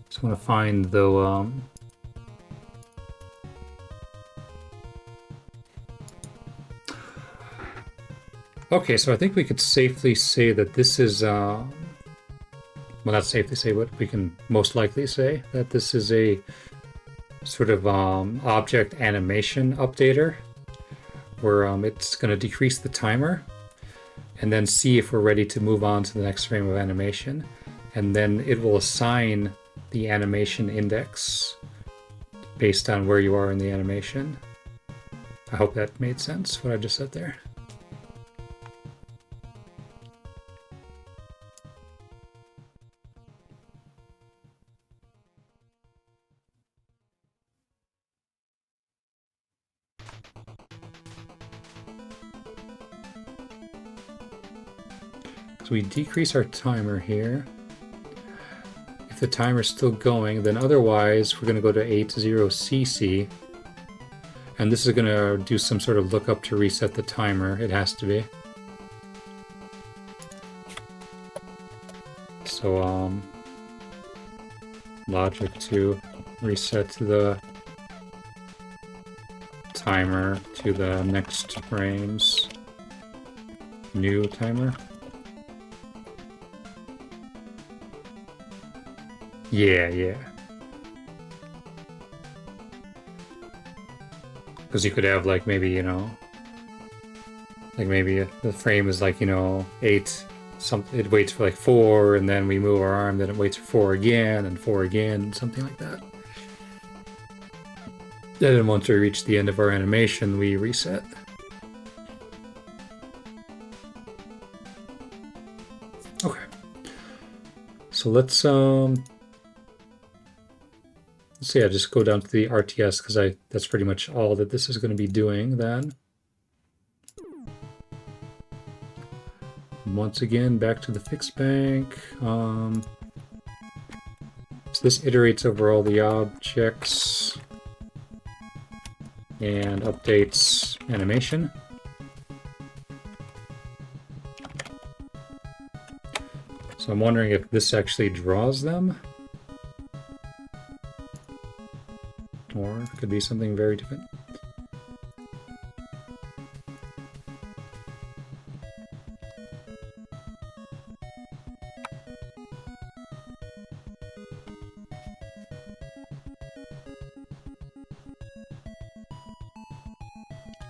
Just want to find though okay, so I think we could safely say that this is well, not safely say, but we can most likely say that this is a sort of object animation updater where it's going to decrease the timer and then see if we're ready to move on to the next frame of animation, and then it will assign the animation index based on where you are in the animation. I hope that made sense, what I just said there. So we decrease our timer here. If the timer's still going, then otherwise we're going to go to 80cc. And this is going to do some sort of lookup to reset the timer. It has to be. So logic to reset the timer to the next frames. New timer. Yeah. Because you could have like maybe, you know, like maybe the frame is like, you know, 8, it waits for like 4, and then we move our arm, then it waits for 4 again, and 4 again, something like that. Then once we reach the end of our animation, we reset. Okay. So let's see, I just go down to the RTS because that's pretty much all that this is going to be doing then. Once again, back to the fix bank. So this iterates over all the objects and updates animation. So I'm wondering if this actually draws them. Or it could be something very different.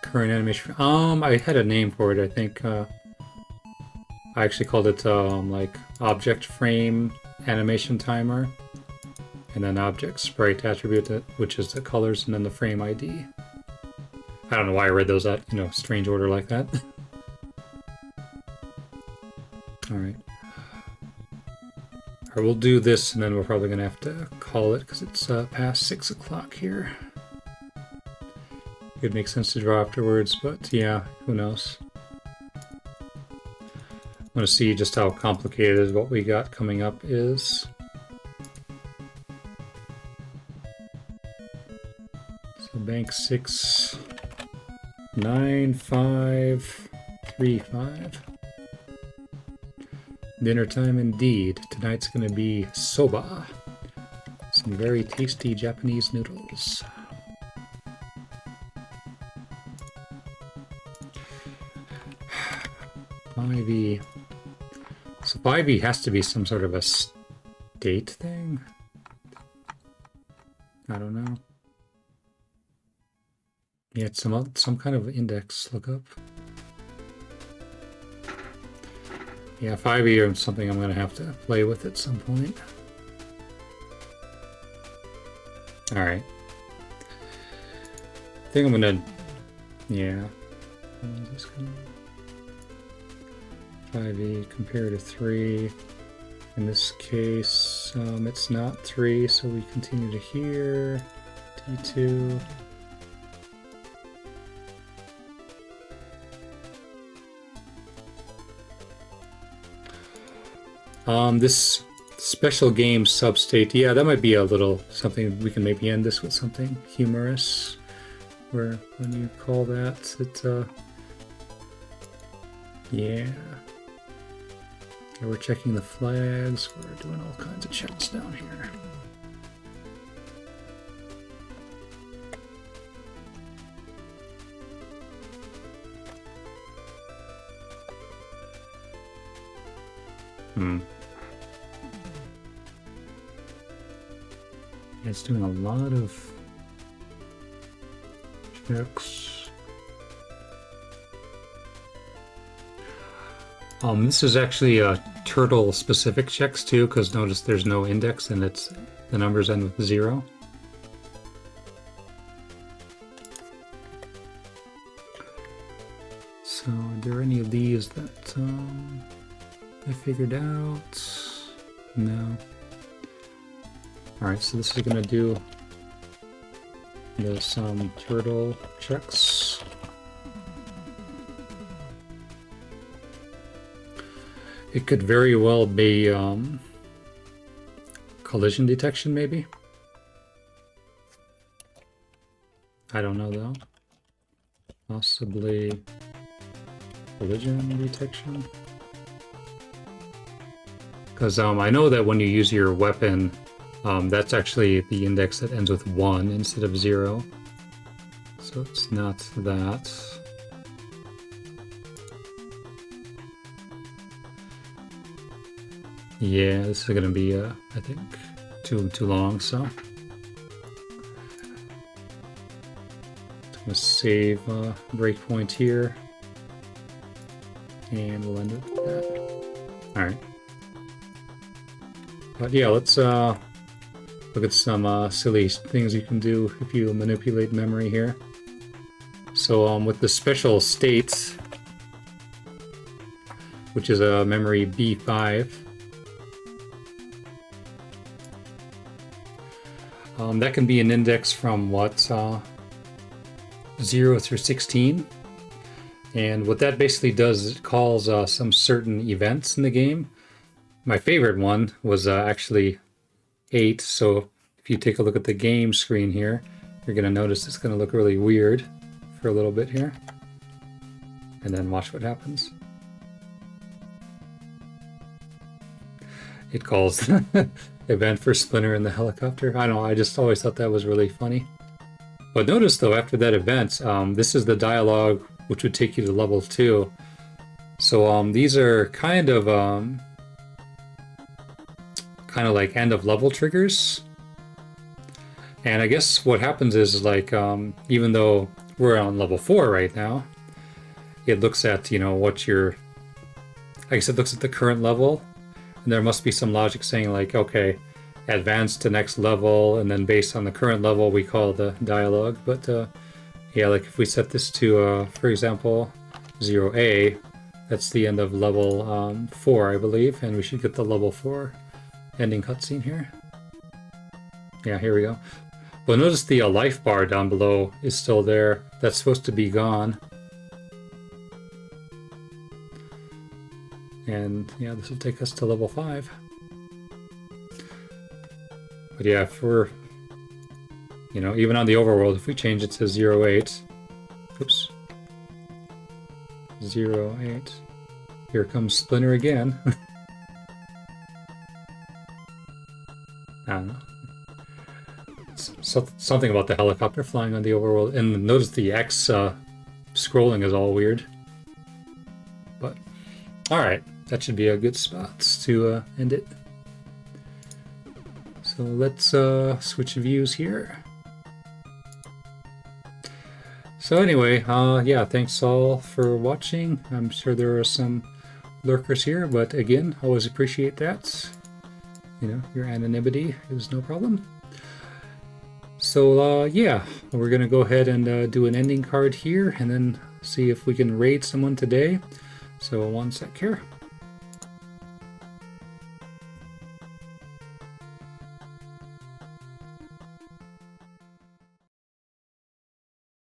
Current animation. I had a name for it. I think I actually called it like object frame animation timer. And then object sprite attribute, which is the colors, and then the frame ID. I don't know why I read those out, you know, strange order like that. Alright. Alright, we'll do this, and then we're probably going to have to call it, because it's past 6 o'clock here. It makes sense to draw afterwards, but yeah, who knows. I want to see just how complicated what we got coming up is. Bank 69535. Dinner time indeed. Tonight's gonna be soba. Some very tasty Japanese noodles. 5e. So 5e has to be some sort of a state thing? I don't know. Yeah, it's some kind of index lookup. Yeah, 5e or something I'm gonna have to play with at some point. Alright. I think I'm gonna... Yeah. I'm just gonna... 5e compared to 3. In this case, it's not 3, so we continue to here. D2. This special game substate, yeah, that might be a little something. We can maybe end this with something humorous, where when you call that, yeah. We're checking the flags, we're doing all kinds of checks down here. It's doing a lot of checks. This is actually turtle specific checks too, because notice there's no index and it's the numbers end with 0. So are there any of these that I figured out? No. Alright, so this is gonna do some turtle checks. It could very well be collision detection, maybe? I don't know though. Possibly collision detection? Because I know that when you use your weapon, that's actually the index that ends with 1 instead of 0. So it's not that. Yeah, this is going to be, I think, too long, so. I'm going to save breakpoint here. And we'll end it with that. Alright. But yeah, let's look at some silly things you can do if you manipulate memory here. So with the special states, which is a memory B5, that can be an index from what 0 through 16. And what that basically does is it calls some certain events in the game. My favorite one was actually 8, so if you take a look at the game screen here, you're going to notice it's going to look really weird for a little bit here. And then watch what happens. It calls event for Splinter in the helicopter. I don't know, I just always thought that was really funny. But notice though, after that event, this is the dialogue which would take you to level 2. So these are kind of like end of level triggers. And I guess what happens is like, even though we're on level 4 right now, it looks at, you know, what your, I guess it looks at the current level, and there must be some logic saying like, okay, advance to next level, and then based on the current level, we call the dialogue. But yeah, like if we set this to, for example, 0A, that's the end of level 4, I believe, and we should get the level 4 ending cutscene here. Yeah, here we go. But notice the life bar down below is still there. That's supposed to be gone. And yeah, this will take us to level 5. But yeah, if we're, you know, even on the overworld, if we change it to 08, oops, 08, here comes Splinter again. I don't know. Something about the helicopter flying on the overworld, and notice the X scrolling is all weird. But Alright, that should be a good spot to end it. So let's switch views here. So anyway, yeah, thanks all for watching. I'm sure there are some lurkers here, but again, always appreciate that. You know, your anonymity is no problem. So yeah, we're gonna go ahead and do an ending card here, and then see if we can raid someone today. So one sec here.